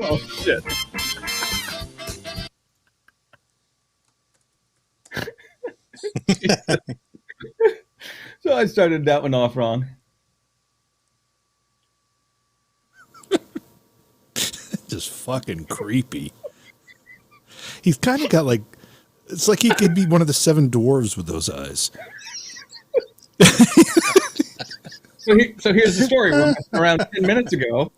Oh, shit. So I started that one off wrong. Just fucking creepy. He's kind of got like, it's like he could be one of the seven dwarves with those eyes. So here's the story. We're around 10 minutes ago,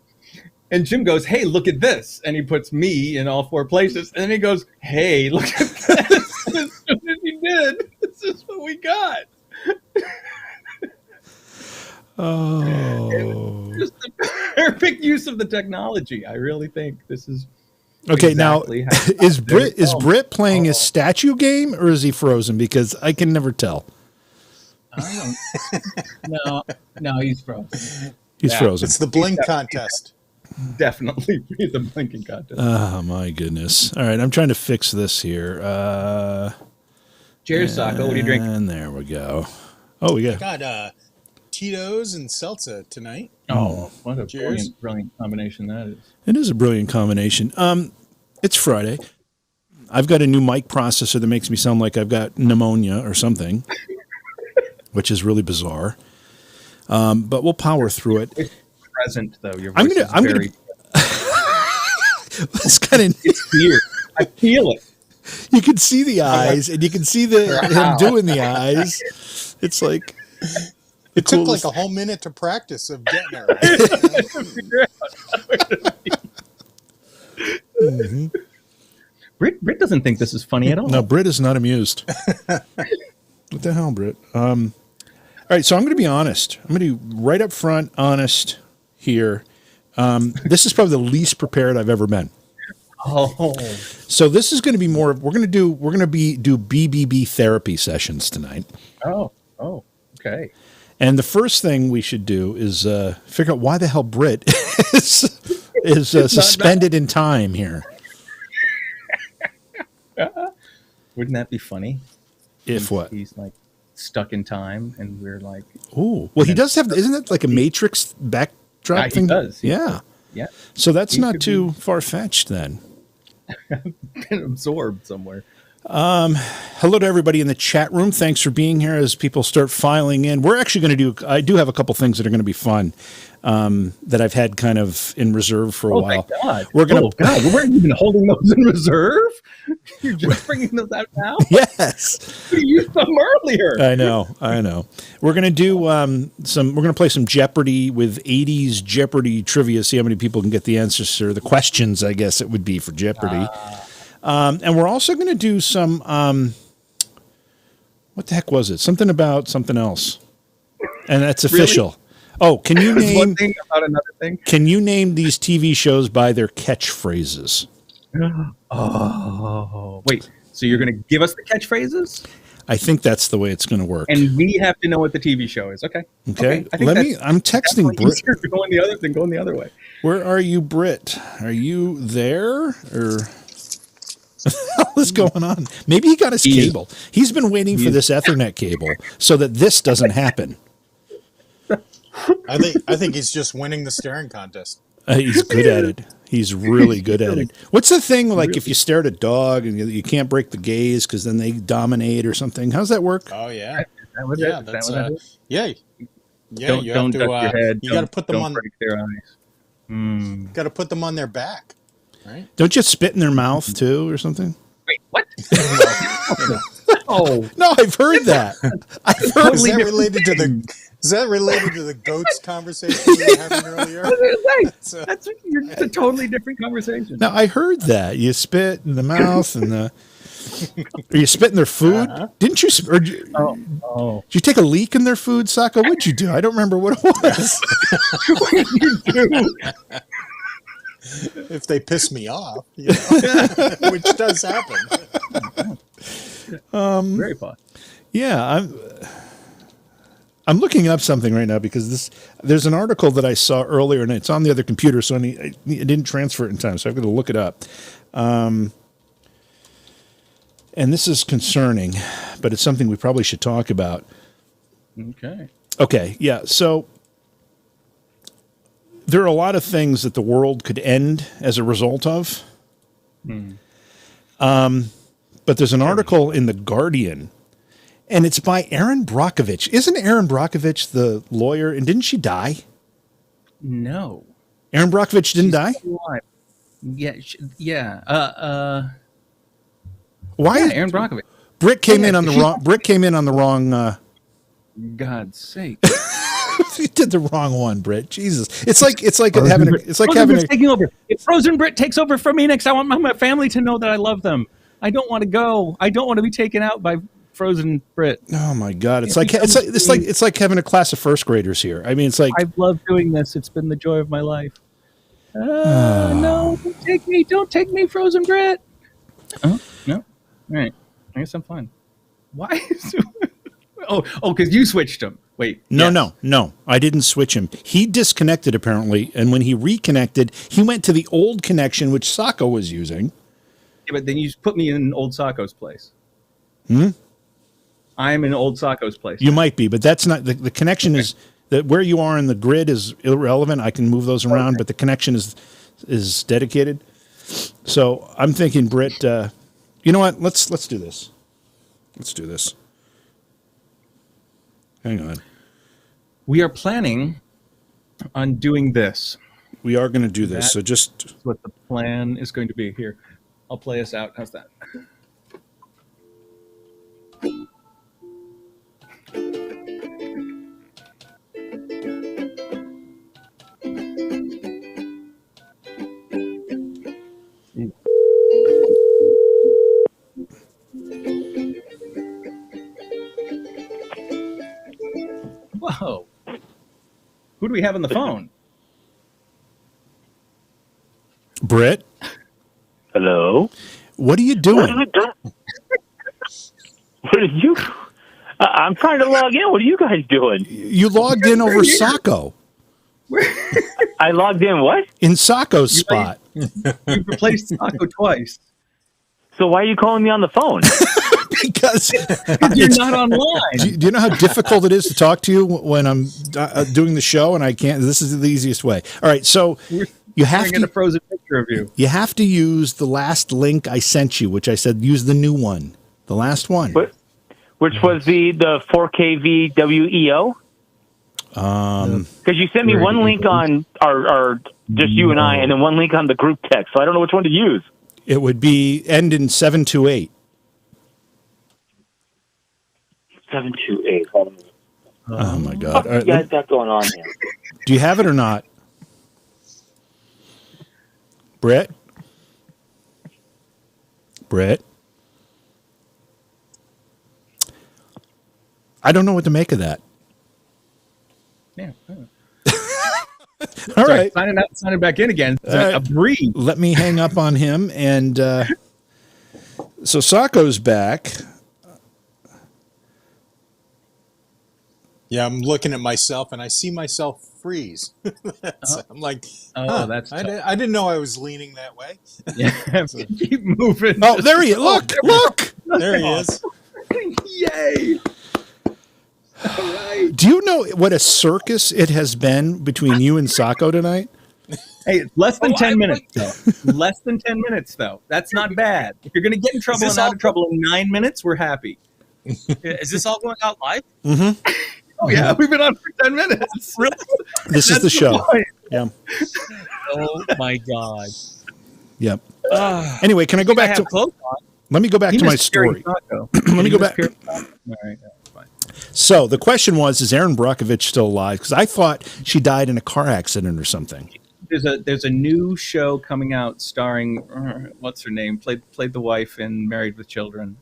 and Jim goes, "Hey, look at this," and he puts me in all four places, and then he goes, "Hey, look at this." And as soon as he did, this is what we got. Oh, Just the perfect use of the technology. I really think this is okay. exactly Now, how is Britt playing his statue game, or is he frozen? Because I can never tell. I don't. No, he's frozen. He's frozen. It's the blink contest. Definitely the blinking contest. Oh my goodness! All right, I'm trying to fix this here. Cheers, Sacco. What are you drinking? And there we go. Oh, we got Tito's and Seltzer tonight. Oh, what a Cheers. brilliant combination that is. It is a brilliant combination. It's Friday. I've got a new mic processor that makes me sound like I've got pneumonia or something, which is really bizarre. But we'll power through it. It's present though. Your voice is very. It's kind of. It's weird. I feel it. You can see the eyes, and you can see him doing the eyes. It's like it took like a whole minute to practice of getting it right. Mm-hmm. Britt doesn't think this is funny at all. No, Britt is not amused. What the hell, Britt? All right, so I'm going to be honest. I'm going to be right up front, honest here. This is probably the least prepared I've ever been. Oh, so this is going to be more. We're going to do BBB therapy sessions tonight. Oh, okay. And the first thing we should do is figure out why the hell Britt is suspended in time here. Wouldn't that be funny? If what? He's like stuck in time, and we're like, oh, well, he does have. Isn't that like a Matrix backdrop thing? He does. Yeah. So that's not too far fetched then. Been absorbed somewhere. Hello to everybody in the chat room. Thanks for being here as people start filing in. We're actually going to do, I do have a couple things that are going to be fun that I've had kind of in reserve for a while. Thank God. We're going to, God, we weren't even holding those in reserve. You're just bringing those out now? Yes. You used them earlier. I know. We're going to do we're going to play some Jeopardy with 80s Jeopardy trivia, see how many people can get the answers or the questions, I guess it would be for Jeopardy. And we're also going to do some, what the heck was it? Something about something else. And that's official. Really? Oh, can you name one thing about another thing? Can you name these TV shows by their catchphrases? Oh, wait. So you're going to give us the catchphrases? I think that's the way it's going to work. And we have to know what the TV show is. Okay. Okay. I'm texting Britt. Going the other thing, going the other way. Where are you, Britt? Are you there? Or what is going on? Maybe he got his cable. He's been waiting for this Ethernet cable so that this doesn't happen. I think he's just winning the staring contest. He's good at it. He's really good at it. What's the thing like if you stare at a dog and you can't break the gaze because then they dominate or something? How's that work? Oh yeah, Don't you have to. Your head. You got to put them on their eyes. Got to put them on their back, right? Don't you spit in their mouth too or something? Wait, what? Oh no, I've heard that. I've heard Is that related to the goats conversation we were having earlier? That's a totally different conversation. No, I heard that. You spit in the mouth and or you spit in their food. Didn't you? Did you take a leak in their food, Sacco? What'd you do? I don't remember what it was. What did you do? If they piss me off, which does happen. Very fun. Yeah, I'm looking up something right now because there's an article that I saw earlier and it's on the other computer, so I didn't transfer it in time, so I've got to look it up. And this is concerning, but it's something we probably should talk about. Okay. Okay, yeah. So there are a lot of things that the world could end as a result of. But there's an article in The Guardian, and it's by Erin Brockovich. Isn't Erin Brockovich the lawyer? And didn't she die? No. Erin Brockovich didn't die? Alive. Yeah. Why? Yeah, Erin Brockovich. Britt came in on the wrong. God's sake. You did the wrong one, Britt. Jesus. It's like Frozen having Brit's taking over. If Frozen Brit takes over from me next, I want my family to know that I love them. I don't want to go. I don't want to be taken out by Frozen Brit. Oh my God. It's like having a class of first graders here. I mean, it's like I've loved doing this. It's been the joy of my life. No, don't take me, Frozen Brit. Oh, no. All right. I guess I'm fine. Why? Because you switched him. Wait. No. I didn't switch him. He disconnected apparently, and when he reconnected, he went to the old connection which Sacco was using. Yeah, but then you put me in old Sacco's place. I'm in old Sacco's place. You might be, but that's not the connection. Is that where you are in the grid is irrelevant. I can move those around, but the connection is dedicated. So I'm thinking, Britt. You know what? Let's do this. Let's do this. Hang on. We are planning on doing this. We are going to do this. So just what the plan is going to be here. I'll play us out. How's that? Whoa. Who do we have on the phone? Britt. Hello. What are you doing? What are you? I'm trying to log in. What are you guys doing? You logged in over Sacco. I logged in what? In Sacco's spot. You replaced Sacco twice. So why are you calling me on the phone? Because you're not online. Do you know how difficult it is to talk to you when I'm doing the show and I can't? This is the easiest way. All right, so you have to get a frozen picture of you. You have to use the last link I sent you, which I said use the new one, the last one. Which was the 4K VWEO? Because you sent me one link on our just you and I, and then one link on the group text. So I don't know which one to use. It would be end in 728. 728. Oh my God! What you guys got going on here? Do you have it or not, Brett? I don't know what to make of that. Yeah. All right. Signing out, signing back in again. A breeze. Let me hang up on him. And so Sacco's back. Yeah, I'm looking at myself and I see myself freeze. I'm like, that's I didn't know I was leaning that way. Yeah, keep moving. Oh, there he is. Look. There he is. Yay. All right. Do you know what a circus it has been between you and Sacco tonight? Hey, it's less than 10 minutes, though. Less than 10 minutes, though. That's not bad. If you're going to get in trouble and out of trouble in 9 minutes, we're happy. Is this all going out live? Mm-hmm. Oh, yeah. We've been on for 10 minutes. Really? This is the show. Point. Yeah. Oh, my God. Yep. Anyway, can I go back to... clothes on. Let me go back to my story. Let me go back. All right. That's fine. So the question was, is Erin Brockovich still alive? Because I thought she died in a car accident or something. There's a new show coming out starring what's her name? Played the wife in Married with Children.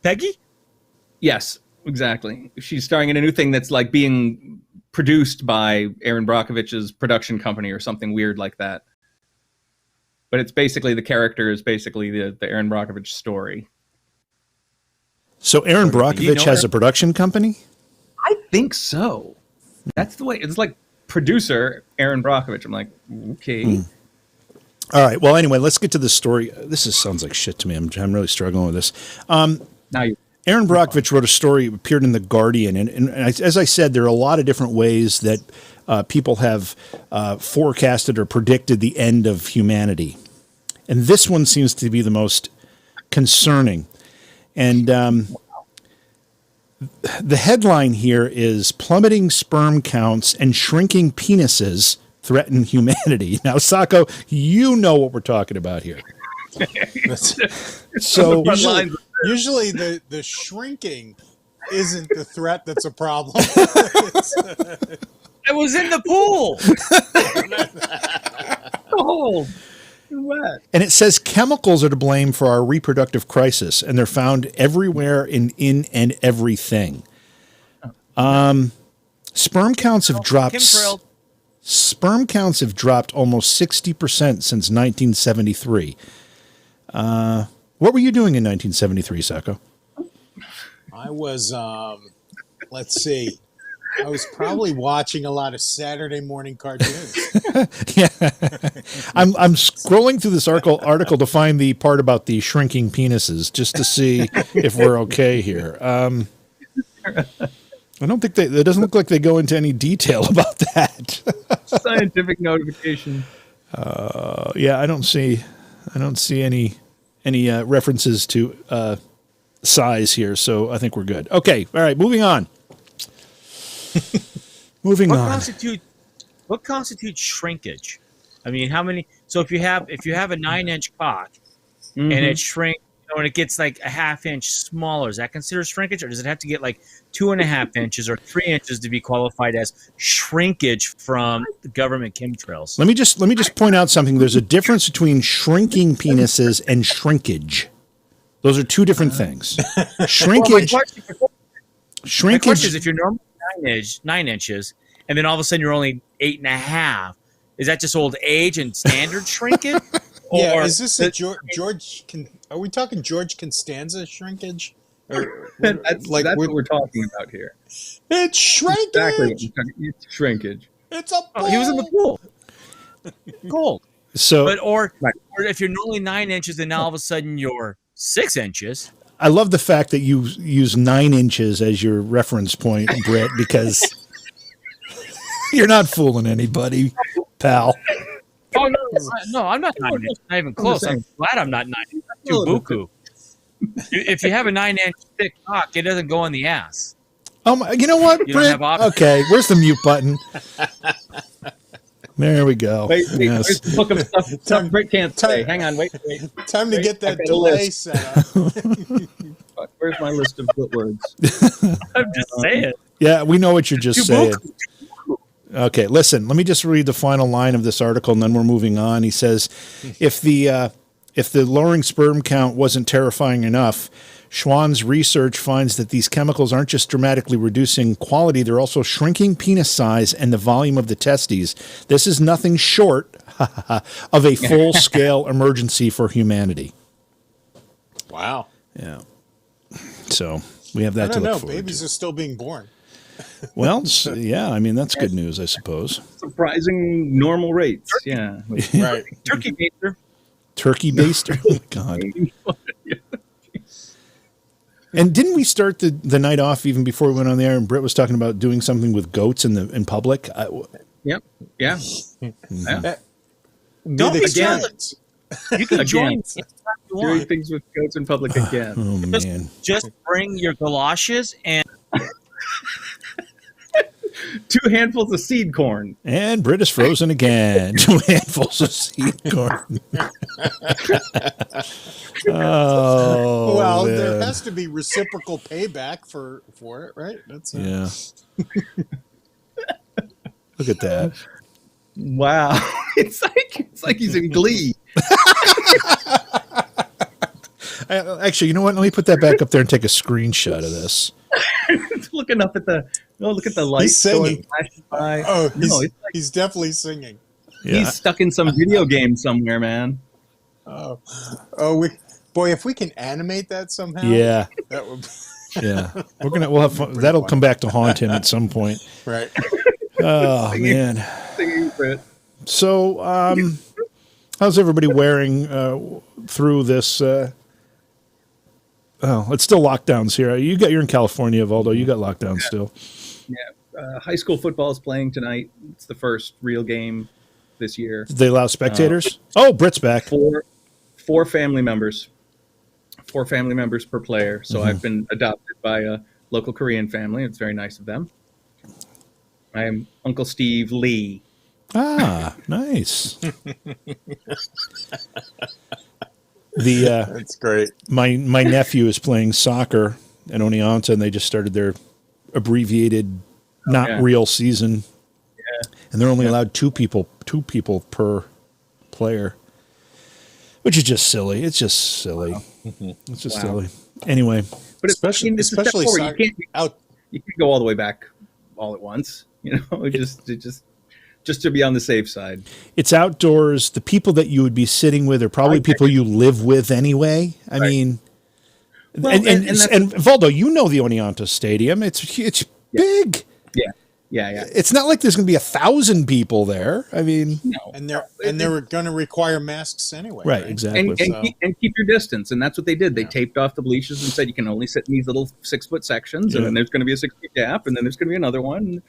Peggy? Yes, exactly. She's starring in a new thing that's like being produced by Erin Brockovich's production company or something weird like that. But it's basically the character is basically the Erin Brockovich story. So Erin Brockovich has a production company? I think so. That's the way. It's like producer Erin Brockovich. I'm like, okay. All right. Well, anyway, let's get to the story. This sounds like shit to me. I'm really struggling with this. Now you. Aaron Brockovich wrote a story, appeared in The Guardian, and as I said, there are a lot of different ways that people have forecasted or predicted the end of humanity. And this one seems to be the most concerning. And the headline here is Plummeting Sperm Counts and Shrinking Penises Threaten Humanity. Now, Sacco, you know what we're talking about here. So usually the shrinking isn't the threat that's a problem. I was in the pool. Cold. Wet. And it says chemicals are to blame for our reproductive crisis, and they're found everywhere in and everything. Sperm counts have dropped. Sperm counts have dropped almost 60% since 1973. What were you doing in 1973, Sacco? I was, let's see. I was probably watching a lot of Saturday morning cartoons. Yeah, I'm scrolling through this article to find the part about the shrinking penises, just to see if we're okay here. I don't think it doesn't look like they go into any detail about that. Scientific notification. Yeah, I don't see any references to size here, so I think we're good. Okay, all right, moving on. Moving on. What constitutes shrinkage? I mean, how many? So if you have a 9-inch cock and it shrinks, and it gets like a half inch smaller, is that considered shrinkage, or does it have to get like 2.5 inches or 3 inches to be qualified as shrinkage from the government chemtrails? Let me just point out something. There's a difference between shrinking penises and shrinkage. Those are two different things. Shrinkage. My question is, if you're normally 9 inches, and then all of a sudden you're only 8.5, is that just old age and standard shrinkage? Yeah, is this a George? Are we talking George Costanza shrinkage? Or that's what we're talking about here. It's shrinkage. Exactly. It's shrinkage. It's a pool. Oh, he was in the pool. Cold. So, or if you're normally 9 inches and now all of a sudden you're 6 inches. I love the fact that you use 9 inches as your reference point, Britt, because you're not fooling anybody, pal. Oh no, I'm not 9 inches. Not even close. I'm glad I'm not 9 inches. That's too buku. If you have a 9-inch thick cock, it doesn't go in the ass. You know what, You Britt? don't have Okay, where's the mute button? There we go. Wait, Yes. where's the book of stuff Britt can't say? Hang on, wait. Time to get that delay set up. Where's my list of good words? I'm just saying. Yeah, we know what you're just saying. Okay, listen, let me just read the final line of this article, and then we're moving on. He says, if the lowering sperm count wasn't terrifying enough, Schwann's research finds that these chemicals aren't just dramatically reducing quality, they're also shrinking penis size and the volume of the testes. This is nothing short of a full-scale emergency for humanity. Wow. Yeah. So we have that to look forward to. Babies are still being born. Well, yeah, I mean, that's good news, I suppose. Surprising normal rates. Yeah. Right. Turkey baster. Turkey baster? Oh, God. And didn't we start the night off even before we went on the air, and Britt was talking about doing something with goats in public? Yep. Yeah. Don't be jealous. You can join. Doing things with goats in public again. Oh, man. Just bring your galoshes and 2 handfuls of seed corn. And Britt is frozen again. 2 handfuls of seed corn. Oh, well, man. there has to be reciprocal payback for it, right? That's yeah. Look at that. Wow. It's like he's in Glee. Actually, you know what? Let me put that back up there and take a screenshot of this. Looking up at the lights. He's singing. By. Oh, he's definitely singing. Yeah. He's stuck in some video game somewhere, man. Oh, if we can animate that somehow. Yeah. That would. Yeah. We'll have fun. That'll come back to haunt him at some point. Right. Oh, man. Singing for it. So, how's everybody wearing through this it's still lockdowns here. You're in California, Valdo. You got lockdowns still. Yeah, high school football is playing tonight. It's the first real game this year. Did they allow spectators? Britt's back. Four family members. 4 family members per player. So I've been adopted by a local Korean family. It's very nice of them. I am Uncle Steve Lee. Ah, nice. That's great. My nephew is playing soccer at Oneonta, and they just started their abbreviated, real season. Yeah. And they're only allowed two people per player, which is just silly. It's just silly. Wow. It's just silly. Anyway, but especially you out. You can't go all the way back all at once. Just to be on the safe side. It's outdoors. The people that you would be sitting with are probably people you live with anyway. I mean, well, and Valdo, you know the Oneonta Stadium. It's big. Yeah. It's not like there's going to be 1,000 people there. I mean, no. And they're going to require masks anyway. Right, exactly. And keep your distance. And that's what they did. They taped off the bleachers and said you can only sit in these little 6-foot sections. And then there's going to be a 6-foot gap. And then there's going to be another one.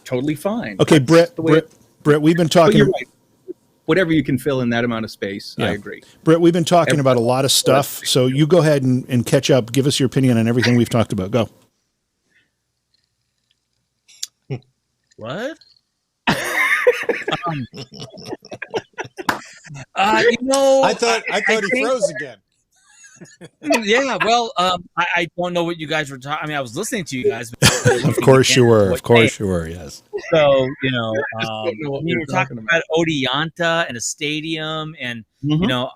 Totally fine. Okay, Brett, we've been talking. You're right. Whatever you can fill in that amount of space, I agree. Brett, we've been talking about a lot of stuff. So you go ahead and catch up. Give us your opinion on everything we've talked about. Go. What? I thought he froze again. Yeah, well, I don't know what you guys were talking. I mean, I was listening to you guys. But Of course you were. Of course you were. Yes. So we were talking about Oneonta and a stadium, and you know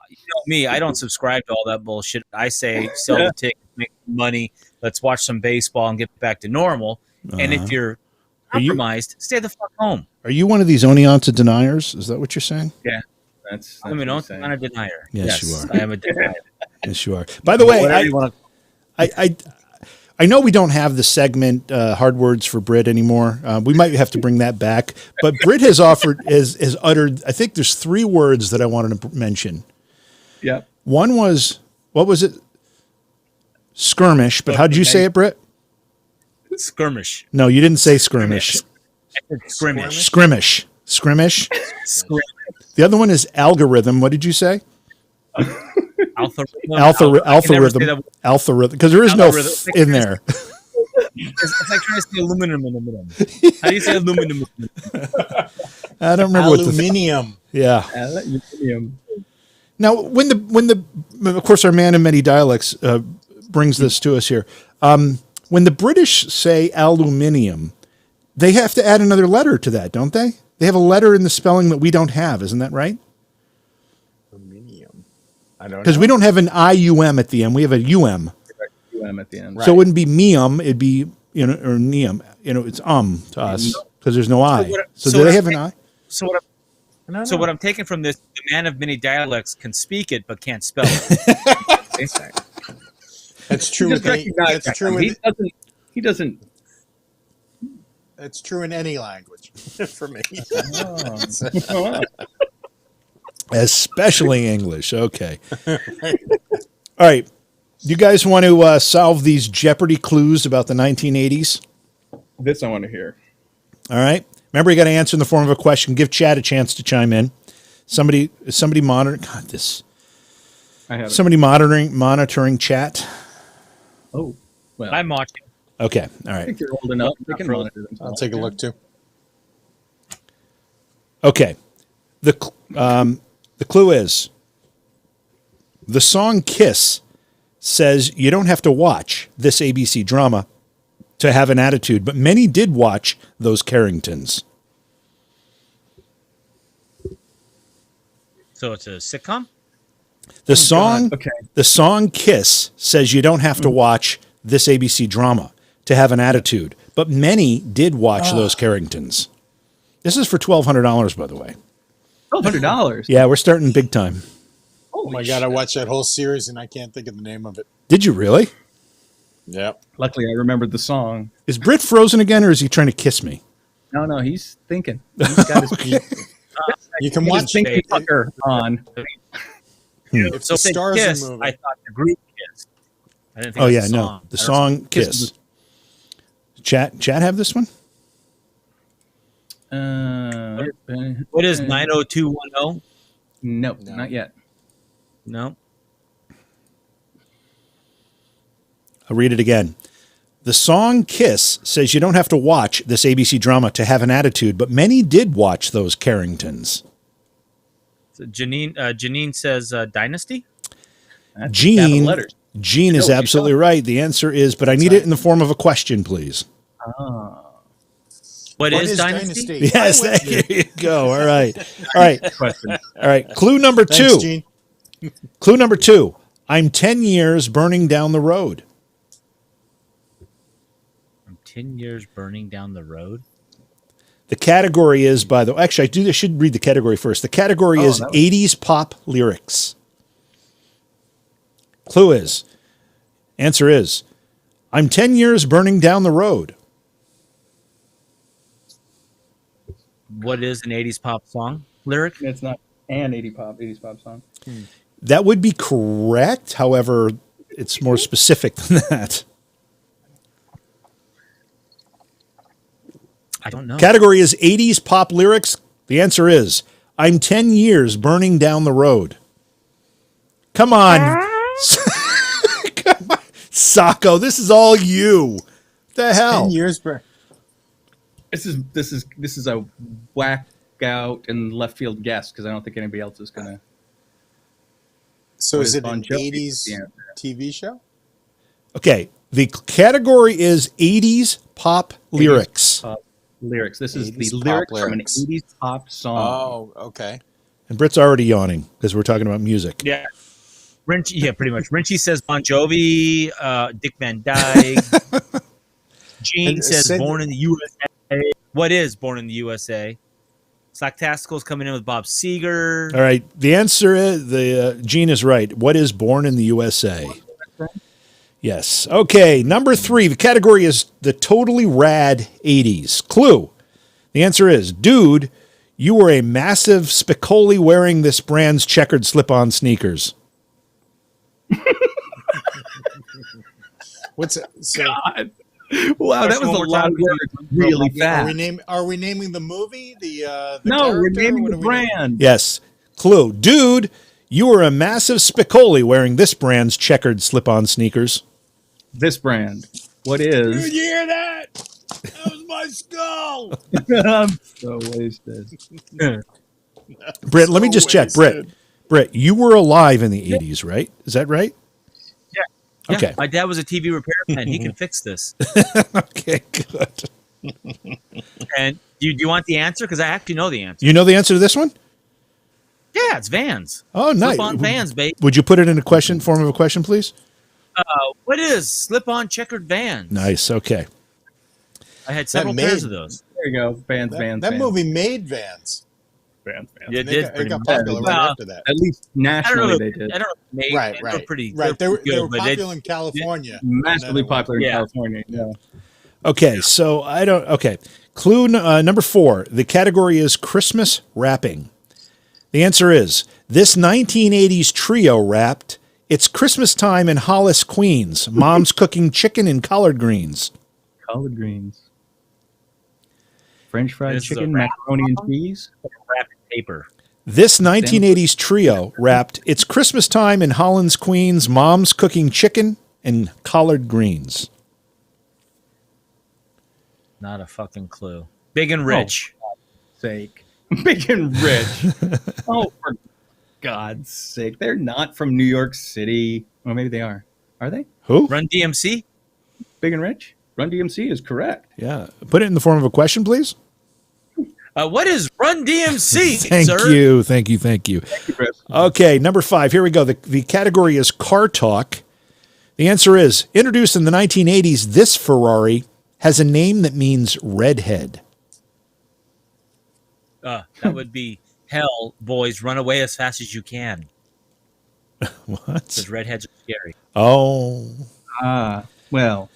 me, I don't subscribe to all that bullshit. I say sell the ticket, make money, let's watch some baseball and get back to normal. And if you're compromised, stay the fuck home. Are you one of these Oneonta deniers? Is that what you're saying? Yeah, I'm an Oneonta denier. Yes, you are. I am a denier. Yes, you are. By the way, I know we don't have the segment Hard Words for Brit anymore. We might have to bring that back. But Brit has uttered, I think there's 3 words that I wanted to mention. Yeah. One was, what was it? Skirmish. But how did you say it, Brit? Skirmish. No, you didn't say skirmish. Skirmish. The other one is algorithm. What did you say? Algorithm. Because there is no in there. It's like trying to say aluminum. How do you say aluminum? I don't remember aluminium. Aluminium. Now, when the of course our man of many dialects brings this to us here. When the British say aluminium, they have to add another letter to that, don't they? They have a letter in the spelling that we don't have, isn't that right? Aluminium. I don't know. Because we don't have an IUM at the end. We have a UM. UM at the end. Right. So it wouldn't be meum, it'd be, or neum. It's to us because there's no I. So do they have an I? So what I'm taking from this, the man of many dialects can speak it but can't spell it. That's true. He doesn't. That's true in any language for me. Especially English. Okay. All right. You guys want to solve these Jeopardy clues about the 1980s? This I want to hear. All right. Remember, you got to answer in the form of a question. Give Chad a chance to chime in. Somebody monitoring. God, this. Somebody monitoring chat. Oh, well, I'm watching. Okay. All right. I think you're old enough. I'll take a look too. Okay. The clue is the song Kiss says you don't have to watch this ABC drama to have an attitude, but many did watch those Carringtons. So it's a sitcom? The song Kiss says you don't have to watch this ABC drama to have an attitude, but many did watch those Carringtons. This is for $1,200, by the way. $1,200? Yeah, we're starting big time. Oh my God, I watched that whole series and I can't think of the name of it. Did you really? Yep. Luckily, I remembered the song. Is Britt frozen again, or is he trying to kiss me? No, he's thinking. He's got his you can watch thinking pucker on. If the stars Kiss, are moving. I thought the group Kiss. I didn't think Oh it was yeah, a no, song. the song "Kiss." Chat have this one? What is 90210? Nope, No. not yet. No. I'll read it again. The song "Kiss" says you don't have to watch this ABC drama to have an attitude, but many did watch those Carringtons. So Janine says Dynasty. That's Gene, capital letters. Gene is what she's absolutely right. The answer is, but I need it in the form of a question, please. What is Dynasty? Yes, there you go. All right. All right. Question. All right. Clue number Thanks, two. Gene. Clue number two. I'm 10 years burning down the road. I'm 10 years burning down the road. The category is, by the way, actually, I should read the category first. The category is 80s pop lyrics. Clue is, answer is, I'm 10 years burning down the road. What is an 80s pop song lyric? It's not an 80s pop song. That would be correct. However, it's more specific than that. I don't know. Category is 80s pop lyrics. The answer is, I'm 10 years burning down the road. Come on. Come on. Sacco, this is all you. What the hell? 10 years, bro. This is a whack out and left field guess because I don't think anybody else is gonna. So What is is it Bon an Jovi? 80s Yeah. TV show? Okay, the category is 80s pop lyrics. Pop lyrics. This is 80s the pop lyrics from an lyrics. 80s pop song. Oh, okay. And Britt's already yawning because we're talking about music. Yeah. Yeah, pretty much. Rinchy says Bon Jovi, Dick Van Dyke. Gene And says said- Born in the USA. What is Born in the USA? Slack Tactical's coming in with Bob Seger. All right, the answer is, Gene is right. What is Born in the USA? Yes. Okay, number 3. The category is the totally rad 80s. Clue. The answer is, dude, you were a massive Spicoli wearing this brand's checkered slip-on sneakers. What's it? So God. Wow, that was One a more lot time. of words really fast. are we naming the movie? The No, we're character? naming What the are we naming? brand. Yes. Clue. Dude, you were a massive Spicoli wearing this brand's checkered slip-on sneakers. This brand. What is? Did you hear that? That was my skull. I'm so wasted. Britt, let me So just check. wasted. Britt, you were alive in the 80s, right? Is that right? Yeah, Okay. my dad was a TV repairman. He can fix this. Okay, good. And do you want the answer? Because I actually know the answer. You know the answer to this one? Yeah, it's Vans. Oh, nice. Slip on Vans, babe. Would you put it in a question, form of a question, please? What is slip on checkered Vans? Nice. Okay. I had several That pairs made- of those. There you go. Vans. That movie made Vans. Vans. Yeah, it They did. got, it pretty got much. popular right Well, after that. At least I don't know. nationally If, they did. I don't know. If they, Right, they right. were pretty. Right. They were good, but popular in California. Massively popular in Yeah. California. Yeah. Okay, so I don't. Okay. Clue number 4. The category is Christmas rapping. The answer is, this 1980s trio rapped, it's Christmas time in Hollis, Queens. Mom's cooking chicken and collard greens. Collard greens. French fried This is a chicken, rap macaroni and song? cheese. Wrapped in paper. This 1980s trio rapped, it's Christmas time in Hollis, Queens. Mom's cooking chicken and collard greens. Not a fucking clue. Big and rich. Sake. Big and rich. Oh, for God's sake. They're not from New York City. Well, maybe they are. Are they? Who? Run DMC. Big and rich? Run DMC is correct. Yeah. Put it in the form of a question, please. What is Run DMC, Thank sir? you. Thank you. Thank you. Chris. Okay, number 5. Here we go. The category is car talk. The answer is, introduced in the 1980s, this Ferrari has a name that means redhead. That would be hell, boys. Run away as fast as you can. What? Because redheads are scary. Oh. Well.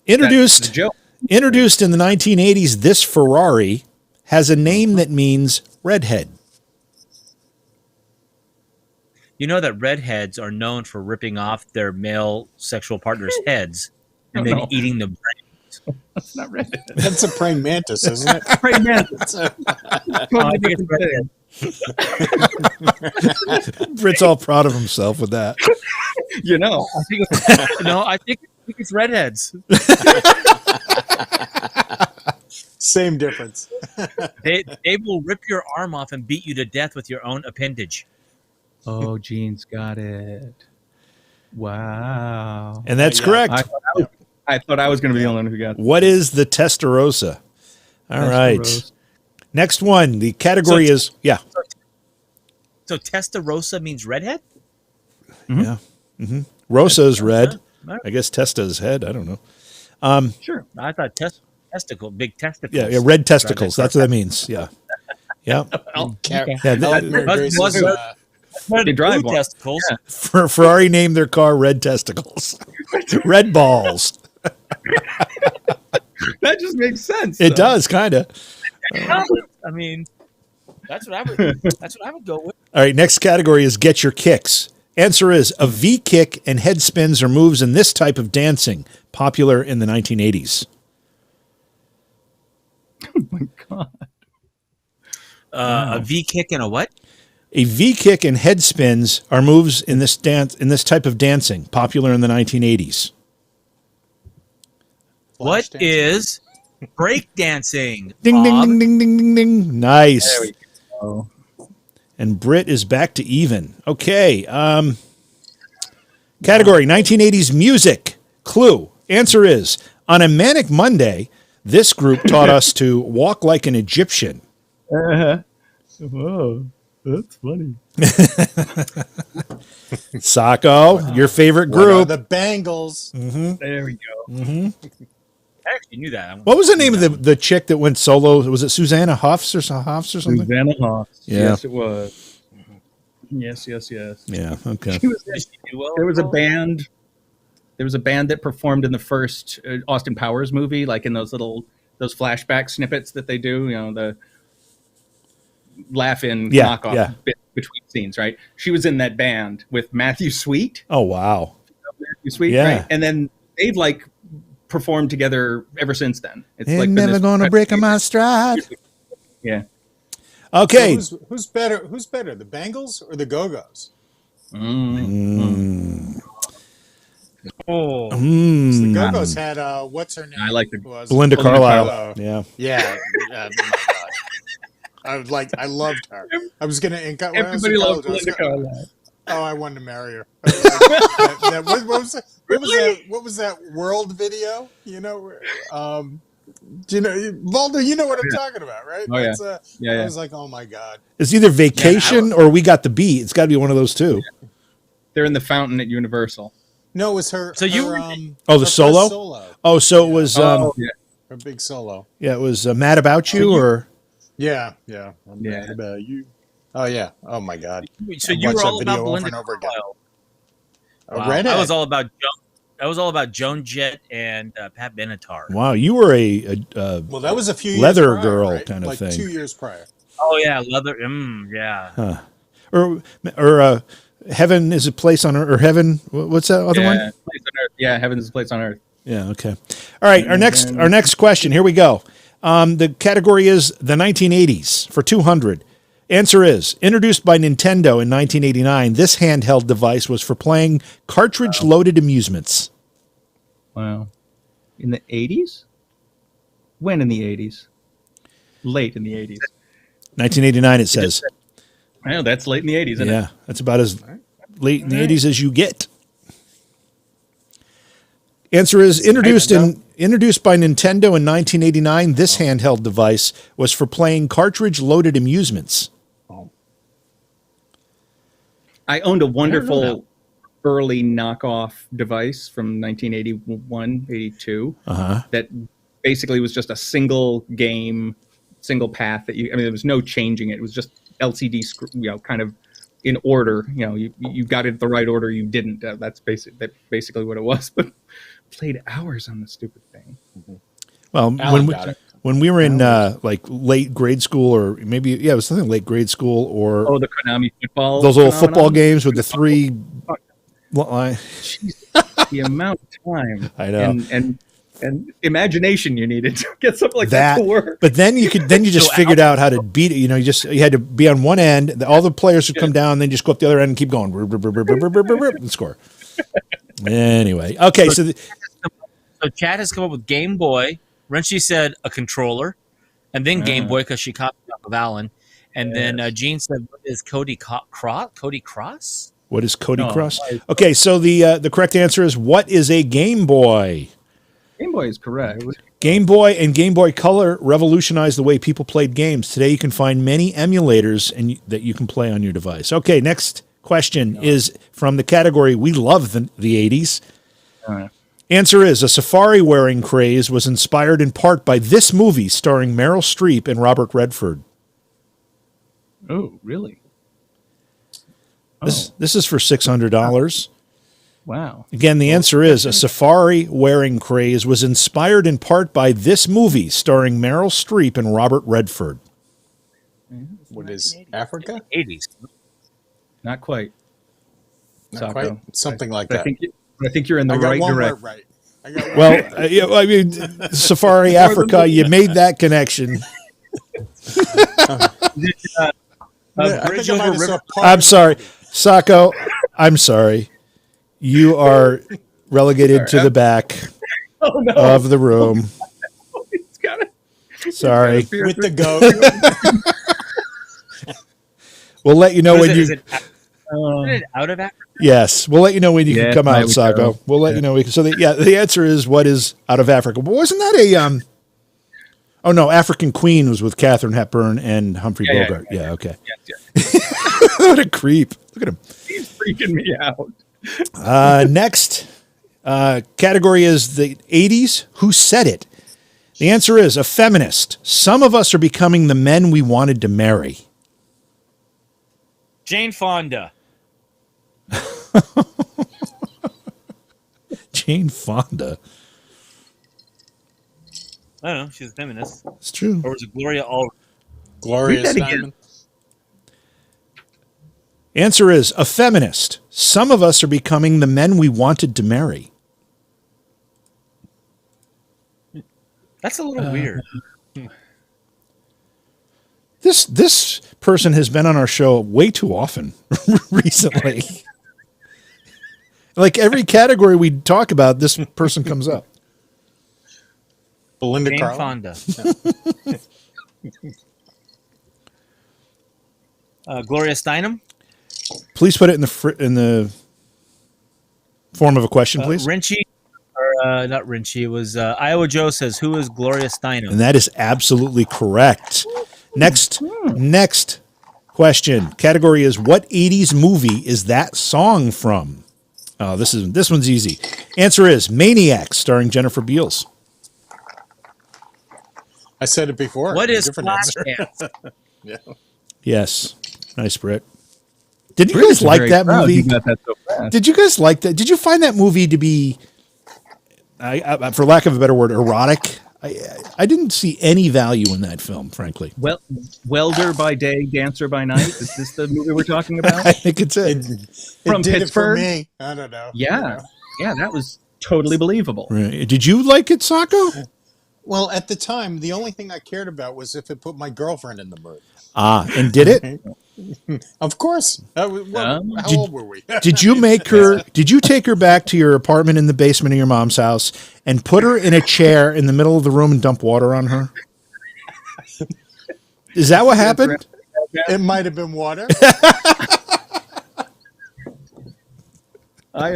Introduced That's the joke. Introduced in the 1980s, this Ferrari has a name that means redhead. You know that redheads are known for ripping off their male sexual partners' heads and then No. eating the brains. That's not red. That's a praying mantis, isn't it? Praying mantis. It's a- Totally I think it's different thing. Britt's all proud of himself with that. You know. I think I think it's redheads. Same difference. They will rip your arm off and beat you to death with your own appendage. Oh, Gene's got it. Wow. And that's Yeah. correct. I thought I was going to be the only one who got What is the Testarossa? All right. Testarossa. Next one. The category is So Testarossa means redhead? yeah. Rosa is red. Huh? I guess Testa is head. I don't know. Sure. I thought testicle, big testicles. Yeah, red testicles. That's what that means. Yeah. Yeah. Car- Yeah, Mary Grace's, Red They drive blue one. testicles. Ferrari named their car Red Testicles. Red balls. That just makes sense. It though. does, kind of. I mean, that's what I would go with. All right, next category is get your kicks. Answer is a V kick and head spins are moves in this type of dancing, popular in the 1980s. Oh my God. A V kick and a what? A V kick and head spins are moves in this type of dancing, popular in the 1980s. What is break dancing? Ding ding Bob? ding ding ding ding ding. Nice. There we go. And Britt is back to even. Okay. Category 1980s music. Clue. Answer is on a manic Monday, this group taught us to walk like an Egyptian. Whoa. That's funny. Sacco, your favorite What are group. the Bangles? There we go. I actually knew that. What was the name of the chick that went solo? Was it Susanna Hoffs or something? Susanna Hoffs. Yeah. Yes, it was. Yes. Yeah. Okay. There was a band. There was a band that performed in the first Austin Powers movie, like in those flashback snippets that they do. You know, the laugh-in knockoff bit between scenes. Right? She was in that band with Matthew Sweet. Oh wow. Matthew Sweet. Yeah. Right? And then they've like performed together ever since then. It's Ain't like been never this- gonna break my stride. Yeah. Okay. So who's better? Who's better, the Bangles or the Go-Go's? Oh, The Go-Go's had what's her name? I like the- Who was- Belinda Belinda Carlisle. Carlisle. Yeah. Yeah. Oh my God. I loved her. I was gonna. Everybody loves Belinda Carlisle. Oh, I wanted to marry her. What was that world video? You know, do you know, Balder? You know what I'm talking about, right? Oh, yeah. That's, Yeah. I was like, oh my God. It's either Vacation or We Got the Beat. It's got to be one of those two. They're in the fountain at Universal. No, it was her. So you her, were- Oh, the her first solo? solo. Oh, so it was Yeah. Her big solo. it was Mad About You or Yeah. I'm Yeah. mad about you. Oh yeah. Oh my God. so I you watched were that all video about over Belinda and over again. Carlisle. A Wow. redhead. I was all about Joan Jett and Pat Benatar. wow, you were a Well, that was a few leather years prior, girl right? kind of like thing. 2 years prior. Oh yeah, leather. Yeah. or Heaven is a Place on Earth, or Heaven. What's that other one? Place on Earth. Yeah, Heaven's a Place on Earth. Yeah. Okay. All right. Our next question. Here we go. The category is the 1980s for 200. Answer is introduced by Nintendo in 1989. This handheld device was for playing cartridge-loaded amusements. Wow. In the 80s? When in the 80s? Late in the 80s. 1989. It says. I know, that's late in the 80s, isn't Yeah, that's about as late in the 80s as you get. Answer is introduced by Nintendo in 1989. This handheld device was for playing cartridge-loaded amusements. I owned a wonderful early knockoff device from 1981, 82 that basically was just a single game, single path that there was no changing it. It was just LCD, kind of in order. You got it the right order, you didn't. That's basically what it was. But played hours on the stupid thing. Well, Alan got it. when we were in like late grade school, or maybe it was something late grade school, or the Konami football. those old football games with the three. Jeez, the amount of time I know. And imagination you needed to get something like that to work. But then you just figured out how to beat it. You had to be on one end. All the players would come down, then just go up the other end and keep going and score. Anyway, okay. So Chad has come up with Game Boy. Renshi said a controller, and then Game Boy because she copied off of Alan. And then Gene said, "What is Cody Cross? What is Cody Cross?" Okay, so the correct answer is, what is a Game Boy? Game Boy is correct. Game Boy and Game Boy Color revolutionized the way people played games. Today you can find many emulators that you can play on your device. Okay, next question is from the category we love the 80s. Answer is, a safari-wearing craze was inspired in part by this movie starring Meryl Streep and Redford. Oh, really? This is for $600. Wow. Again, the answer is, a safari-wearing craze was inspired in part by this movie starring Meryl Streep and Robert Redford. What is Africa? 80s. Not quite. Not quite. Something like that. I think you're in the right direction. Right. I mean, Safari Africa, you made that connection. I'm sorry. Sacco, I'm sorry. You are relegated to the back of the room. Sorry. With the goat. We'll let you know when you... Is it out of Africa? Yes, we'll let you know when you can come out, Sacco. We'll let you know. So, the answer is, what is out of Africa? But wasn't that a... Oh, no, African Queen was with Katharine Hepburn and Humphrey Bogart. Yeah, okay. What a creep. Look at him. He's freaking me out. Next category is the 80s. Who said it? The answer is, a feminist. Some of us are becoming the men we wanted to marry. Jane Fonda. Jane Fonda. I don't know. She's a feminist. It's true. Or was it Gloria Allred? Gloria Steinem. Answer is, a feminist. Some of us are becoming the men we wanted to marry. That's a little weird. This person has been on our show way too often recently. Like every category we talk about, this person comes up. Belinda Jane Carlin. Fonda. Gloria Steinem. Please put it in the form of a question, please. Renchi, or not Renchi. It was Iowa Joe says, "Who is Gloria Steinem?" And that is absolutely correct. Next question. Category is, what 80s movie is that song from? Oh, this one's easy. Answer is Maniac, starring Jennifer Beals. I said it before. What is Different answer. Yeah. Yes. Nice, Britt. Did you guys like that movie? Did you guys like that? Did you find that movie to be, for lack of a better word, erotic? I didn't see any value in that film, frankly. Well, welder by day, dancer by night. Is this the movie we're talking about? I think it's it. From did Pittsburgh. It for me. I don't know. Yeah, that was totally believable. Right. Did you like it, Sacco? Well, at the time, the only thing I cared about was if it put my girlfriend in the mood. And did it? Of course. How old were we? Did you take her back to your apartment in the basement of your mom's house and put her in a chair in the middle of the room and dump water on her? Is that what happened? It might have been water. I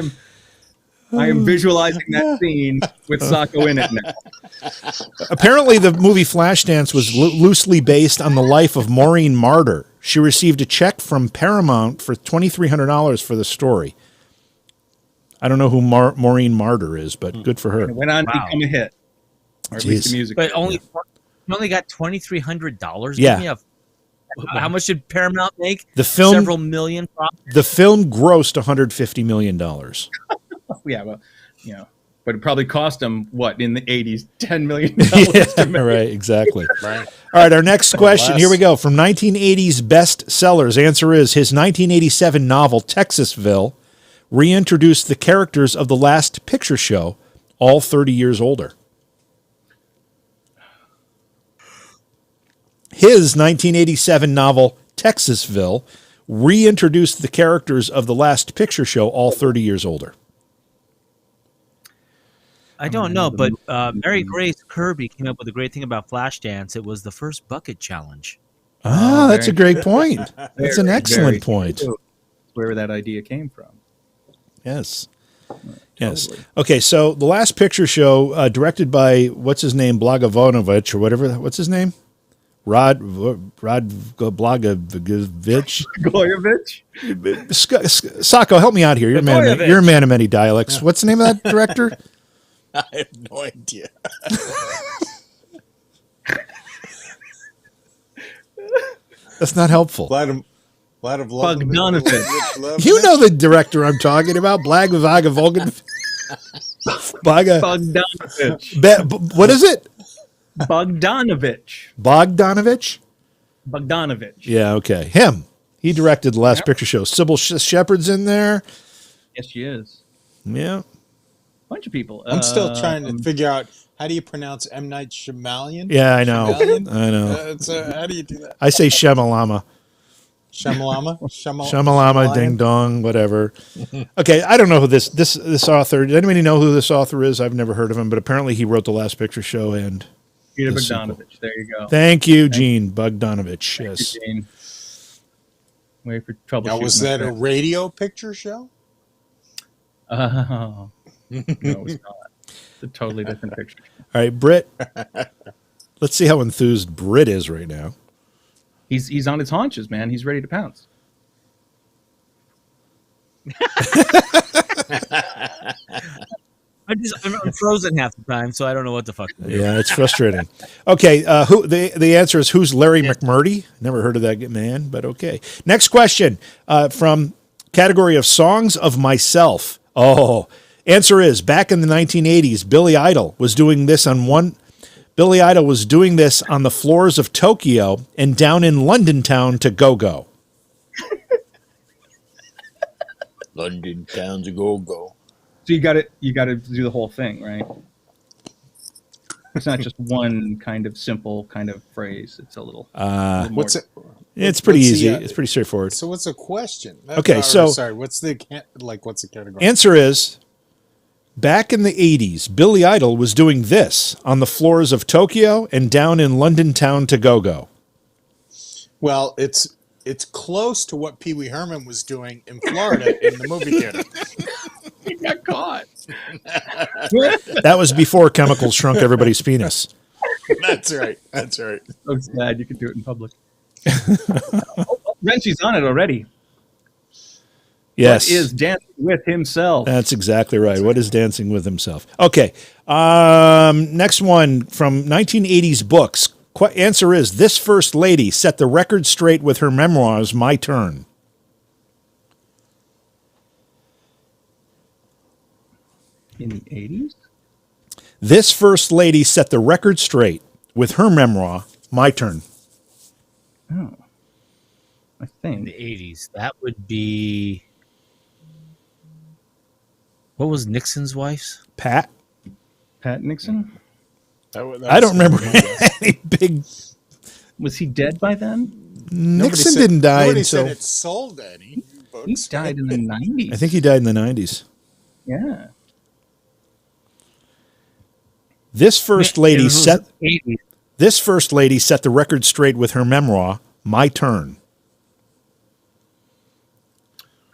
am visualizing that scene with Sacco in it now. Apparently, the movie Flashdance was loosely based on the life of Maureen Marder. She received a check from Paramount for $2,300 for the story. I don't know who Maureen Marder is, but good for her. It went on to become a hit. Or at least the music. But you only got $2,300. Yeah. How much did Paramount make? Several million. The film grossed $150 million. Yeah, well, but it probably cost him what in the 80s, $10 million. Yeah, right, exactly. Right. All right, our next question. less. Here we go. From 1980s best sellers. Answer is his 1987 novel Texasville reintroduced the characters of the Last Picture Show, all 30 years older. His 1987 novel Texasville reintroduced the characters of the Last Picture Show, all 30 years older. I don't know, but Mary Grace Kirby came up with a great thing about Flashdance. It was the first bucket challenge. Ah, that's a great point. That's an Very, excellent very point. true. Where that idea came from. Yes. Yes. Okay, so the Last Picture Show, directed by, what's his name, Blagojevich or whatever. What's his name? Rod Blagojevich. Goyevich? Sacco, help me out here. You're a man of many dialects. Yeah. What's the name of that director? I have no idea. That's not helpful. Bogdanovich. You know the director I'm talking about, Blagojevich. Bogdanovich. What is it? Bogdanovich. Bogdanovich? Bogdanovich. Yeah, okay. Him. He directed the Last Picture Show. Sybil Shepherd's in there. Yes, she is. Yeah. Bunch of people. I'm still trying to figure out how do you pronounce M. Night Shyamalan? Yeah, I know. Shyamalan? I know. How do you do that? I say Shamalama. Shamalama? Shamalama, ding dong, whatever. Okay, I don't know who this author. Does anybody know who this author is? I've never heard of him, but apparently he wrote the Last Picture Show and Peter the Bogdanovich. sequel. There you go. Thank you, Gene Bogdanovich. Thank Yes. you, Gene. Wait for troubleshooting. Now, was that a radio picture show? Oh. No, it's not. It's a totally different picture. All right, Britt. Let's see how enthused Britt is right now. He's on his haunches, man. He's ready to pounce. I'm frozen half the time, so I don't know what the fuck to do. Yeah, it's frustrating. Okay, the answer is who's Larry McMurdy? Never heard of that man, but okay. Next question from category of songs of myself. Oh, answer is back in the 1980s, Billy Idol was doing this on the floors of Tokyo and down in London town to go-go. London town's a go-go. So you got to do the whole thing, right? It's not just one kind of simple kind of phrase. It's a little. What's it? It's pretty what's easy. the, It's pretty straightforward. So what's the question? Okay, so sorry. What's the category? Answer is back in the 80s, Billy Idol was doing this on the floors of Tokyo and down in London town to go-go. Well, it's close to what Pee Wee Herman was doing in Florida in the movie theater. He got caught. That was before chemicals shrunk everybody's penis. That's right. That's right. I'm so glad you could do it in public. Renchy's on it already. Yes. What is dancing with himself? That's exactly right. What is dancing with himself? Okay. Next one from 1980s books. Answer is this first lady set the record straight with her memoirs, My Turn. In the 80s? This first lady set the record straight with her memoir, My Turn. Oh. I In think. the 80s, that would be. What was Nixon's wife's? Pat? Pat Nixon? I don't remember any big. Was he dead by then? Nixon didn't die Nobody until. said it sold any. He died in the 90s. I think he died in the 90s. Yeah. This first lady It was set. 80s. This first lady set the record straight with her memoir, My Turn.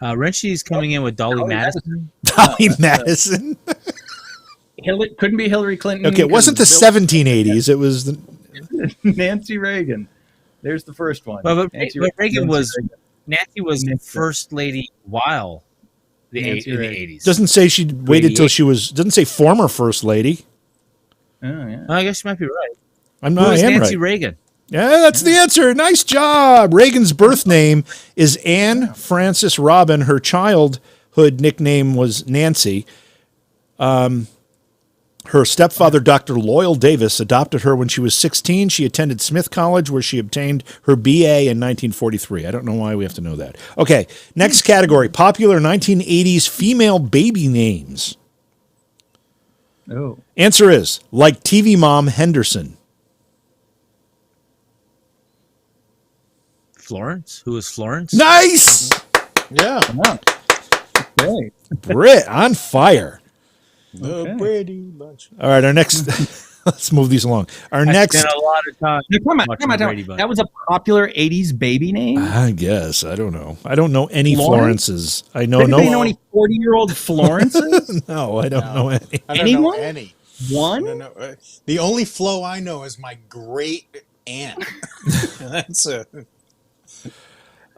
Renchy's coming in with Dolly Madison. Dolly Madison. Couldn't be Hillary Clinton. Okay, it wasn't the 1780s. It was the. Nancy Reagan. There's the first one. But Nancy Reagan was Reagan. Nancy was the Nancy. first lady while in the Nancy Reagan. 80s. Doesn't say she waited till she was. Doesn't say former first lady. Oh, yeah. I guess you might be right. I'm Who not. was I am Nancy right. Reagan? Yeah, that's the answer. Nice job. Reagan's birth name is Anne Frances Robin. Her childhood nickname was Nancy. Her stepfather, Dr. Loyal Davis, adopted her when she was 16. She attended Smith College, where she obtained her BA in 1943. I don't know why we have to know that. Okay, next category, popular 1980s female baby names. Oh. Answer is, like TV mom Henderson. Florence? Who is Florence? Nice! Yeah. Okay. Britt, on fire. The Brady Bunch. All right, our next... Let's move these along. Our next... Spent a lot of time. watching the Brady Bunch. That was a popular 80s baby name? I guess. I don't know. I don't know any Florence? Florences. I know Does no... anybody know any 40-year-old Florences? No, I don't know any. I don't Anyone? know any. One? No. The only Flo I know is my great aunt. That's a...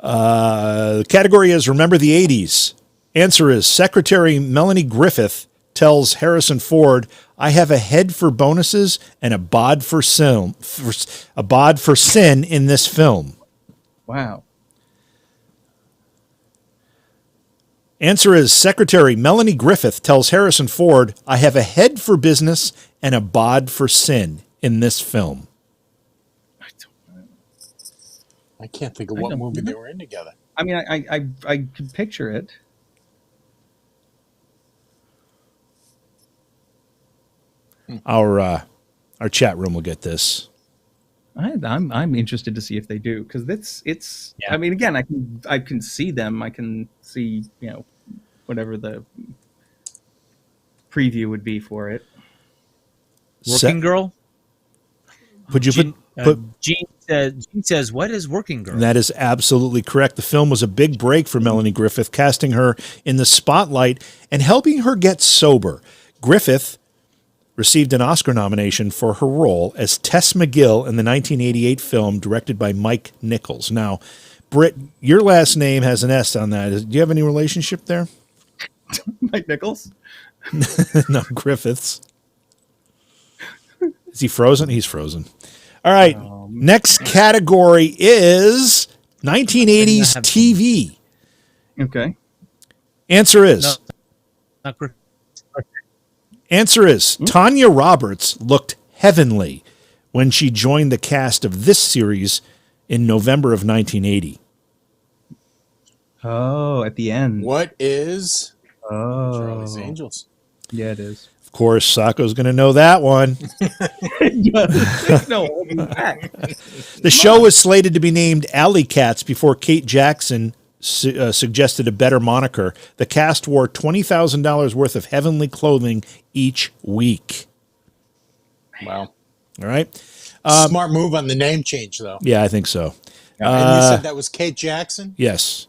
The category is Remember the 80s. Answer is Secretary Melanie Griffith tells Harrison Ford, I have a head for bonuses and a bod for sin in this film. Wow. Answer is Secretary Melanie Griffith tells Harrison Ford, I have a head for business and a bod for sin in this film. I can't think of what movie they were in together. I mean, I could picture it. Our chat room will get this. I'm interested to see if they do, because it's. Yeah. I mean, again, I can see them. I can see whatever the preview would be for it. Working Girl? Would you Gene, put Gene says, what is Working Girl? That is absolutely correct. The film was a big break for Melanie Griffith, casting her in the spotlight and helping her get sober. Griffith received an Oscar nomination for her role as Tess McGill in the 1988 film directed by Mike Nichols. Now, Britt, your last name has an S on that. Do you have any relationship there? Mike Nichols? No, Griffiths. Is he frozen? He's frozen. All right. Next category is 1980s TV. Okay. Answer is... Not Griffith. Answer is Tanya Roberts looked heavenly when she joined the cast of this series in November of 1980. Oh, at the end. What is Charlie's Oh. Angels? Yeah, it is. Of course, Sacco's going to know that one. No, holding back. The show was slated to be named Alley Cats before Kate Jackson suggested a better moniker. The cast wore $20,000 worth of heavenly clothing each week. Wow. All right. Smart move on the name change, though. Yeah, I think so. And you said that was Kate Jackson? Yes.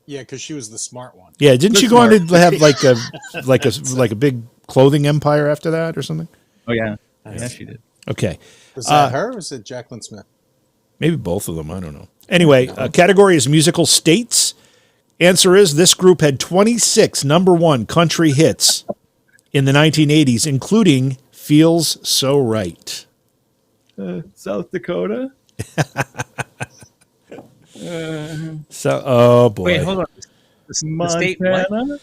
Yeah, because she was the smart one. Yeah, didn't she go on to have like a big clothing empire after that or something? Oh, yeah. Yeah, she did. Okay. Was that her or was it Jacqueline Smith? Maybe both of them. I don't know. Anyway, category is musical states. Answer is this group had 26 number one country hits in the 1980s, including Feels So Right. South Dakota? Oh boy. Wait, hold on. The state what? Montana?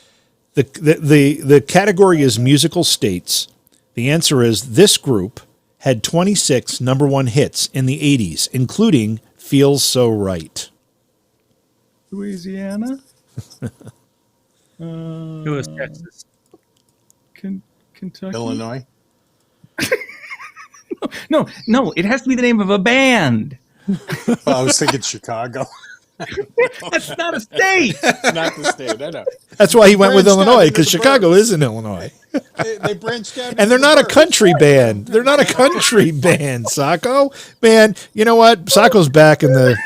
The category is musical states. The answer is this group had 26 number one hits in the 80s, including Feels So Right. Louisiana? Who is Texas? Kentucky? Illinois? No, it has to be the name of a band. Well, I was thinking Chicago. That's not a state. Not the state, I know. That's why he went with Branched out Illinois, into because the Chicago burbs. is in Illinois. They branched out. And they're not a country band. They're not a country band, Sacco. Man, you know what? Sacco's back in the...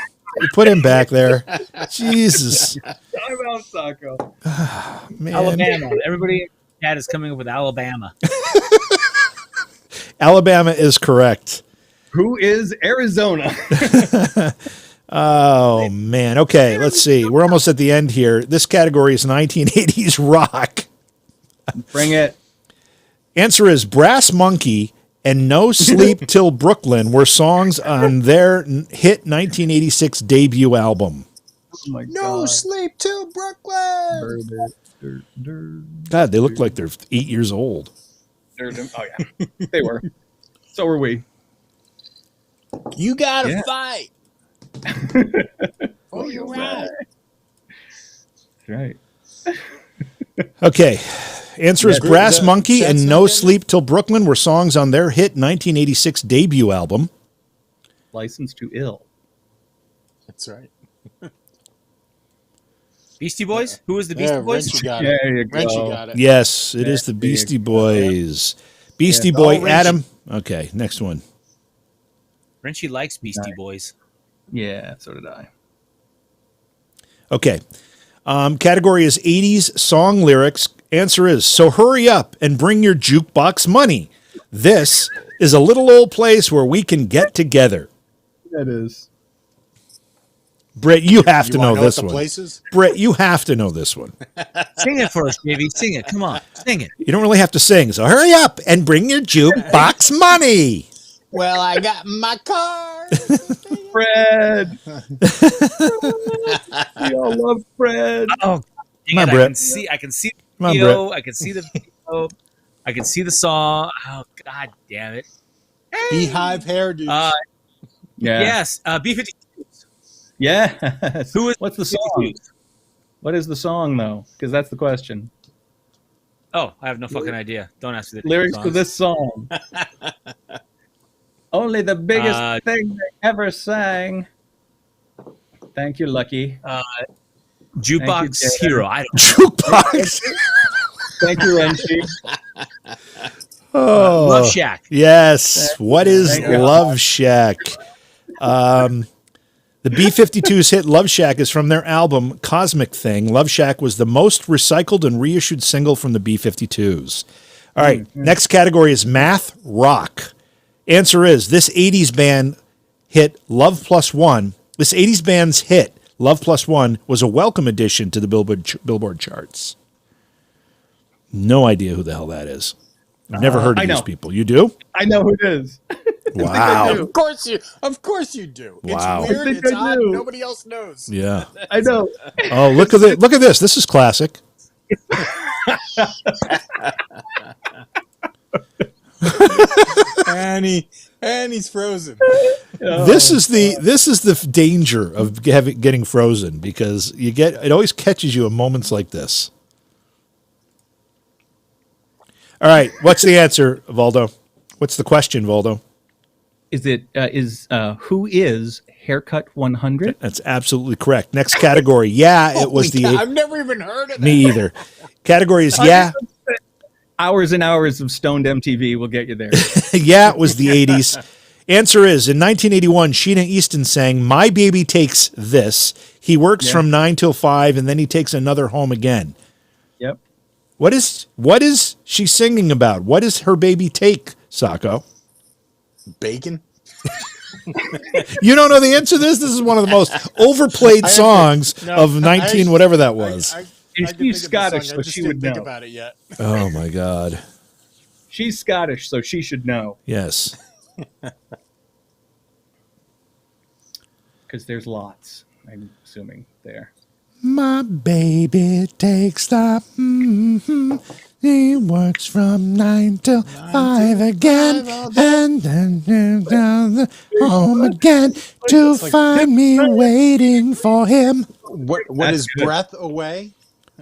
Put him back there. Jesus. I'm out, Sacco. Man. Alabama. Everybody in the chat is coming up with Alabama. Alabama is correct. Who is Arizona? Oh, man. Okay, let's see. We're almost at the end here. This category is 1980s rock. Bring it. Answer is Brass Monkey and No Sleep Till Brooklyn were songs on their hit 1986 debut album. Oh my No sleep till Brooklyn. God, they look like they're 8 years old. Oh yeah, they were. So were we. You gotta Yeah. fight. Oh, you're right. Right. Okay. Answer is Yeah. Brass The Monkey and No Chestnut Sleep Till Brooklyn were songs on their hit 1986 debut album. License to Ill. That's right. Beastie Boys? Who was the Beastie Yeah, Boys? Wrenchy got There it. you Wrenchy go. got it. Yes, it is the There you Beastie go. Boys. Beastie Yeah. Boy Oh, Adam. Okay, next one. Frenchie likes Beastie Nice. Boys. Yeah, so did I. Okay. Category is 80s song lyrics. Answer is, so hurry up and bring your jukebox money. This is a little old place where we can get together. That is. Britt, you have You to wanna know what this the one. place is? Britt, you have to know this one. Sing it for us, baby. Sing it. Come on. Sing it. You don't really have to sing, so hurry up and bring your jukebox money. Well, I got my card. Fred. We all love Fred. Oh, Come on, I Brett. can see. I can see the Come on, video. I can see the video. I can see the song. Oh, god damn it! Beehive hairdo. Yeah. Yes, B-52. Yes. Who is What's the song? What is the song though? Because that's the question. Oh, I have no fucking idea. Don't ask me the Lyrics to songs. this song. Only the biggest thing they ever sang. Thank you, Lucky. Jukebox Thank you, Hero. I don't. Jukebox. Thank you, Renchi. Oh, Love Shack. yes. What is Thank you. Love Shack? The B-52s hit Love Shack is from their album Cosmic Thing. Love Shack was the most recycled and reissued single from the B-52s. All right, next category is math rock. Answer is, this 80s band hit Love Plus One. This 80s band's hit, Love Plus One, was a welcome addition to the Billboard charts. No idea who the hell that is. I've never heard of I these know. people. You do? I know who it is. Wow. Of course you do. Wow. It's weird. I think It's I odd. do. Nobody else knows. Yeah. I know. Oh, look at it. Look at this. This is classic. And he's frozen. This is the danger of getting frozen, because it always catches you in moments like this. All right, what's the answer, Valdo? What's the question, Valdo? Is it who is Haircut 100? That's absolutely correct. Next category. Yeah, it was Holy the cow, I've never even heard of that. me either. Category is yeah. Hours and hours of stoned MTV will get you there. Yeah, it was the 80s. Answer is, in 1981, Sheena Easton sang My Baby Takes This. He works from 9 till 5, and then he takes another home again. Yep. What is she singing about? What does her baby take, Sacco? Bacon? You don't know the answer to this? This is one of the most overplayed songs of 19 whatever that was. And I can she's think of the Scottish, song, so I just she didn't would think know. about it yet. Oh, my God. She's Scottish, so she should know. Yes. Because there's lots, I'm assuming, there. My baby takes the he works from 9 till 5 again, and then down the home again to find me waiting for him. What is breath away?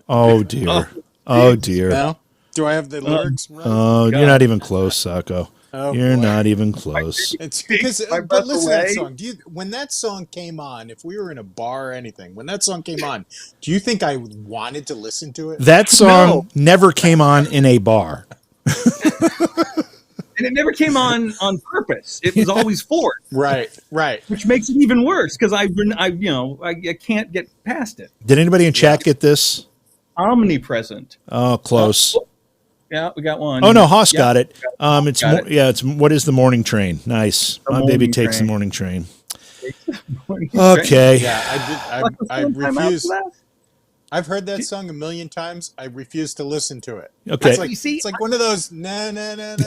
Oh dear. Oh dear. No? Do I have the lyrics right? Oh, you're not even close, Sacco. Oh, You're boy. not even close. It's because, My but breath listen to that away. song. When that song came on, if we were in a bar or anything, when that song came on, do you think I wanted to listen to it? That song never came on in a bar. And it never came on purpose. It was always forced, Right. which makes it even worse because I can't get past it. Did anybody in chat get this? Omnipresent. Oh, close. Yeah, we got one. Oh no, Haas Yeah. got it. It's Got it. it's what is the morning train? Nice. The My baby morning takes the train. morning train. Okay. Yeah, I refuse. I've heard that song a million times. I refuse to listen to it. Okay. It's like, You see, it's like one of those na na na na.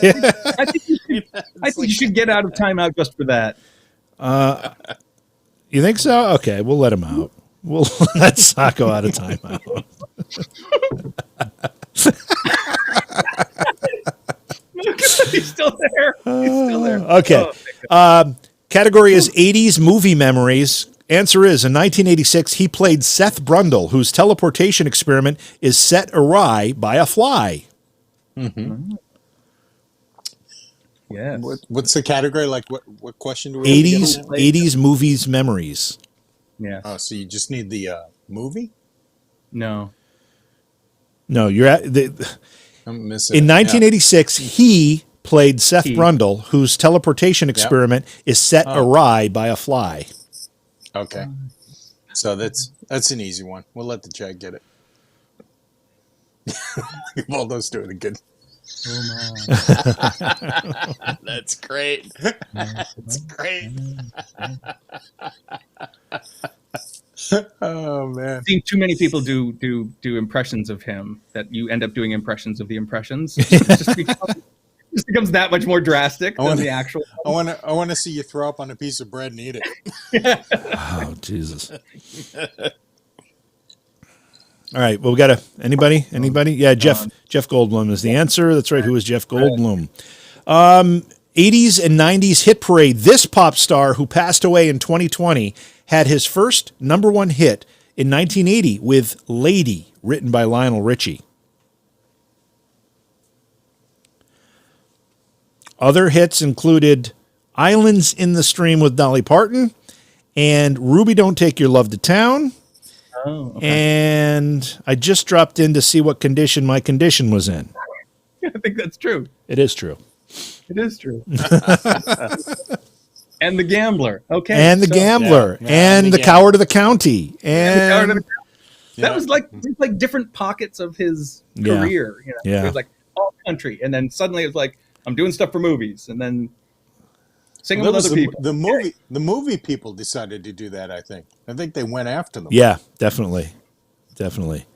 I think you should get out of timeout just for that. You think so? Okay, we'll let him out. We'll let Sacco out of timeout. He's still there. He's still there. Okay. Category is 80s movie memories. Answer is, in 1986, he played Seth Brundle, whose teleportation experiment is set awry by a fly. Mm-hmm. Yes. What's the category? Like, what question do we have to get on that? 80s movies memories. Yes. Oh, so you just need the movie? No. No, you're at I'm missing in it. 1986, he played Seth Brundle, whose teleportation experiment is set awry by a fly. Yeah. Okay. So that's an easy one. We'll let the chat get it. Waldo's doing a good. That's great. That's great. Oh man! I've seen too many people do impressions of him that you end up doing impressions of the impressions. It just becomes that much more drastic than the actual. I want to see you throw up on a piece of bread and eat it. Oh Jesus! All right. Well, we got anybody? Yeah, Jeff Goldblum is the answer. That's right. Who is Jeff Goldblum? 80s and 90s hit parade. This pop star who passed away in 2020 had his first #1 hit in 1980 with "Lady," written by Lionel Richie. Other hits included "Islands in the Stream" with Dolly Parton and "Ruby, Don't Take Your Love to Town." Oh, okay. And I just dropped in to see what condition my condition was in. I think that's true. It is true. It is true. And the Gambler. Okay. And the Gambler. Yeah, and the Coward of the County. That was like different pockets of his career. You know? Yeah. It was like all country. And then suddenly it was like, I'm doing stuff for movies. And then singing with other people. The movie people decided to do that, I think. I think they went after them. Yeah, definitely. Definitely.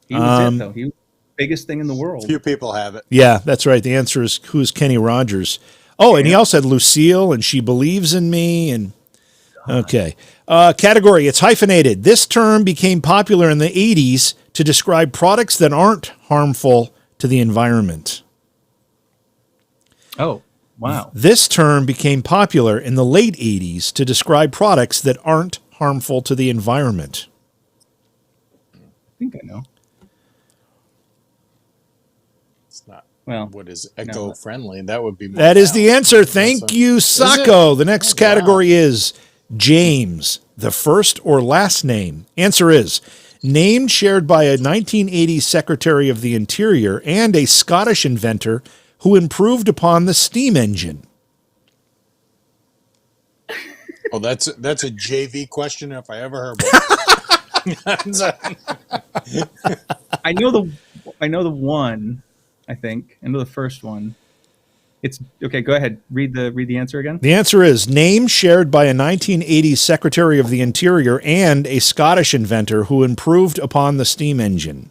He was it, though. He was the biggest thing in the world. Few people have it. Yeah, that's right. The answer is, who's Kenny Rogers? Oh, and he also had Lucille and She Believes in Me. And okay. Category, it's hyphenated. This term became popular in the 80s to describe products that aren't harmful to the environment. Oh, wow. This term became popular in the late 80s to describe products that aren't harmful to the environment. I think I know. It's not. Well, what is eco-friendly? That would be more. That is the answer. Thank you, Sacco. The next category is James, the first or last name. Answer is name shared by a 1980s Secretary of the Interior and a Scottish inventor who improved upon the steam engine. Oh, that's a JV question if I ever heard one. I know the one. I think I know the first one. It's okay. Go ahead. Read the answer again. The answer is name shared by a 1980s Secretary of the Interior and a Scottish inventor who improved upon the steam engine.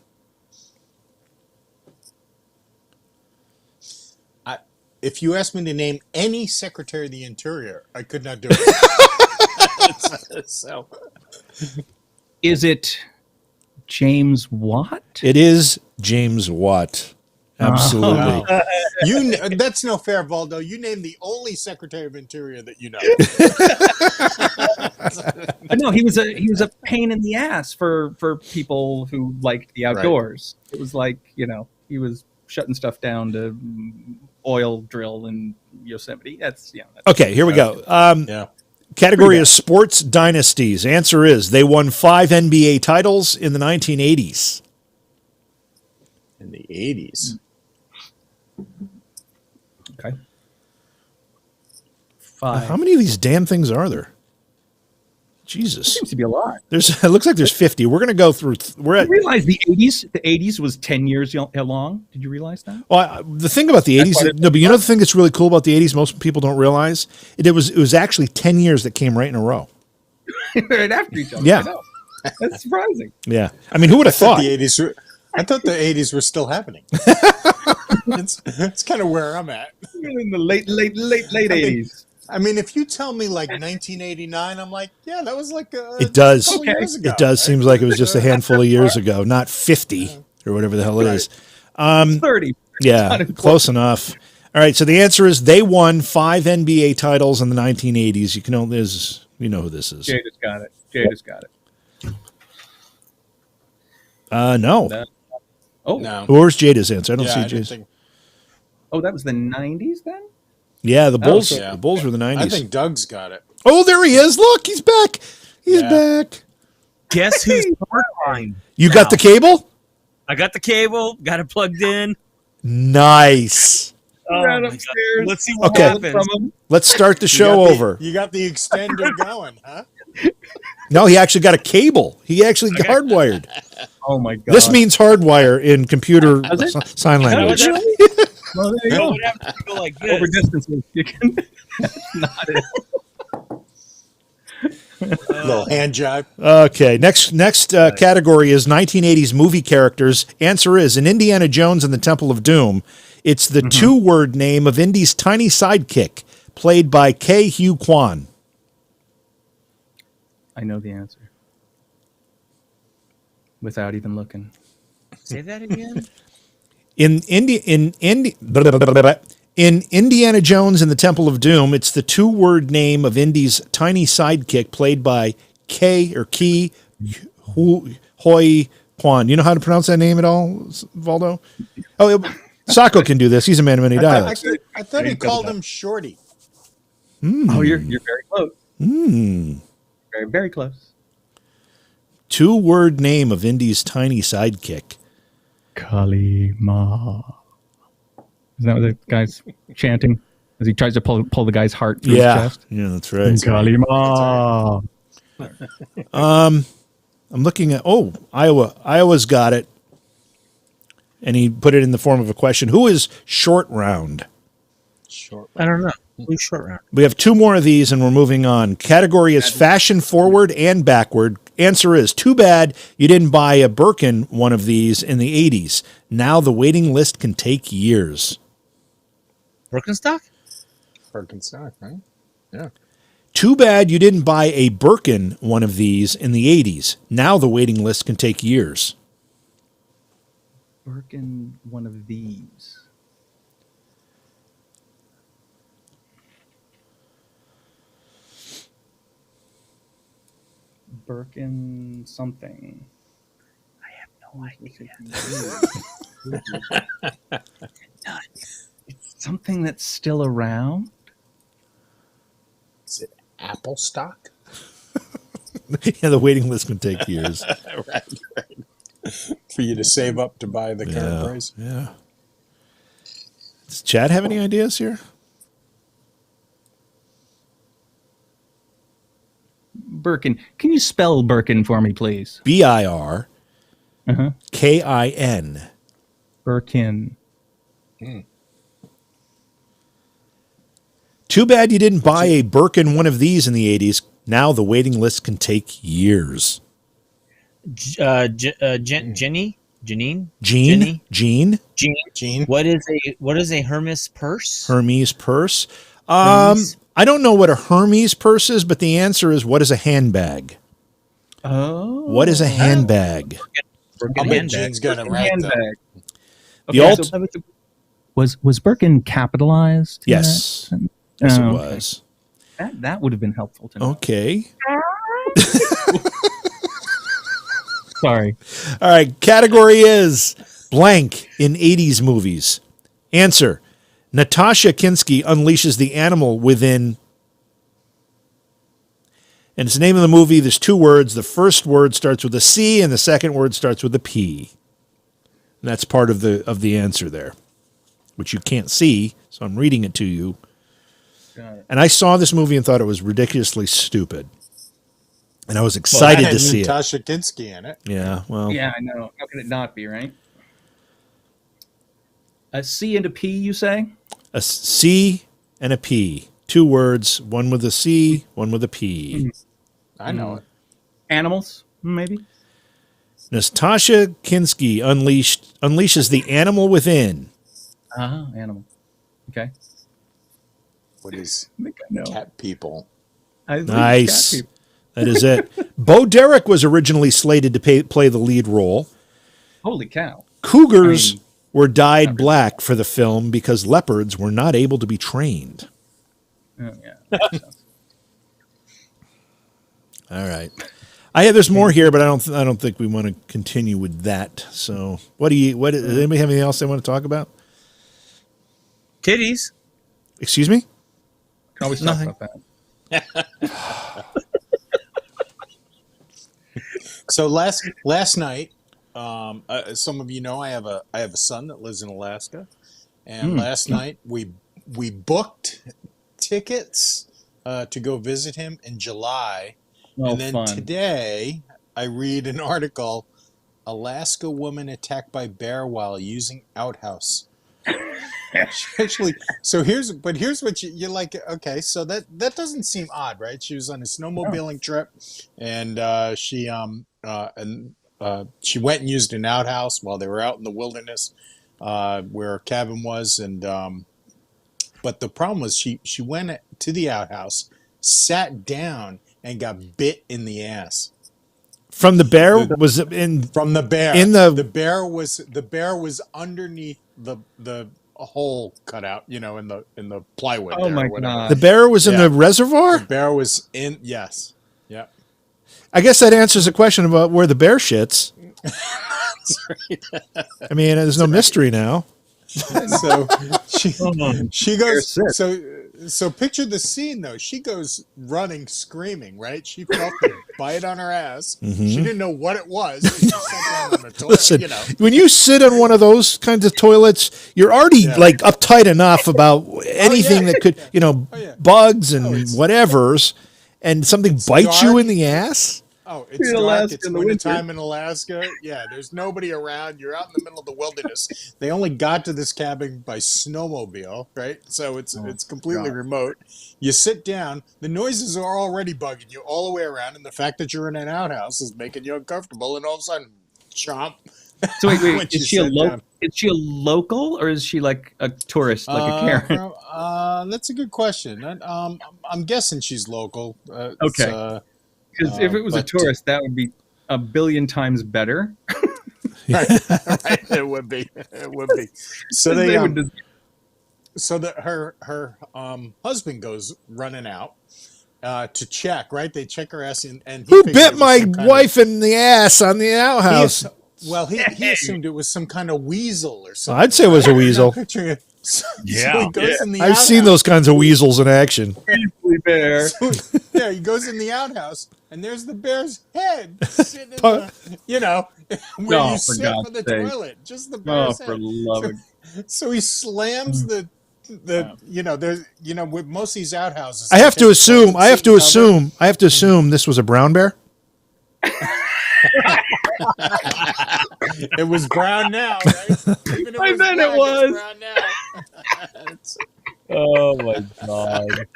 If you asked me to name any Secretary of the Interior, I could not do it. So. Is it James Watt? It is James Watt. Absolutely. Wow. That's no fair, Valdo. You named the only Secretary of Interior that you know. But no, he was a pain in the ass for people who liked the outdoors. Right. It was like, he was shutting stuff down to oil drill in Yosemite. That's okay, here we go. Category is sports dynasties. Answer is they won 5 NBA titles in the 1980s. In the 80s. Okay. 5. How many of these damn things are there? Jesus. Seems to be a lot. It looks like there's 50. We're going to go through. We're at. You realize the 80s? The 80s was 10 years long. Did you realize that? Well, the thing about the 80s, but you know the thing that's really cool about the 80s, most people don't realize it was actually 10 years that came right in a row. Right after each other. Yeah. I know. That's surprising. Yeah. I mean, who would have thought? I thought the 80s were still happening. It's kind of where I'm at. In the late 80s. I mean, if you tell me like 1989, I'm like, yeah, that was like it does. Years ago, it does seems like it was just a handful of years ago, not 50 or whatever the hell it is. 30. Yeah, close enough. All right, so the answer is they won 5 NBA titles in the 1980s. You know who this is. Jade has got it. Jade has got it. No. Oh, No. Where's Jada's answer? I don't see didn't Jada's. think- oh, that was the 90s then? Yeah, the Bulls. yeah. The Bulls were the 90s. I think Doug's got it. Oh, there he is! Look, he's back. He's Yeah. back. Guess who's behind? You got the cable? I got the cable. Got it plugged in. Nice. Oh, Ran my God. upstairs. Let's see what Okay. happens. Let's start the You show got the- over. You got the extender going, huh? No, he actually got a cable. He actually hardwired. Oh my god! This means hardwire in computer sign language. Well, there you You know go. what happens? You go like this. Over distances, you can. Not it. Little hand jive. Okay, next category is 1980s movie characters. Answer is in Indiana Jones and the Temple of Doom. It's the two-word name of Indy's tiny sidekick, played by K. Hugh Kwan. I know the answer without even looking. Say that again. In Indiana Jones and the Temple of Doom, it's the two-word name of Indy's tiny sidekick, played by Ki Hoi Kwan. You know how to pronounce that name at all, Valdo? Oh, Sacco can do this. He's a man of many dialects. I thought he called him Shorty. Oh, you're very close. Very, very close. Two-word name of Indy's tiny sidekick. Kalima. Isn't that what the guy's chanting as he tries to pull the guy's heart through his chest? Yeah, that's right. Kalima. I'm looking at Iowa. Iowa's got it. And he put it in the form of a question. Who is Short Round? Short. I don't know. Who's short round? We have 2 more of these and we're moving on. Category is fashion forward and backward. Answer is too bad you didn't buy a Birkin one of these in the 80s. Now the waiting list can take years. Birkenstock? Birkenstock, right? Yeah. Too bad you didn't buy a Birkin one of these in the 80s. Now the waiting list can take years. Birkin, one of these. Birkin something. I have no idea. It's something that's still around. Is it Apple stock? Yeah, the waiting list can take years. right. For you to save up to buy the current price. Yeah. Does Chad have any ideas here? Birkin. Can you spell Birkin for me, please? BIRKIN. Birkin. Too bad you didn't buy a Birkin one of these in the 80s. Now the waiting list can take years. Jenny? Jean? Jenny? Jean? Gene? What is a Hermes purse? Hermes purse. Hermes? I don't know what a Hermes purse is, but the answer is what is a handbag? Oh. What is a handbag? Birkin I'll bet handbag. Gene's got it right, though. Handbag. The Okay, alt- so was Birkin capitalized? in Yes. that? Yes, it Oh, okay. was. That would have been helpful to know. Okay. Sorry. All right. Category is blank in 80s movies. Answer. Natasha Kinski unleashes the animal within. And it's the name of the movie. There's 2 words. The first word starts with a C and the second word starts with a P. And that's part of the answer there, which you can't see. So I'm reading it to you. Got it. And I saw this movie and thought it was ridiculously stupid. And I was Well, excited that had to see it. Natasha Kinski in it. Yeah, well, Yeah, I know. How can it not be, right? A C and a P, you say? a C and a P. 2 words, one with a C, one with a P. I know it. Animals, maybe? Natasha Kinski unleashes the animal within. Animal. Okay. What is I think I know. cat people? I think Nice. cat people. That is it. Bo Derek was originally slated to play the lead role. Holy cow. Cougars were dyed black for the film because leopards were not able to be trained. Oh, yeah. All right. There's more here, but I don't think we want to continue with that. So, does anybody have anything else they want to talk about? Titties. Excuse me? Can always talk about that. So last night, some of you know I have a son that lives in Alaska, and last night we booked tickets to go visit him in July. Oh, and then fun. today, I read an article: Alaska woman attacked by bear while using outhouse. Actually, so here's what you're like. Okay, so that doesn't seem odd, right? She was on a snowmobiling trip, and she went and used an outhouse while they were out in the wilderness, where her cabin was, and but the problem was she went to the outhouse, sat down, and got bit in the ass. From the bear? Was it in From the bear. The bear was underneath the hole cut out, in the plywood. Oh there my or whatever. God. the bear was in the reservoir? The bear was in. Yes. Yep. I guess that answers the question about where the bear shits. That's right. I mean, there's no mystery now. So she goes. So picture the scene though. She goes running, screaming. Right? She felt the bite on her ass. Mm-hmm. She didn't know what it was. She sat down on the toilet. Listen, when you sit on one of those kinds of toilets, you're already like uptight enough about anything that could, bugs and whatevers, and something bites you in the ass. Oh, it's dark. It's wintertime in Alaska. Yeah, there's nobody around. You're out in the middle of the wilderness. They only got to this cabin by snowmobile, right? So it's completely remote. You sit down. The noises are already bugging you all the way around, and the fact that you're in an outhouse is making you uncomfortable. And all of a sudden, chomp. So wait, is she a local or is she like a tourist, like a Karen? That's a good question. I'm guessing she's local. Okay. Because if it was a tourist, that would be a billion times better. Right. It would be. So her husband goes running out to check. Right, they check her ass, and who bit my wife in the ass on the outhouse? He assumed it was some kind of weasel or something. I'd say it was a weasel. So he goes in the I've seen those kinds of weasels in action. Bear. He goes in the outhouse, and there's the bear's head sitting in where you sit for the toilet. Just the bear's head. For love so he slams the with most of these outhouses. I have to assume this was a brown bear. It was brown now, right? Even I bet it was. Brown now. Oh my God!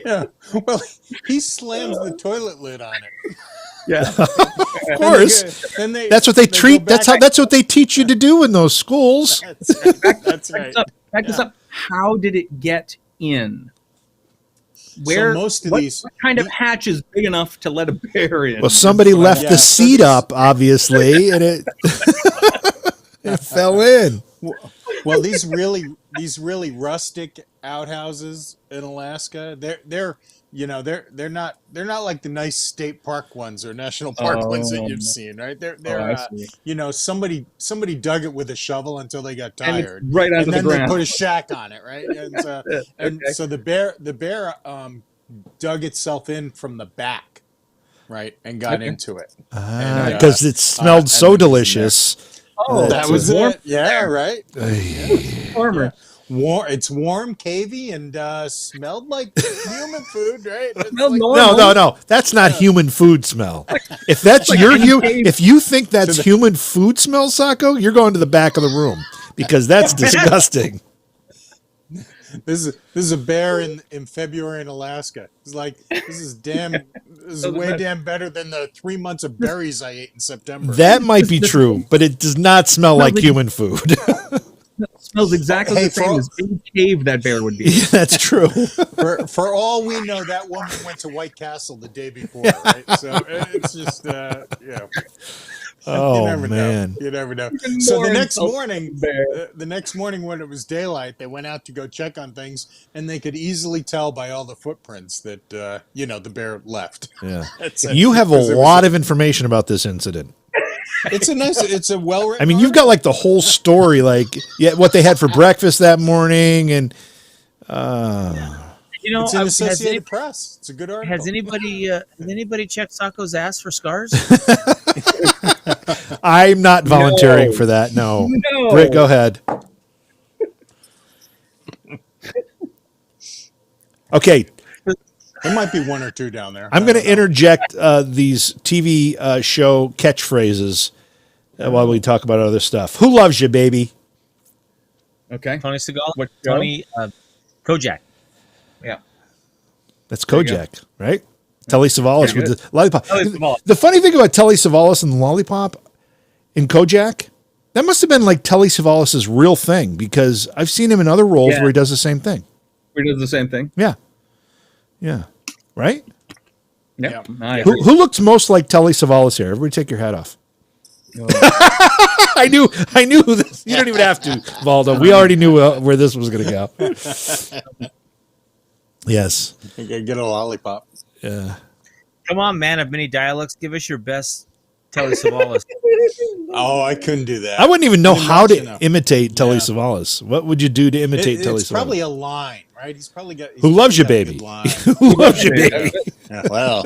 Yeah. Well, he slams the toilet lid on it. Yeah, of course. That's what they treat. That's what they teach you to do in those schools. That's right. Back this up. How did it get in? Where most of what kind of hatch is big enough to let a bear in? Well, somebody left the seat up, obviously, and it fell in. Well, these really rustic outhouses in Alaska, they're not like the nice state park ones or national park ones that you've seen, right? Somebody dug it with a shovel until they got tired, right onto the ground. They put a shack on it, right? And so the bear dug itself in from the back, right, and got into it because it smelled so delicious. Oh, that was warm. it. Yeah, right. Warmer. It's warm, cavey, and smelled like human food, right? No. That's not human food smell. If that's if you think that's human food smell, Sacco, you're going to the back of the room because that's disgusting. This is a bear in February in Alaska. It's like this is way damn better than the 3 months of berries I ate in September. That might be true, but it does not smell like human food. It smells exactly the same as any cave that bear would be. Yeah, that's true. For all we know, that woman went to White Castle the day before, right? So it's just Oh, you never man. know. You never know. Even So more the next insulting morning when it was daylight, they went out to go check on things, and they could easily tell by all the footprints that the bear left. Yeah. That's it. You have a 'Cause it was lot of information about this incident. It's a well written. I mean, you've got like the whole story, like what they had for breakfast that morning, and You know, It's in has, Associated Press. It's a good article. has anybody checked Sacco's ass for scars? I'm not volunteering No. for that. No. No. Britt, go ahead. Okay, There might be one or two down there. I'm going to interject these TV show catchphrases while we talk about other stuff. Who loves you, baby? Okay. Tony Seagal, What show? Tony Kojak. Yeah. That's There you Kojak, right? Telly Savalas Pretty with the lollipop. Telly Savalas. The funny thing about Telly Savalas and the lollipop in Kojak, that must have been like Telly Savalas' real thing, because I've seen him in other roles Yeah. where he does the same thing. We do the same thing. Yeah. Yeah. Right? Yeah. I Who, agree. who looks most like Telly Savalas here? Everybody take your hat off. I knew this. You don't even have to, Valdo. We already knew where this was going to go. Yes. Get a lollipop. Yeah. Come on, man of many dialects. Give us your best Telly Savalas. Oh, I couldn't do that. I wouldn't even know Didn't how mention to enough. imitate Telly Yeah. Savalas. What would you do to imitate Telly It's Savalas? probably a line, right? He's probably got. Who loves you, probably got a baby? good line. Who loves you, baby? Yeah, well,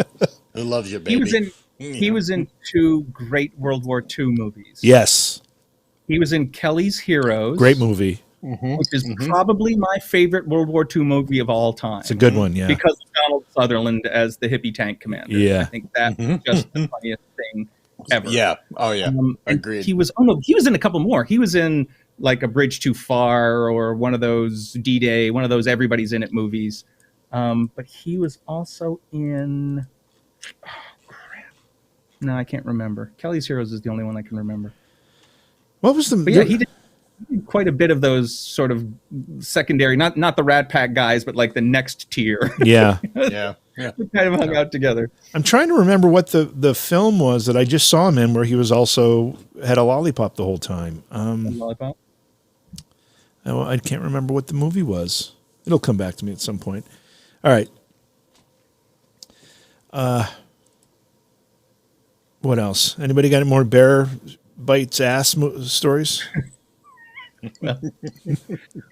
who loves you, baby? He was in two great World War II movies. Yes. He was in Kelly's Heroes. Great movie. Which is probably my favorite World War II movie of all time. It's a good one, yeah. Because of Donald Sutherland as the hippie tank commander. Yeah. I think that's just the funniest thing ever. Yeah. Oh, yeah. And Agreed. He was in a couple more. He was in like A Bridge Too Far or one of those D-Day, one of those Everybody's in It movies. But he was also in No, I can't remember. Kelly's Heroes is the only one I can remember. What was the? But yeah, he did quite a bit of those sort of secondary, not the Rat Pack guys, but like the next tier. Yeah. Yeah. Yeah. We kind of hung out together. I'm trying to remember what the film was that I just saw him in, where he was also had a lollipop the whole time. Lollipop. I can't remember what the movie was. It'll come back to me at some point. All right. What else? Anybody got any more bear bites ass stories?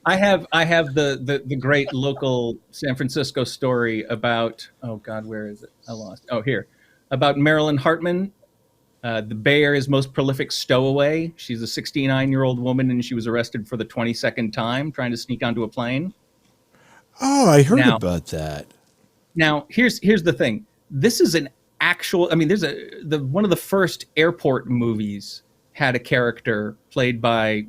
I have the great local San Francisco story about, oh God, where is it? I lost. Oh, here. About Marilyn Hartman, the Bay Area's most prolific stowaway. She's a 69-year-old woman, and she was arrested for the 22nd time trying to sneak onto a plane. Oh, I heard Now- about that. Now, here's the thing. This is an actual. I mean, there's one of the first airport movies had a character played by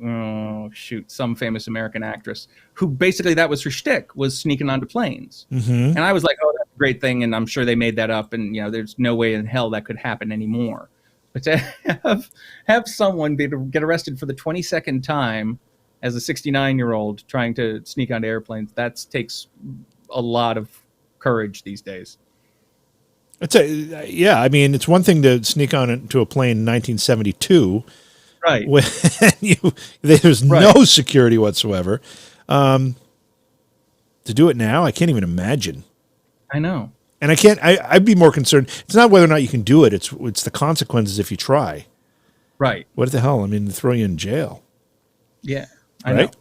some famous American actress who basically that was her shtick, was sneaking onto planes. Mm-hmm. And I was like, oh, that's a great thing, and I'm sure they made that up, and there's no way in hell that could happen anymore. But to have someone get arrested for the 22nd time as a 69-year-old trying to sneak onto airplanes, that takes a lot of courage these days. Yeah, I mean, it's one thing to sneak on into a plane in 1972, Right. when there's no security whatsoever. To do it now, I can't even imagine. I know. And I'd be more concerned. It's not whether or not you can do it. It's the consequences if you try. Right. What the hell? I mean, they throw you in jail. Yeah. I Right? know.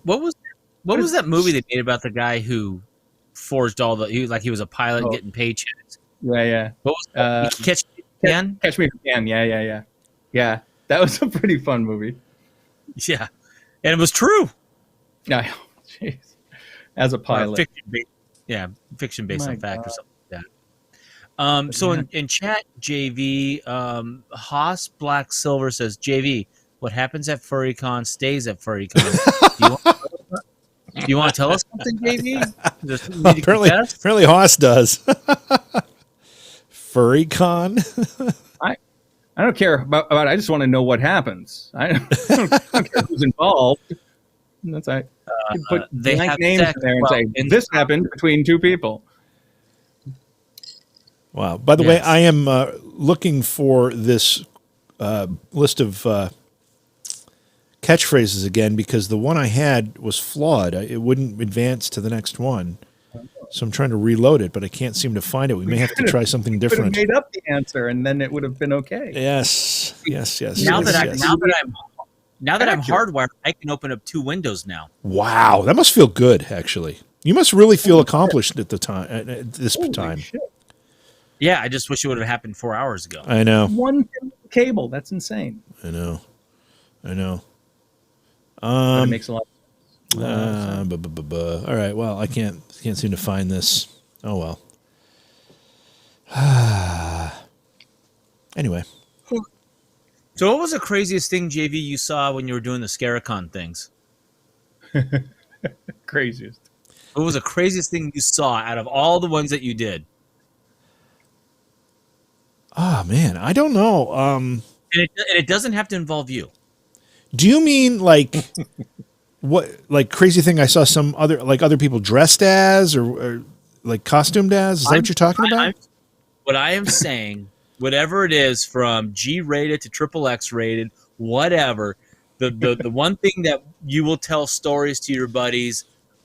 What was that movie they made about the guy who forged he was a pilot getting paychecks? Yeah. What was Catch Me If You Can? Catch Me If You Can. Yeah. Yeah. That was a pretty fun movie. Yeah, and it was true. Yeah. Jeez. As a pilot. Fiction based My on fact or God. something like that. So in chat, JV, Haas Black Silver says, JV, what happens at FurryCon stays at FurryCon. Do you want to tell us something, JV? Apparently Haas does. FurryCon? I don't care about it. I just want to know what happens. I don't care who's involved. That's right. You put they blank have names in sex there and while say, in this the- happened between two people. Wow. By the way, Yes. I am looking for this list of catchphrases again because the one I had was flawed. It wouldn't advance to the next one. So I'm trying to reload it, but I can't seem to find it. We may have to try something different. Could have made up the answer, and then it would have been okay. Yes. Now that I'm hardwired, I can open up 2 windows now. Wow, that must feel good. Actually, you must really feel accomplished at the time. At this time. Shit. Yeah, I just wish it would have happened 4 hours ago. I know. One cable. That's insane. I know. But it makes a lot. All right. Well, I can't seem to find this. Oh well. Anyway. So, what was the craziest thing, JV, you saw when you were doing the Scaricon things? Craziest. What was the craziest thing you saw out of all the ones that you did? Oh man, I don't know. And it doesn't have to involve you. Do you mean like what? Like crazy thing I saw some other people dressed as or like costumed as? Is that what you're talking about? What I am saying, whatever it is, from G-rated to XXX rated, whatever. The one thing that you will tell stories to your buddies,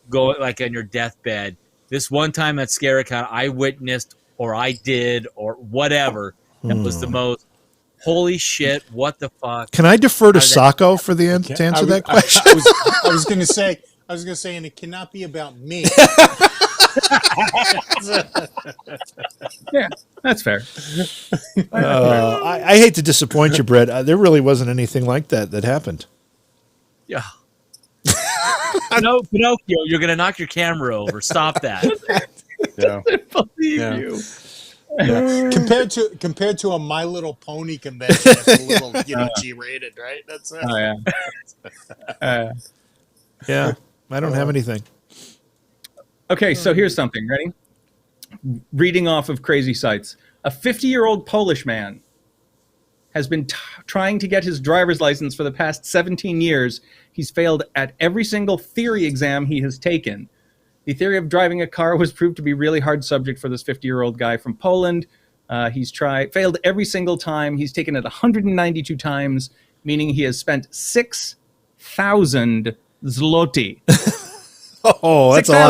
go like on your deathbed. This one time at Scaricon, I witnessed, or I did, or whatever. That was the most. Holy shit! What the fuck? Can I defer to Sacco for the to answer that question? I was going to say, and it cannot be about me. Yeah, that's fair. I hate to disappoint you, Brett. There really wasn't anything like that happened. Yeah. No, Pinocchio, you're going to knock your camera over. Stop that. Yeah. Believe Yeah. you. Yeah. Compared to a My Little Pony convention, that's a little G-rated, right? That's Oh yeah. Yeah, I don't have anything. Okay, so here's something. Ready? Reading off of crazy sites. A 50-year-old Polish man has been trying to get his driver's license for the past 17 years. He's failed at every single theory exam he has taken. The theory of driving a car was proved to be a really hard subject for this 50-year-old guy from Poland. He's failed every single time. He's taken it 192 times, meaning he has spent 6,000 zloty. Oh, that's 6, a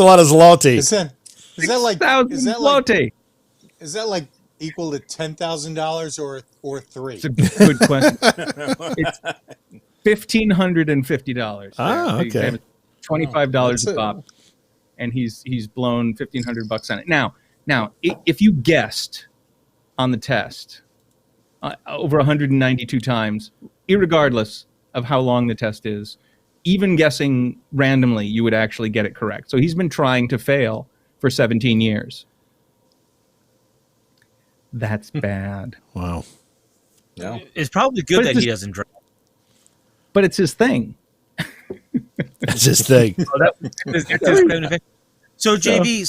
lot of zloty. Is that like zloty. Is that like equal to $10,000 or three? It's a good question. It's $1,550. Ah, okay. $25 a pop, and he's blown $1,500 on it. Now, if you guessed on the test over 192 times, irregardless of how long the test is, even guessing randomly, you would actually get it correct. So he's been trying to fail for 17 years. That's bad. Wow. No. It's probably good that he doesn't drive. But it's his thing. That's his thing. So JV,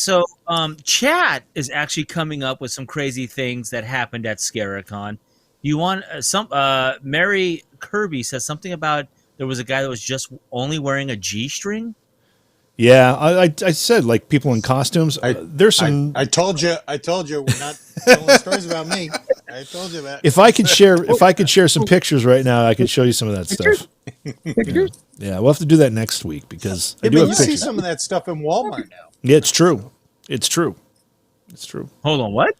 chat is actually coming up with some crazy things that happened at Scaricon. You want Mary Kirby says something about there was a guy that was just only wearing a G-string. Yeah, I said like people in costumes. There's some. I told you we're not telling stories about me. I told you that. If I could share some pictures right now, I could show you some of that stuff. Pictures? Yeah, we'll have to do that next week because I do but have you pictures. see some of that stuff in Walmart now. Yeah, it's true. Hold on, what?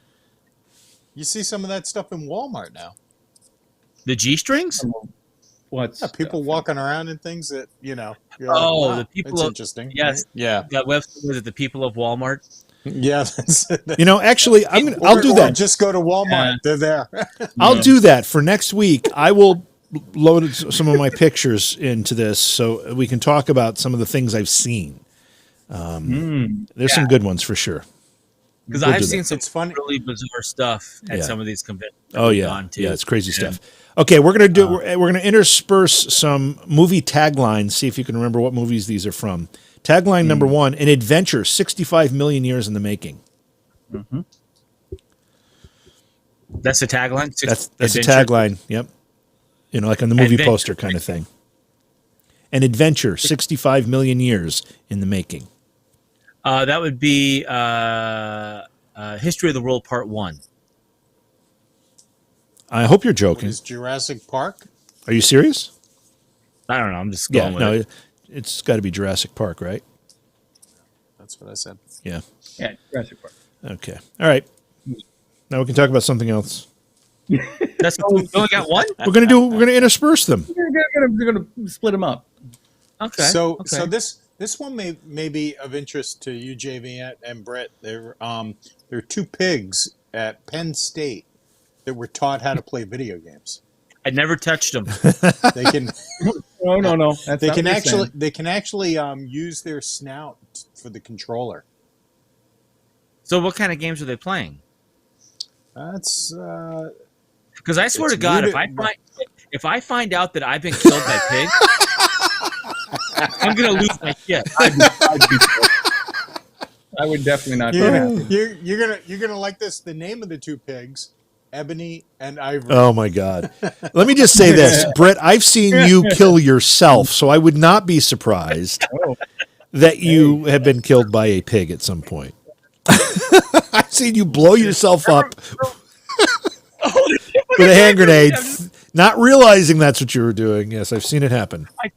You see some of that stuff in Walmart now. The G-strings? What's people walking around in things that you're like, the wow, people it's of interesting. Yes, right? Yeah. That website was it the people of Walmart? Yeah. Actually, I'll do that. Just go to Walmart. Yeah. They're there. I'll do that for next week. I will load some of my pictures into this so we can talk about some of the things I've seen. There's some good ones for sure. Because We'll I've do seen that. some really bizarre stuff at some of these conventions. Oh we've yeah, gone to. yeah, it's crazy stuff. Okay, we're gonna intersperse some movie taglines. See if you can remember what movies these are from. Tagline number 1: An adventure 65 million years in the making. Mm-hmm. That's the tagline. That's the tagline. Yep. Like on the movie Adventure. poster kind of thing. An adventure 65 million years in the making. That would be History of the World Part 1. I hope you're What joking. is Jurassic Park? Are you serious? I don't know. I'm just going with it. It's got to be Jurassic Park, right? That's what I said. Yeah. Yeah, Jurassic Park. Okay. All right. Now we can talk about something else. That's all. We only got one. We're gonna intersperse them. We're gonna split them up. Okay. So this one may be of interest to you, JV and Brett. There are two pigs at Penn State that were taught how to play video games. I never touched them. They can No. That's they not can what you're actually saying. they can actually use their snout for the controller. So what kind of games are they playing? That's Because I swear It's to God, muted, if I find out that I've been killed by pigs, I'm gonna lose my shit. I would definitely not be happy. you're gonna like this. The name of the two pigs, Ebony and Ivory. Oh my God. Let me just say this, Britt. I've seen you kill yourself, so I would not be surprised that you have been killed by a pig at some point. I've seen you blow yourself up with a hand grenade, not realizing that's what you were doing. Yes, I've seen it happen. I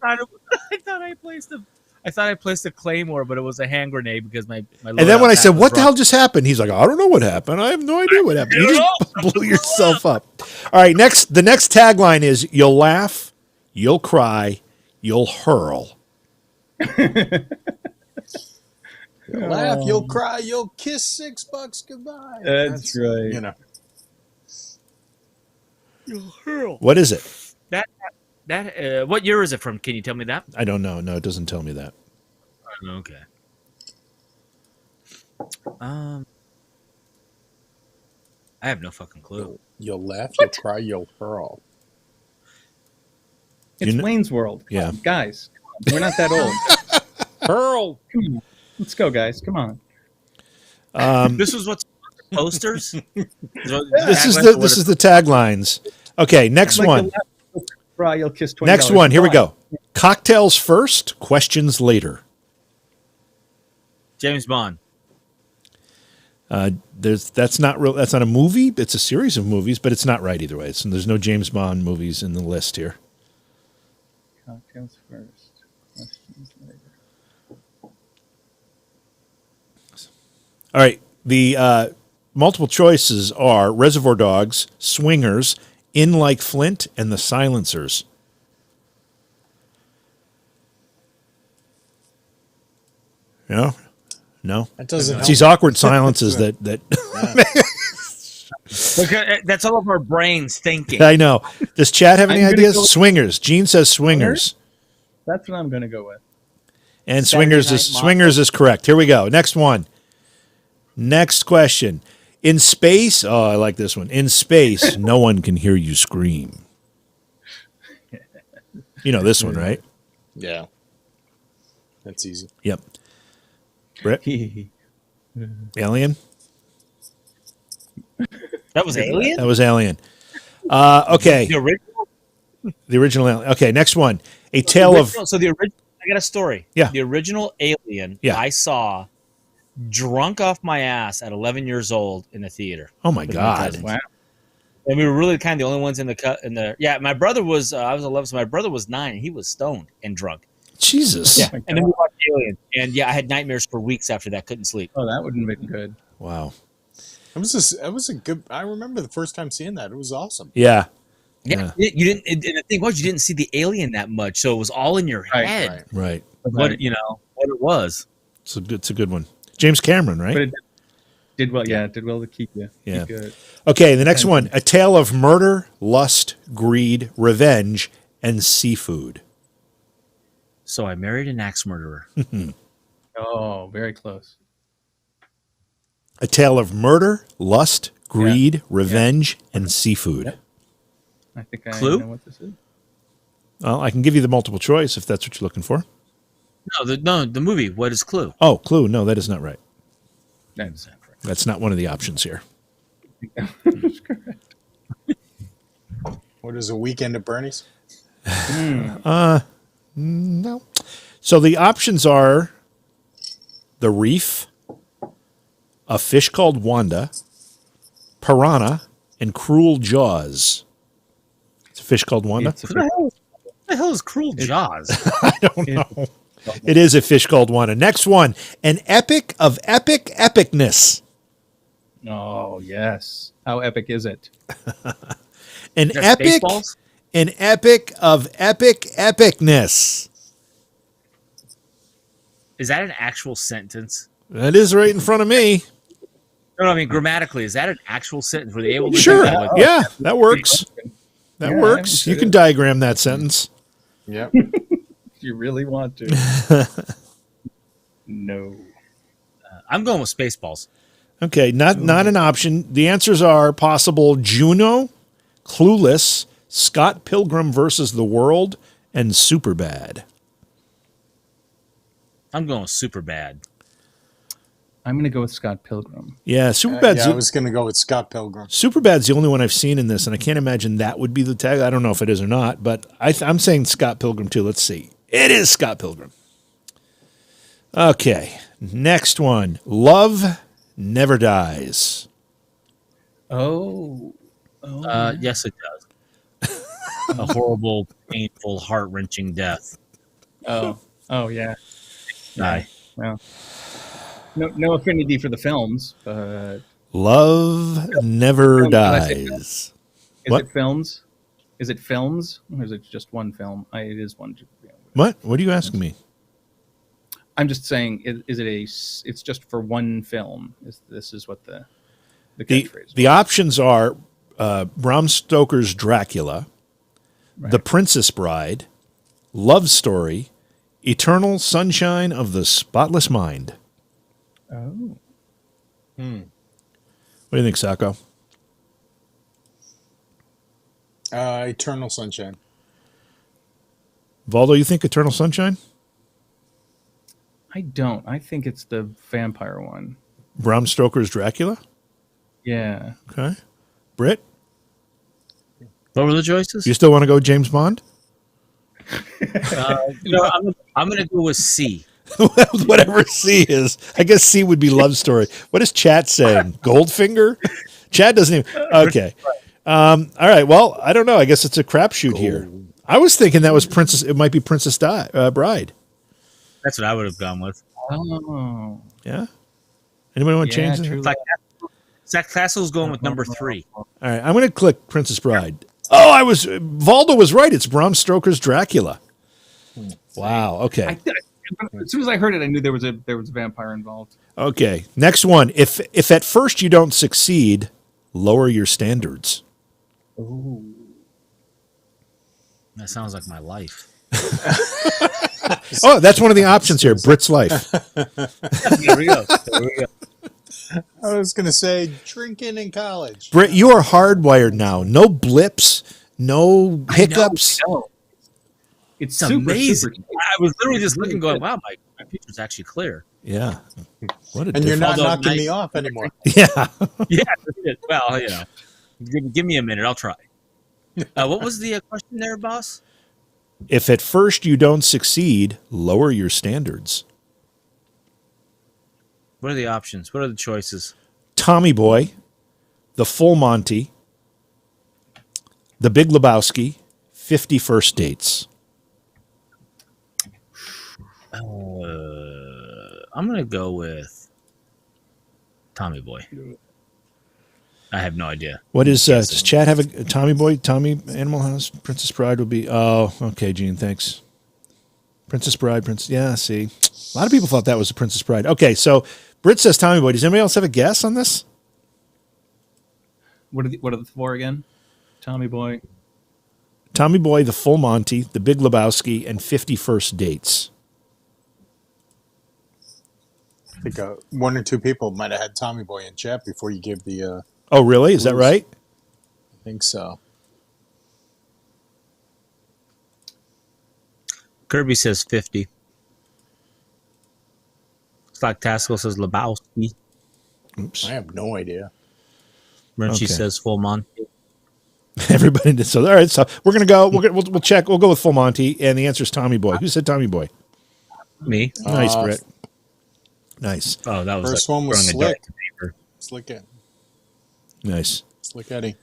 thought I placed a claymore, but it was a hand grenade because my And then when I said, "What the hell just happened?" He's like, "I don't know what happened. I have no idea what happened." You just blew yourself up. All right, the next tagline is: "You'll laugh, you'll cry, you'll hurl." You'll laugh, you'll cry, you'll kiss $6 goodbye. That's right. You know. You'll hurl. What is it? That what year is it from? Can you tell me that? I don't know. No, it doesn't tell me that. Okay. I have no fucking clue. You'll laugh, you'll cry, you'll hurl. It's Wayne's World. Come Yeah. on, guys. We're not that old. Hurl. Come on. Let's go, guys. Come on. This is what's on the posters. This is the taglines. Okay, next Like one. the last cry, you'll kiss $20. Next one. Here we go. Cocktails first, questions later. James Bond. That's not real. That's not a movie. It's a series of movies, but it's not right either way. So there's no James Bond movies in the list here. Cocktails first, questions later. All right. The multiple choices are Reservoir Dogs, Swingers, In Like Flint, and The Silencers. No? That doesn't It's help. these awkward silences that Look, that's all of our brains thinking. I know. Does Chad have any I'm gonna ideas? go with- Swingers. Gene says Swingers. That's what I'm going to go with. And Saturday Swingers is correct. Here we go. Next one. Next question. In space, oh, I like this one. In space, no one can hear you scream. You know this one, right? Yeah. That's easy. Yep. Brett? Alien? That was Alien? That was Alien. Okay. The original? The original Alien. Okay, next one. A Tale of... So the original, I got a story. Yeah. The original Alien Yeah. I saw drunk off my ass at 11 years old in the theater. Oh, my with God. cousins. Wow. And we were really kind of the only ones in the yeah, my brother was I was 11, so my brother was 9 and he was stoned and drunk. Jesus. Yeah. my And then we watched Alien. And yeah, I had nightmares for weeks after that, couldn't sleep. Oh, that wouldn't have been good. Wow. That was a good. I remember the first time seeing that. It was awesome. Yeah. Yeah. You didn't and the thing was you didn't see the alien that much, so it was all in your Right, head. Right. What Right. what it was. It's a good one. James Cameron, right? But it did well. Yeah, it did well to keep you. Yeah. Keep you Okay, the next one. A Tale of Murder, Lust, Greed, Revenge, and Seafood. So I married an axe murderer. Oh, very close. A Tale of Murder, Lust, Greed, Revenge, and Seafood. Yep. I think I Clue? know what this is. Well, I can give you the multiple choice if that's what you're looking for. No, the movie. What is Clue? Oh, Clue. No, that is not right. That's not correct. That's not one of the options here. That's correct. What is a weekend at Bernie's? No. So the options are The Reef, A Fish Called Wanda, Piranha, and Cruel Jaws. It's a fish called Wanda. What the hell is Cruel Jaws? I don't know. It is a fish called Wanda. Next one, an epic of epicness. Oh, yes. How epic is it? An That's epic, Spaceballs? an epic of epicness. Is that an actual sentence? That is right in front of me. No, I mean grammatically, is that an actual sentence? Were they able to Sure. do that with Yeah, that works. That Yeah, works. I You can diagram that sentence. Yep. If you really want to. No. I'm going with Spaceballs. Okay, not an option. The answers are possible Juno, Clueless, Scott Pilgrim versus the World, and Superbad. I'm going with Superbad. I'm going to go with Scott Pilgrim. Yeah, Superbad's I was going to go with Scott Pilgrim. Superbad's the only one I've seen in this, and I can't imagine that would be the tag. I don't know if it is or not, but I'm saying Scott Pilgrim too. Let's see. It is Scott Pilgrim. Okay, next one. Love Never Dies. Oh. Yes, it does. A horrible, painful, heart-wrenching death. Oh, yeah. Aye. Well, no affinity for the films, but Love Never Can I say Dies. is What? it films? Is it films, or is it just one film? It is one. What? What are you asking me? I'm just saying, is it it's just for one film? This is what the catchphrase? The options are Bram Stoker's Dracula, The Princess Bride, Love Story, Eternal Sunshine of the Spotless Mind. Oh. What do you think, Sacco? Eternal Sunshine. Valdo, you think Eternal Sunshine? I don't. I think it's the vampire one. Bram Stoker's Dracula? Yeah. Okay. Britt, What were the choices? you still want to go James Bond? I'm going to go with C. Whatever C is. I guess C would be Love Story. What is chat saying? Goldfinger? Chat doesn't even. Okay. All right. Well, I don't know. I guess it's a crapshoot here. I was thinking that was Princess. It might be Princess Bride. That's what I would have gone with. Oh. Yeah. Anybody want to change true. that? Zach Castle's going with number 3. All right. I'm going to click Princess Bride. Oh, Valdo was right. It's Bram Stoker's Dracula. Wow. Okay. As soon as I heard it, I knew there was a vampire involved. Okay. Next one. If at first you don't succeed, lower your standards. Ooh. That sounds like my life. Oh, that's one of the options here. Britt's life. There we go. I was going to say drinking in college. Britt, you are hardwired now. No blips, no hiccups. I know. It's It's super, amazing. super. I was literally just looking, going, "Wow, my picture's actually clear." Yeah. What a And you're not Although knocking I- me off anymore. Yeah. Yeah. Well, give me a minute. I'll try. What was the question there, boss? If at first you don't succeed, lower your standards. What are the options? What are the choices? Tommy Boy, The Full Monty, The Big Lebowski, 50 First Dates. I'm gonna go with Tommy Boy. I have no idea. What is, does Chad have a Tommy Boy? Tommy Animal House? Princess Bride would be, oh, okay, Gene, thanks. Princess Bride, yeah, see. A lot of people thought that was the Princess Bride. Okay, so Britt says Tommy Boy. Does anybody else have a guess on this? What are the four again? Tommy Boy. Tommy Boy, The Full Monty, The Big Lebowski, and 50 First Dates. I think one or two people might have had Tommy Boy in chat before you gave the. Oh, really? Is that right? I think so. Kirby says 50. Stock Taskell says Lebowski. Oops. I have no idea. Renchi Okay. says Full Monty. Everybody did so. All right, so we're gonna go. We'll check. We'll go with Full Monty, and the answer is Tommy Boy. Who said Tommy Boy? Me? Nice, Britt. Nice, Oh, that was First like one was throwing a dart slick. to paper. Slick it. nice. Slick Eddie.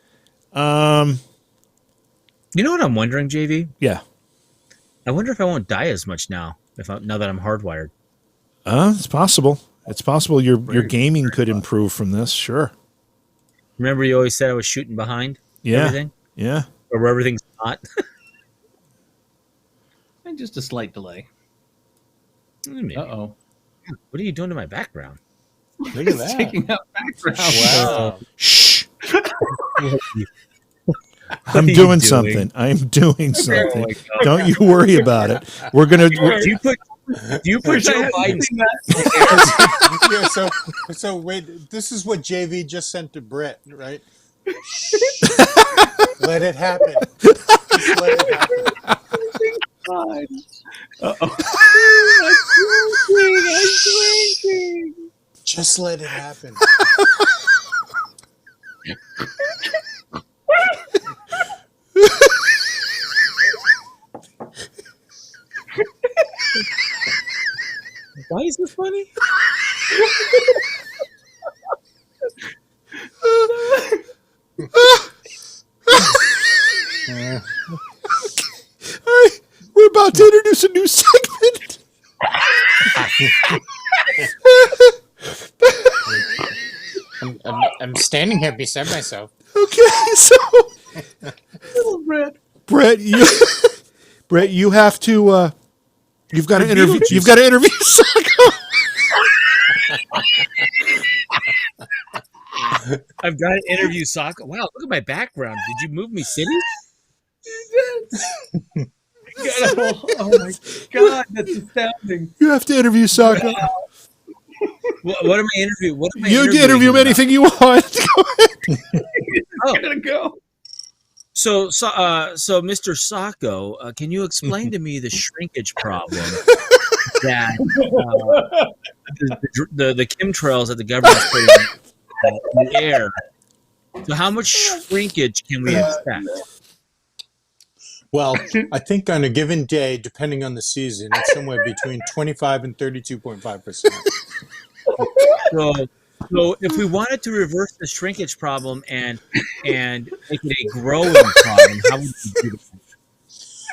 You know what I'm wondering, JV? Yeah. I wonder if I won't die as much now now that I'm hardwired. It's possible. It's possible your gaming could improve from this. Sure. Remember, you always said I was shooting behind everything, Yeah. or where everything's not. And just a slight delay. Maybe. Uh-oh. What are you doing to my background? Look at that. Taking out background. Wow. Shh. What I'm are you doing something. I'm doing something. my God. Don't you worry about it. We're gonna. Do you put Joe Biden's Yeah, so wait, this is what JV just sent to Brett, right? Let it happen. Just let it happen. God. Uh-oh. I'm drinking. Just let it happen. Why is this funny? All right, we're about to introduce a new segment. I'm standing here beside myself. Okay, so Little Brett. Brett, you have to. You've got to interview. You've got to interview Sacco. I've got to interview Soccer. Wow, look at my background. Did you move me cities? Oh my God, that's astounding. You have to interview Sacco. What am I interviewing? What am I You can interviewing interview him about? anything you want. Go ahead. Oh, Gotta go. so Mr. Sacco, can you explain to me the shrinkage problem that the chemtrails that the government's putting in the air? So how much shrinkage can we expect? Well, I think on a given day, depending on the season, it's somewhere between 25 and 32.5%. So if we wanted to reverse the shrinkage problem and make it a growing problem, how would we do that?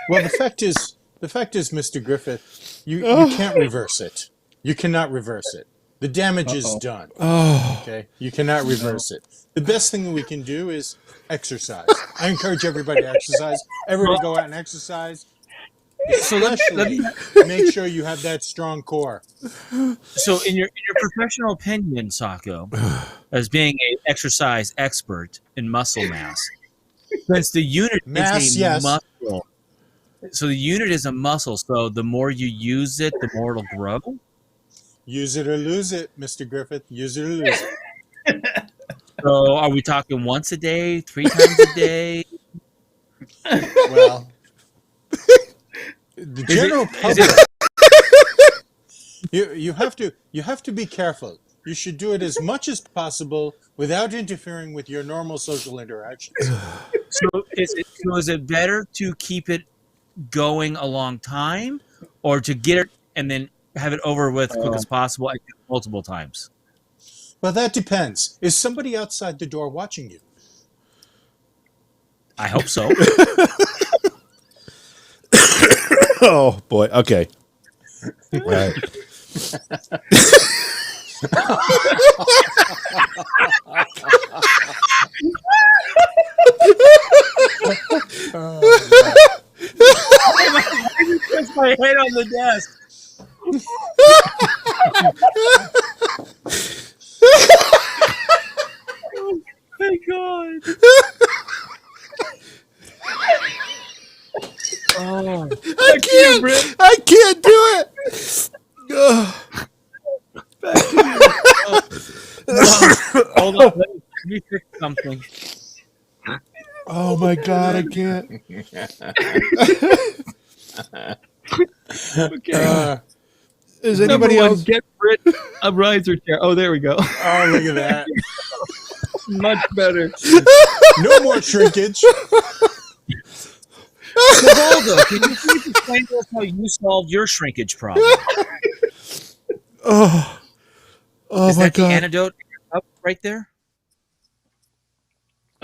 Well, the fact is, Mr. Griffith, you can't reverse it. You cannot reverse it. The damage is done. Okay, you cannot reverse it. The best thing we can do is exercise. I encourage everybody to exercise. Everybody go out and exercise. So let Especially me, make sure you have that strong core. so in your professional opinion, Sacco, as being an exercise expert in muscle mass, since the unit is a muscle, so the unit is a muscle. So the more you use it, the more it'll grow. Use it or lose it, Mr. Griffith. Use it or lose it. So are we talking once a day, 3 times a day? Well, the general public, you have to be careful. You should do it as much as possible without interfering with your normal social interactions. So is it better to keep it going a long time, or to get it and then have it over with quick as possible and do it multiple times? Well, that depends. Is somebody outside the door watching you? I hope so. Oh boy. Okay. Right. Press my head on the desk. Oh my God. Oh. I can't do it. Hold on. Let me fix something. Oh my God, I can't. Okay. Is Number anybody one, else? get rid of riser chair. Oh, there we go. Oh, look at that. Much better. No more shrinkage. Waldo, can you please explain to us how you solved your shrinkage problem? Oh Is my that the God. antidote in your cup right there?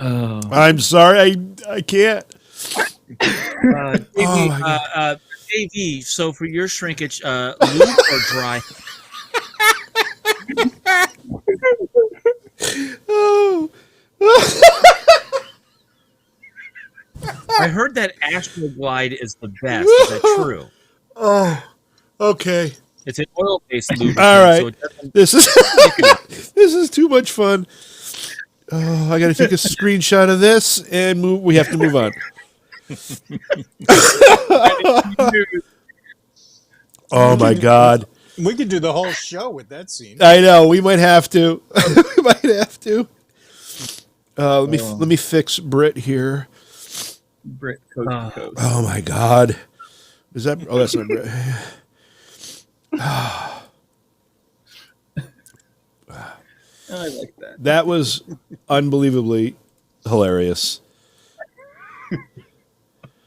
Oh, I'm sorry, I can't. JV, so for your shrinkage, lube or dry? Oh. I heard that Astroglide is the best. Is that true? Oh, okay. It's an oil-based lubricant. All right. So it doesn't This is this is too much fun. Oh, I got to take a screenshot of this and move. We have to move on. Oh my God! We could do the whole show with that scene. I know we might have to. We might have to. Let me fix Brit here. Brit coast to coast. Oh my God! Is that? Oh, that's not Brit. I like that. That was unbelievably hilarious.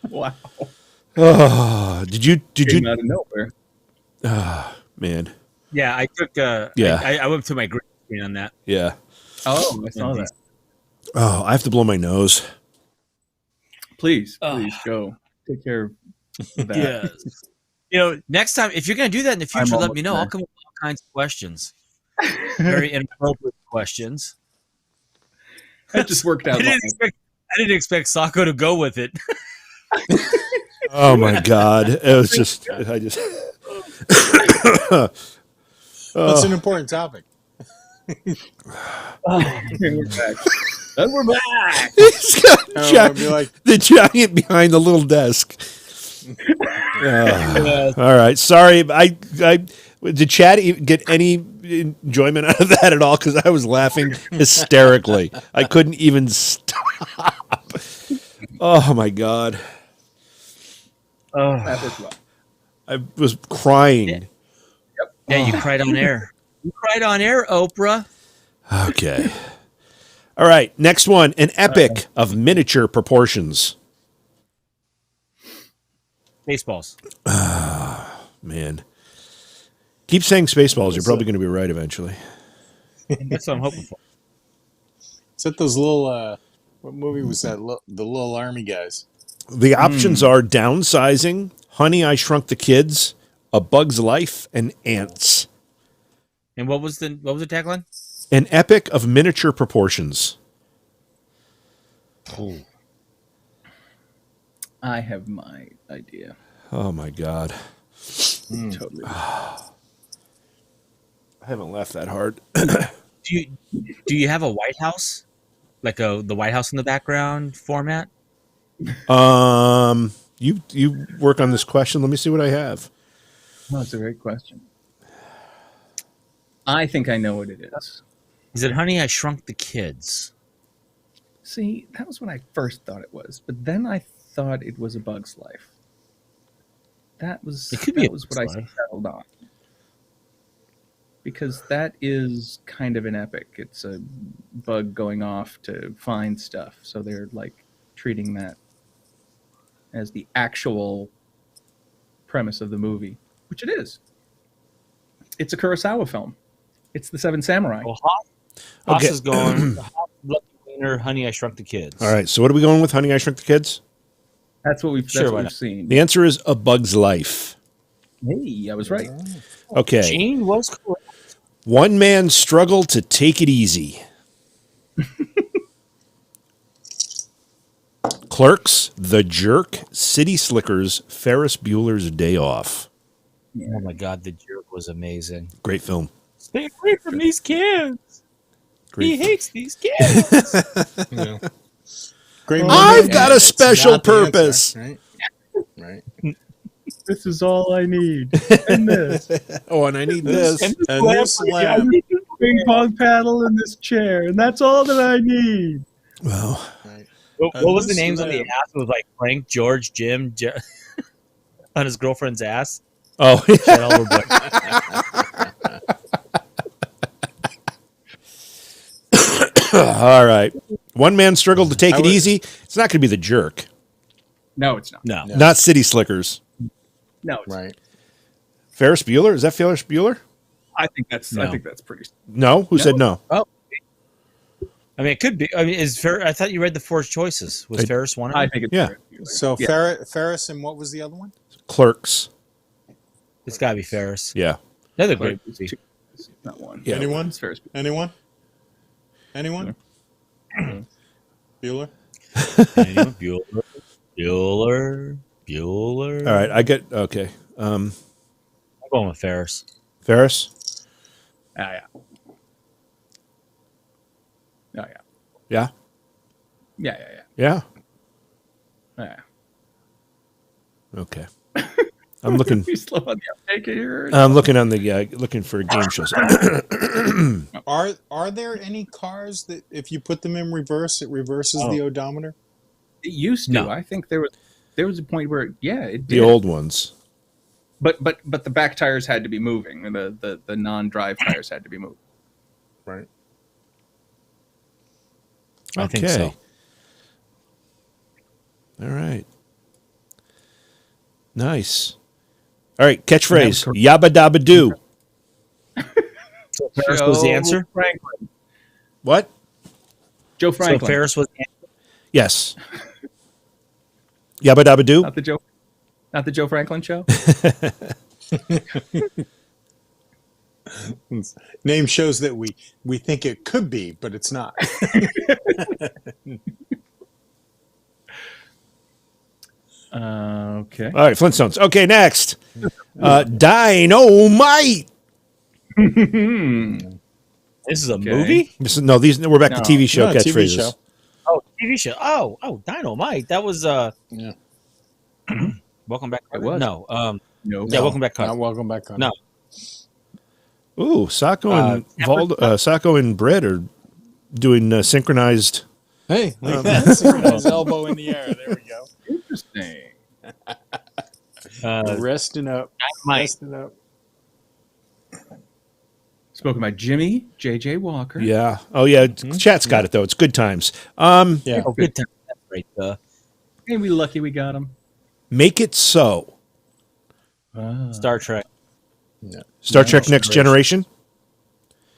Wow. Oh, did you? Came out of nowhere. Man. Yeah, I took. Yeah. I went to my green screen on that. Yeah. Oh, I saw that. Oh, I have to blow my nose. Please go. Take care of that. Yes. You know, next time if you're going to do that in the future, let almost me know. there. I'll come up with all kinds of questions. Very inappropriate questions. That just worked out. I didn't expect Sacco to go with it. Oh my God! It was just. I just. That's an important topic. We're back. And we're back. He's got I'd be like, the giant behind the little desk. All right, sorry. I did Chad get any enjoyment out of that at all? Because I was laughing hysterically. I couldn't even stop. Oh my God! That was well. I was crying. Yeah, you cried on air. You cried on air, Oprah. Okay. All right, next one. An epic of miniature proportions. Baseballs. Man. Keep saying Spaceballs. You're probably going to be right eventually. That's what I'm hoping for. is that those little, what movie was that? The little army guys. The options are Downsizing, Honey, I Shrunk the Kids, A Bug's Life, and Ants. And what was the tagline? An epic of miniature proportions. Oh. I have my idea. Oh my God. Totally. I haven't laughed that hard. Do you have a White House? Like the White House in the background format? You work on this question. Let me see what I have. Oh, that's a great question. I think I know what it is. Is it Honey, I Shrunk the Kids? See, that was what I first thought it was, but then I thought it was A Bug's Life. That was It could be that A was Bug's what I Life. settled on. Because that is kind of an epic. It's a bug going off to find stuff. So they're like treating that as the actual premise of the movie, which it is. It's a Kurosawa film. It's The Seven Samurai. Well, Haas Okay. is going. Lucky Winner, Honey, I Shrunk the Kids. All right. So what are we going with? Honey, I Shrunk the Kids? That's what we've, Sure, that's why what not? we've seen. The answer is A Bug's Life. Hey, I was right. Okay. Gene was correct. One man struggled to take it easy. Clerks, The Jerk, City Slickers, Ferris Bueller's Day Off. Oh my God, The Jerk was amazing. Great film. Stay away from these kids. Great film. hates these kids. Yeah. Great movie, I've got and a it's special not the answer, purpose. right? Right. This is all I need. And this. Oh, and I need this. And this lamp. Ping pong paddle and this chair. And that's all that I need. Well, Right. What was the this names on the lamp. ass? It was like Frank, George, Jim, on his girlfriend's ass. oh, Shit all over boy. all right. One man struggled to take I it would- easy. It's not going to be The Jerk. No, it's not. No. Yeah. Not City Slickers. No, it's Right. Ferris Bueller? Is that Ferris Bueller? I think that's No. pretty. No. Who said no? Oh, I mean, it could be. I mean, is Fer? I thought you read the four choices. Was Ferris one of them? I think it's Yeah. Ferris. So Yeah. Ferris, and what was the other one? Clerks. It's got to be Ferris. Yeah. Another great It's movie. not one. Yeah. Anyone? It's Ferris. Anyone? Bueller? Anyone? Bueller. All right. I get okay. I'm going with Ferris. Ferris. Yeah. Oh yeah. Yeah. Yeah. Yeah. Yeah. Okay. I'm looking. We slow on the uptake here. I'm looking on the looking for game shows. Are there any cars that if you put them in reverse, it reverses the odometer? It used to. No. I think there was a point where it did. The old ones. But the back tires had to be moving, and the non-drive tires had to be moving. Right. I think Okay. so. All right. Nice. All right. Catchphrase. Yabba dabba doo. So Ferris was the answer. Franklin. What? Joe So Franklin. Ferris was the answer. Yes. Yabba dabba doo. Not the Joe Franklin show. Name shows that we think it could be, but it's not. Okay. All right. Flintstones. Okay. Next. Dynamite. This is a Okay. movie? No, these we're back to No. TV show No, TV catchphrases. show. Oh, TV show. Oh, Dynamite. That was Yeah. Welcome Back. It was. No. No. Yeah, Welcome Back. Not welcome back on. No. Ooh, Sacco and Sacco and Brett are doing synchronized. Hey, like that. Synchronized elbow in the air. There we go. Interesting. Resting up. Dynamite. Resting up. Spoken by Jimmy J.J. Walker. Yeah. Oh yeah. Chat's got it though. It's good times. Yeah. Oh, good time. That's right. Hey, we lucky we got him. Make it so. Star Trek. Star Trek Next Generation.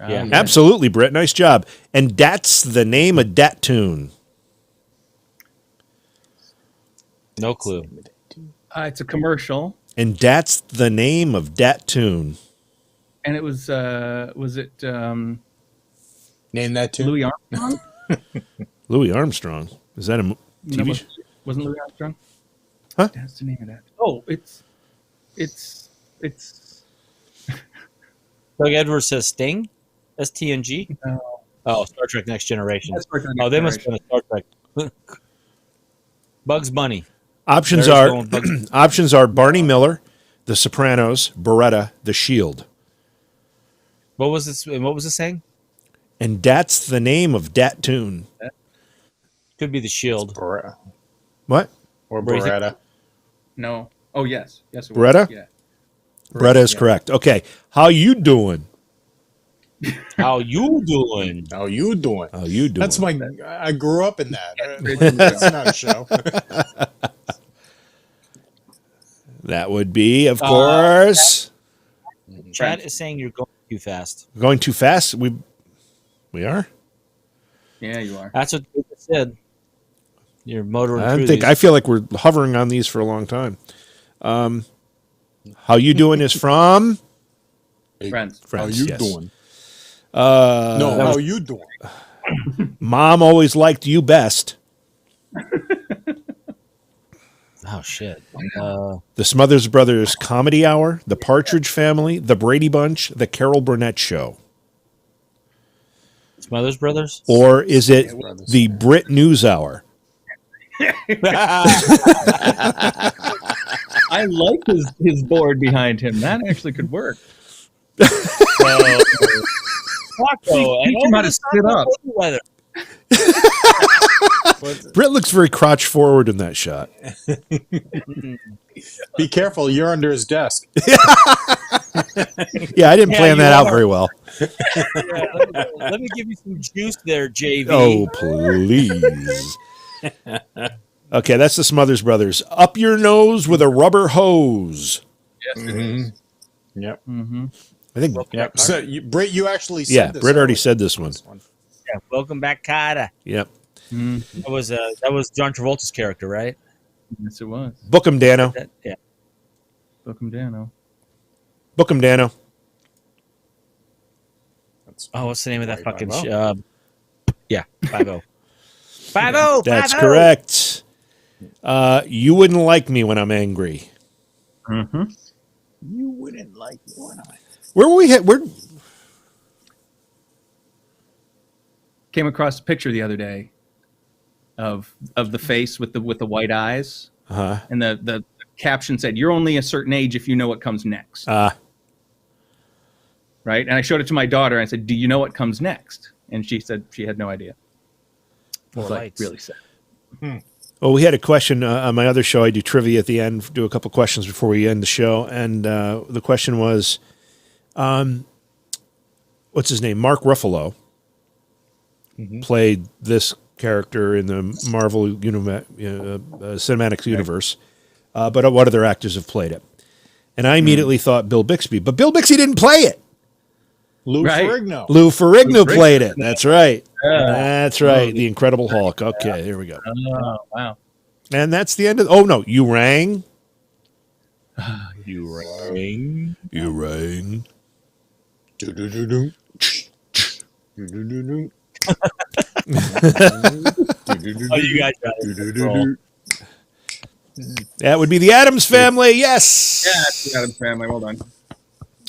Yeah. Absolutely, Brett. Nice job. And that's the name of that tune. No clue. It's a commercial, And that's the name of that tune. and it was it Name that tune. Louis Armstrong? Louis Armstrong. Is that a TV show? Wasn't Louis Armstrong? Huh? That's the name of that. Oh, it's Doug Edwards says Sting. STNG. Oh, Star Trek Next Generation. That's Star Trek Oh, Next they must have Generation. been a Star Trek. Bugs Bunny. Options There's are going Bugs- options are Barney Miller, The Sopranos, Beretta, The Shield. What was this? What was it saying? And that's the name of that tune. Could be the Shield. What? Or Where you think- Beretta. No. Oh yes, yes. It was. Beretta? Yeah. Beretta is yeah. correct. Okay. How you doing? How you doing? How you doing? How you doing? That's my. I grew up in that. Yeah. That's not a show. That would be, of course. Chad is saying you're going too fast. Going too fast. We are. Yeah, you are. That's what they just said. You're motoring I through think these. I feel like we're hovering on these for a long time. How you doing is from Friends. How Friends. you yes. doing? Uh, No, how you doing? Mom always liked you best. Oh shit. The Smothers Brothers Comedy Hour, The Partridge Family, The Brady Bunch, The Carol Burnett Show. Smothers Brothers. Or is it Brothers. the Brit News Hour? I like his board behind him. That actually could work. Taco, Teach him how to sit up. Weather. Britt looks very crotch forward in that shot. Be careful, you're under his desk. Yeah, I didn't Yeah, plan you that out are. very well. Yeah, let me give you some juice there, JV. Oh, please. Okay, that's the Smothers Brothers. Up your nose with a rubber hose. Yes, it is. Yep. Mm-hmm. I think, Yep. So, Britt, you actually said yeah, this Britt already earlier. said this one. Yeah, Yeah, welcome back, Carter. Yep. That was John Travolta's character, right? Yes, it was. Book 'em, Dano. Yeah. Book 'em down. Book 'em, Dano. Oh, what's the name of that fucking? 5-0. Yeah, 5-0. 5-0. That's 5-0. correct. You wouldn't like me when I'm angry. Mm-hmm. You wouldn't like me when I. Where were we? Where? Came across a picture the other day of the face with the white eyes, and the caption said, "You're only a certain age if you know what comes next." Right, and I showed it to my daughter. And I said, "Do you know what comes next?" And she said she had no idea. It was like really sad. Well, we had a question on my other show. I do trivia at the end, do a couple questions before we end the show. And the question was, what's his name? Mark Ruffalo played this character in the Marvel Cinematic Universe. But what other actors have played it? And I immediately thought Bill Bixby. But Bill Bixby didn't play it. Lou Ferrigno. Lou Ferrigno played it. That's right. That's right. The Incredible Hulk. Okay, here we go. Oh, wow. And that's the end of... Oh, no. You rang. You rang. You rang. Do-do-do-do. Do-do-do-do. Oh, you guys got it. Do-do-do-do. That would be the Addams Family. Yes. Yeah, it's the Addams Family. Well done.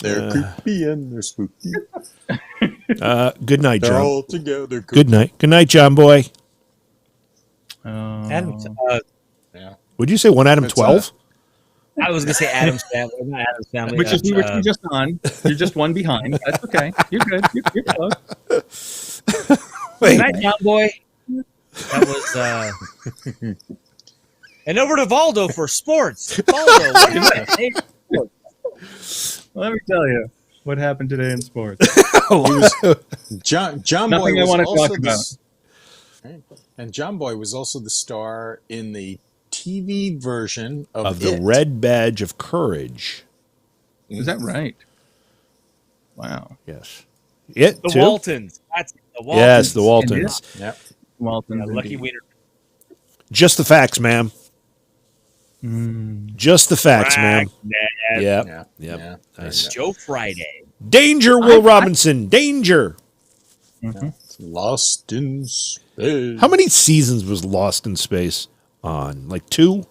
They're creepy and they're spooky. Good night, They're John. all together. Good night. Good night, John Boy. Adams. Yeah. Would you say 1 Adam 12? I was gonna say Adam's Family, not Adam's Family. Which we just on. You're just one behind. That's okay. You're good. You're close. Wait. Good night, John Boy. That was. And over to Valdo for sports. Valdo, what do you think? Let me tell you what happened today in sports. John Nothing Boy I was want to also talk about. And John Boy was also the star in the TV version of The It. Red Badge of Courage. Is that right? Wow. Yes. It, The too? Waltons. That's it, the Waltons. Yes, the Waltons. Yep. Walton. Lucky Wiener. Just the facts, ma'am. Just the facts, ma'am. Dragnet. Yep. Yeah. Yep. Yeah. Nice. Joe Friday. Danger, Will Robinson. Danger. Lost in Space. How many seasons was Lost in Space on? Like 2?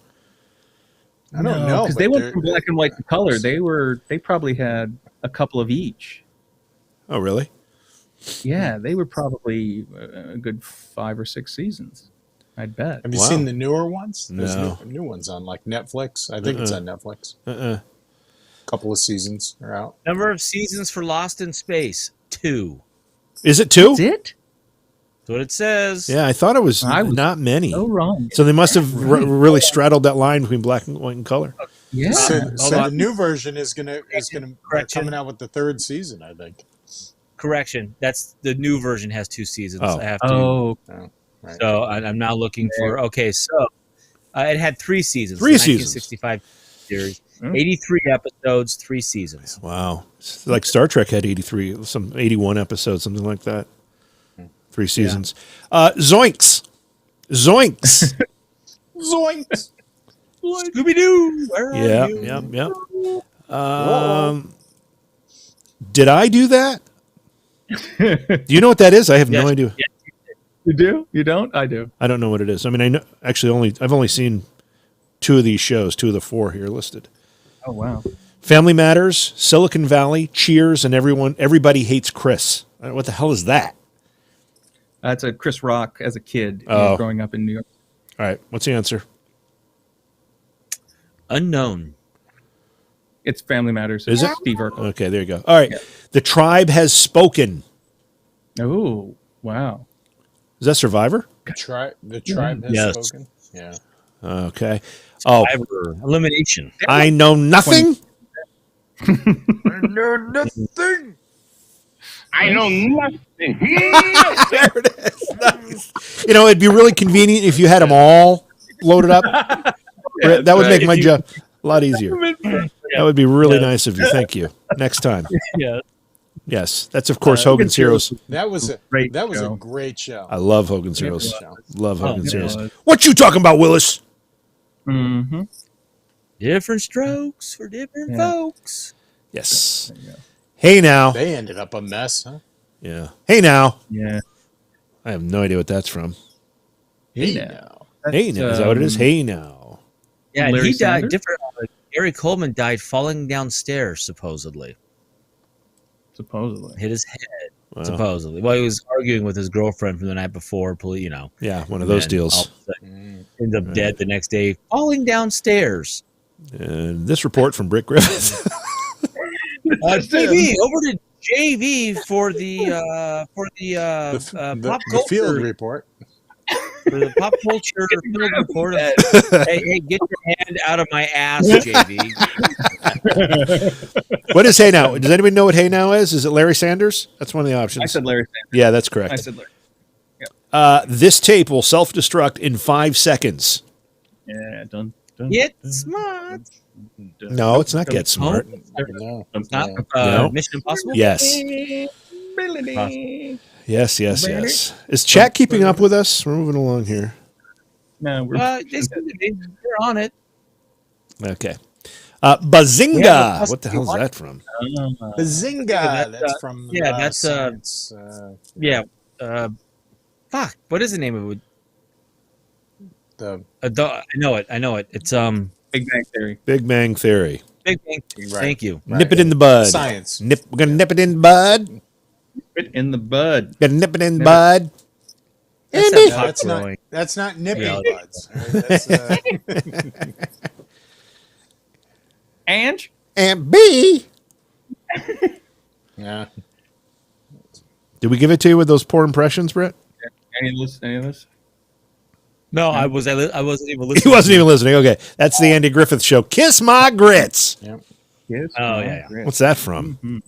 I don't know. Because but they went they're- from black and white to color. They probably had a couple of each. Oh, really? Yeah, they were probably a good 5 or 6 seasons. I'd bet. Have you Wow. seen the newer ones? There's No. new ones on like Netflix. I think it's on Netflix. Couple of seasons are out. Number of seasons for Lost in Space. 2. Is it 2? That's it? That's what it says. Yeah, I thought it was I was not many. So wrong. So they must have really straddled that line between black and white and color. Yeah. So Hold the on. new version is gonna Correction. coming out with the 3rd season, I think. Correction. That's the new version has 2 seasons. Oh. I have to. Oh, Right. So I'm now looking for. Okay, so it had 3 seasons. 3 the seasons. 1965 series, 83 episodes, 3 seasons. Wow. It's like Star Trek had some 81 episodes, something like that. 3 seasons. Zoinks. Zoinks. Zoinks! Scooby Doo. Where are Yeah, you? yep. Did I do that? Do you know what that is? I have no Yes. idea. Yeah. you do? You don't? I do. I don't know what it is. I mean, I know actually I've only seen 2 of these shows, 2 of the 4 here listed. Oh, wow. Family Matters, Silicon Valley, Cheers, and Everybody Hates Chris. What the hell is that? That's a Chris Rock as a kid growing up in New York. All right, what's the answer? Unknown. It's Family Matters. Is it? Steve Urkel. Okay, there you go. All right, The Tribe Has Spoken. Oh, wow. Is that Survivor? The tribe has Yes. spoken. Yeah. Okay. Oh, Survivor. Elimination. I know nothing. I know nothing. There it is. Nice. You know, it'd be really convenient if you had them all loaded up. That would make my job a lot easier. That would be really nice of you. Thank you. Next time. Yeah. Yes, that's of course Hogan's Heroes. That was a Great that was a show. great show. I love Hogan's Heroes. Show. Love Hogan's it Heroes. was. What you talking about, Willis? Mm-hmm. Different strokes for different folks. Yes. Hey now. They ended up a mess, huh? Yeah. Hey now. Yeah. I have no idea what that's from. Hey now. now. Hey now. Is that what it is? Hey now. Yeah, and Larry he died Sanders? different. Gary Coleman died falling downstairs, supposedly. Supposedly. Hit his head, Wow. supposedly. Well, he was arguing with his girlfriend from the night before, Yeah, one of those and deals. all of a sudden ends up dead the next day, falling downstairs. And this report from Brick Griffith. JV, over to JV for the pop The culture field report. for the pop culture field report. Hey, get your hand out of my ass, JV. What is Hey Now? Does anybody know what Hey Now is? Is it Larry Sanders? That's one of the options. I said Larry Sanders. Yeah, that's correct. I said Larry. This tape will self-destruct in 5 seconds. Yeah, done. Get smart. No, it's not Get Smart. No. It's not No. Mission Impossible. Yes. Yes, yes, yes. Is chat keeping up with us? We're moving along here. No, we're They're on it. Okay. Bazinga. Yeah, What the hell is that from? Bazinga. that's, That's from that's, science. Yeah. Fuck. What is the name of it? The I know it. It's Big Bang Theory. Big Bang Theory. Big Bang. Right. Thank you. Nip it in the bud. Science. We're gonna nip it in the bud. It in the bud. Gonna nip it in the bud. That's Andy. that No, pot that's not. growing. That's not nipping Yeah. buds. Right? That's, Ange? And B. yeah. Did we give it to you with those poor impressions, Brett? Any of this? Any of this? No, I wasn't even He listening. wasn't even listening. Okay, that's the Andy Griffith Show. Kiss my grits. Yep. Yes. Oh, yeah. What's that from?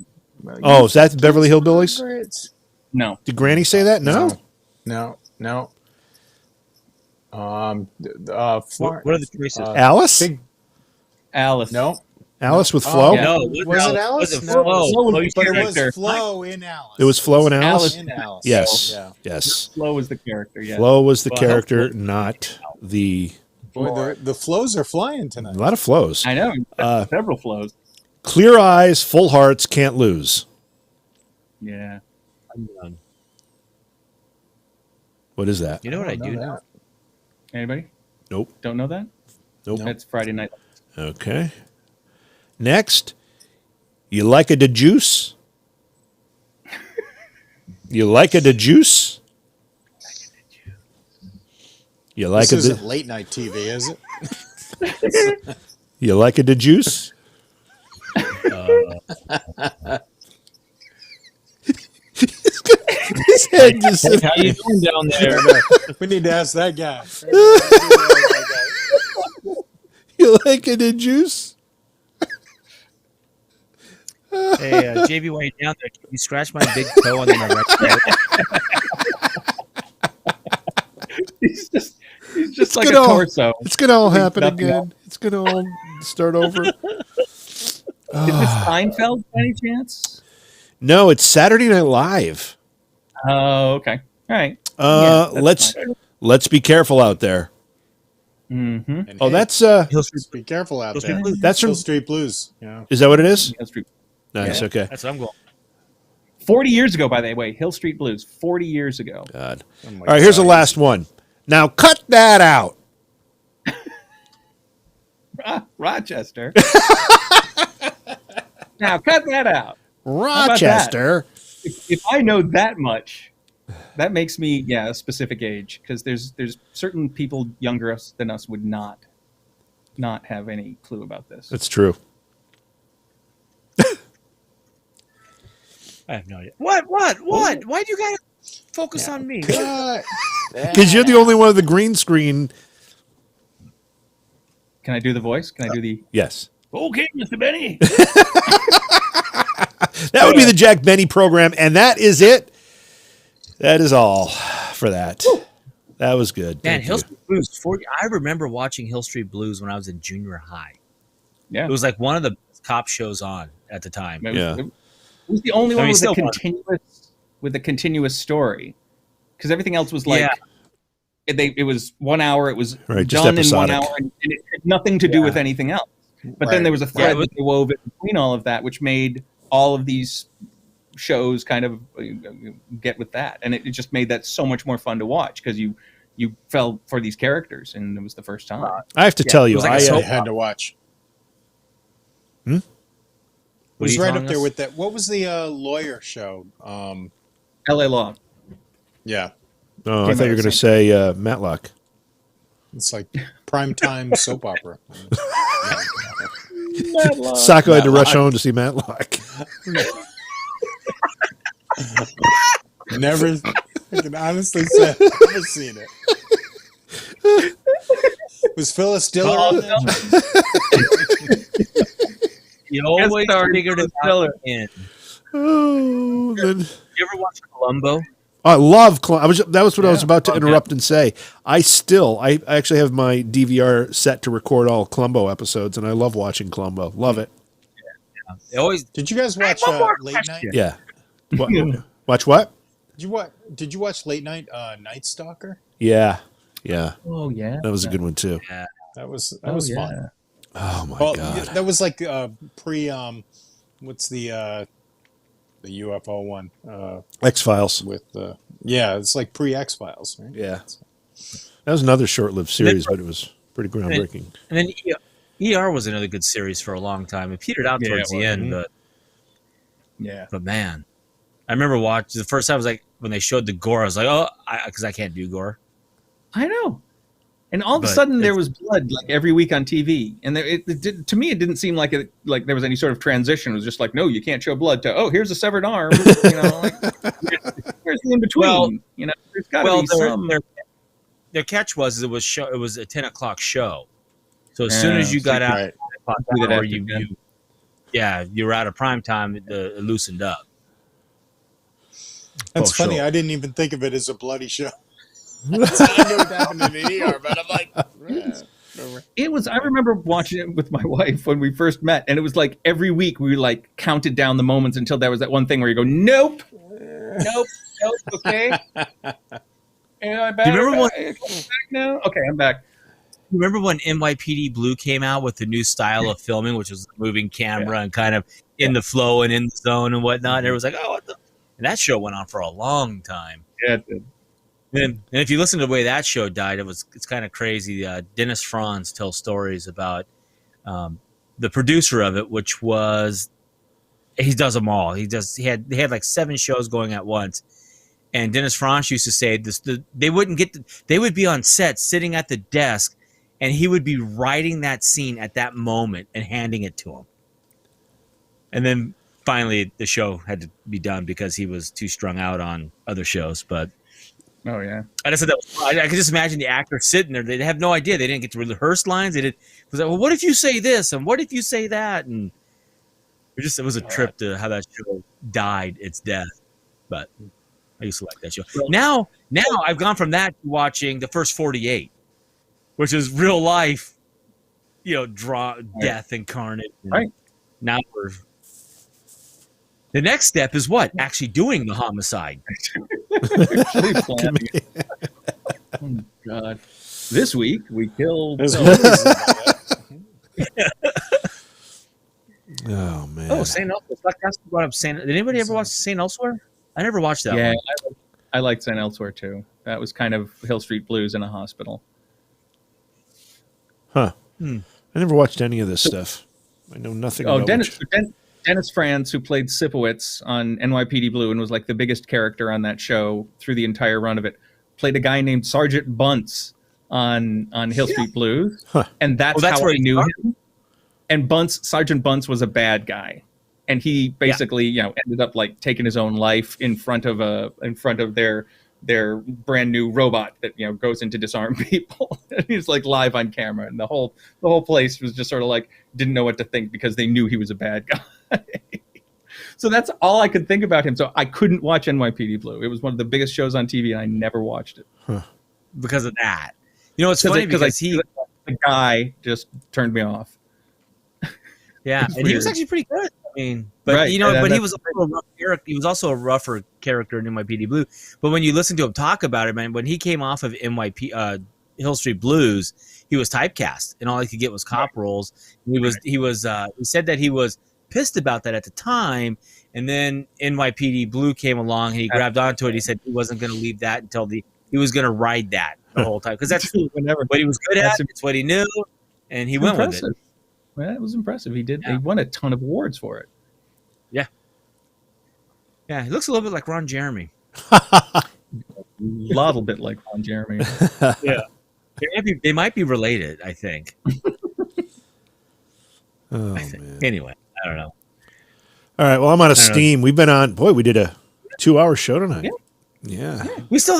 Well, Oh, is that Beverly Hillbillies? No. Did Granny say that? No. No. What are the choices? Alice? Big, Alice. no. Alice with Flo? yeah. No, Was it Alice? Was it No. Flo? Flo was Flo, the you But said it was character. Flo in Alice. It was Flo and Alice? In Alice. Yes. Yeah. Yes. Flo was the character, yeah. Flo was the Flo. character, not the... Boy, the flows are flying tonight. A lot of flows. I know. Several flows. Clear eyes, full hearts, can't lose. Yeah. I'm done. What is that? You know what I do know now? that. Anybody? Nope. Don't know that? Nope. That's Friday night. Okay. Next, you like a de juice? You like a de juice? You like This a isn't late night TV, is it? you like a de juice? His head just How you doing down there? We need to ask that guy. you like a de juice? Hey, JV, while you're down there, can you scratch my big toe on my right foot? He's just like a gonna all- torso. It's gonna all happen nothing again. It's gonna all start over. Is this Seinfeld by any chance? No, it's Saturday Night Live. Oh, okay. All right. Yeah, that's let's be careful out there. Mm-hmm. And Oh, hey, that's Hill Street. be careful out Hill Street there. Blues. that's Hill from. Street Blues. Yeah. Is that what it is? Hill Street. Nice. Yeah. Okay. That's what I'm going. 40 years ago, by the way, Hill Street Blues. 40 years ago. God. Oh my All right. Here's the God. last one. Now cut that out. Rochester. Now, cut that out. about Rochester. If I know that much, that makes me, a specific age. Because there's certain people younger than us would not have any clue about this. That's true. I have no idea. What? Why do you gotta focus on me? Because you're the only one with the green screen. Can I do the voice? Can I do the... Yes. Okay, Mr. Benny. That would be the Jack Benny program, and that is it. That is all for that. That was good. Man, Thank Hill you. Street Blues. I remember watching Hill Street Blues when I was in junior high. Yeah. It was like one of the top shows on at the time. It was- Yeah. It was the only one still with a continuous story, because everything else was like it was 1 hour. It was done in 1 hour, and it had nothing to do with anything else. But then there was a thread that they wove in between all of that, which made all of these shows kind of get with that, and it just made that so much more fun to watch because you fell for these characters, and it was the first time. I have to tell you, I had to watch. It was right up there with that. What was the lawyer show? L.A. Law. Yeah. Oh, I thought you were going to say Matlock. It's like primetime soap opera. Sacco had to rush home to see Matlock. Never, I can honestly say, never seen it. Was Phyllis Diller on that? You always figured it out in. Oh, then... You ever watch Columbo? I love Columbo. That was what I was about to interrupt and say. I actually have my DVR set to record all Columbo episodes, and I love watching Columbo. Love it. Did you guys watch Late Night? Yeah. Watch what? Did you watch Late Night Night Stalker? Yeah. Yeah. Oh yeah. That was a good one too. Yeah. That was fun. Oh my god. That was like pre what's the UFO one? X-Files. With it's like pre X-Files, right? Yeah. That was another short-lived series, but it was pretty groundbreaking. And then ER was another good series for a long time. It petered out towards the end, but man, I remember watching the first time. I was like, when they showed the gore, I was like, because I can't do gore. I know. And all of a sudden, there was blood like every week on TV, and to me, it didn't seem like there was any sort of transition. It was just like, no, you can't show blood. Here's a severed arm. You know, here's the in between. Well, there's got to be some. Their catch was it was a 10 o'clock show, so as soon as you got out, you were out of prime time. It loosened up. That's funny. Sure. I didn't even think of it as a bloody show. I knew what happened in the ER, but I'm like, it was. I remember watching it with my wife when we first met, and it was like every week we like counted down the moments until there was that one thing where you go, nope, okay. And I'm back. Do you remember back now? Okay, I'm back. You remember when NYPD Blue came out with the new style of filming, which was moving camera and kind of in the flow and in the zone and whatnot? And it was like, and that show went on for a long time. Yeah, it did. And if you listen to the way that show died, it's kind of crazy. Dennis Franz tells stories about the producer of it, which was he does them all. They had like 7 shows going at once, and Dennis Franz used to say they would be on set sitting at the desk, and he would be writing that scene at that moment and handing it to him, and then finally the show had to be done because he was too strung out on other shows, but. Oh yeah, I just said that. I could just imagine the actor sitting there. They have no idea. They didn't get to rehearse lines. It was like, well, what if you say this and what if you say that? And it was a trip to how that show died its death. But I used to like that show. Now I've gone from that to watching the first 48, which is real life, death and carnage. And right. Now the next step is what? Actually doing the homicide. Oh God! This week we killed. Oh man! Oh, St. Elsewhere. Did anybody ever watch St. Elsewhere? I never watched that. Yeah, one. I liked St. Elsewhere too. That was kind of Hill Street Blues in a hospital. Huh? I never watched any of this stuff. I know nothing. about Dennis Franz, who played Sipowicz on NYPD Blue and was like the biggest character on that show through the entire run of it, played a guy named Sergeant Bunce on Hill Street Blues, and that's how I knew him. And Sergeant Bunce was a bad guy, and he basically ended up like taking his own life in front of their brand new robot that goes in to disarm people. And he's like live on camera, and the whole place was just sort of like didn't know what to think because they knew he was a bad guy. So that's all I could think about him. So I couldn't watch NYPD Blue. It was one of the biggest shows on TV, and I never watched it because of that. It's funny because the guy just turned me off. Yeah, and he was actually pretty good. mean, but Right, you know, and but he that's was also a rough character. He was also a rougher character in NYPD Blue. But when you listen to him talk about it, man, when he came off of Hill Street Blues, he was typecast, and all he could get was cop roles. He said that he was pissed about that at the time, and then NYPD Blue came along, and he grabbed onto it. He said he wasn't going to leave that until he was going to ride that the whole time because that's whenever. what he was good at. That's It's what he knew, and he It's went impressive. with it. Well, it was impressive. He did. Yeah. He won a ton of awards for it. Yeah, he looks a little bit like Ron Jeremy. A little bit like Ron Jeremy. Yeah, they might be related. I think. Man. Anyway, I don't know. All right. Well, I'm out of I don't know. steam. We've been on. Boy, we did a 2-hour show tonight. Yeah. We still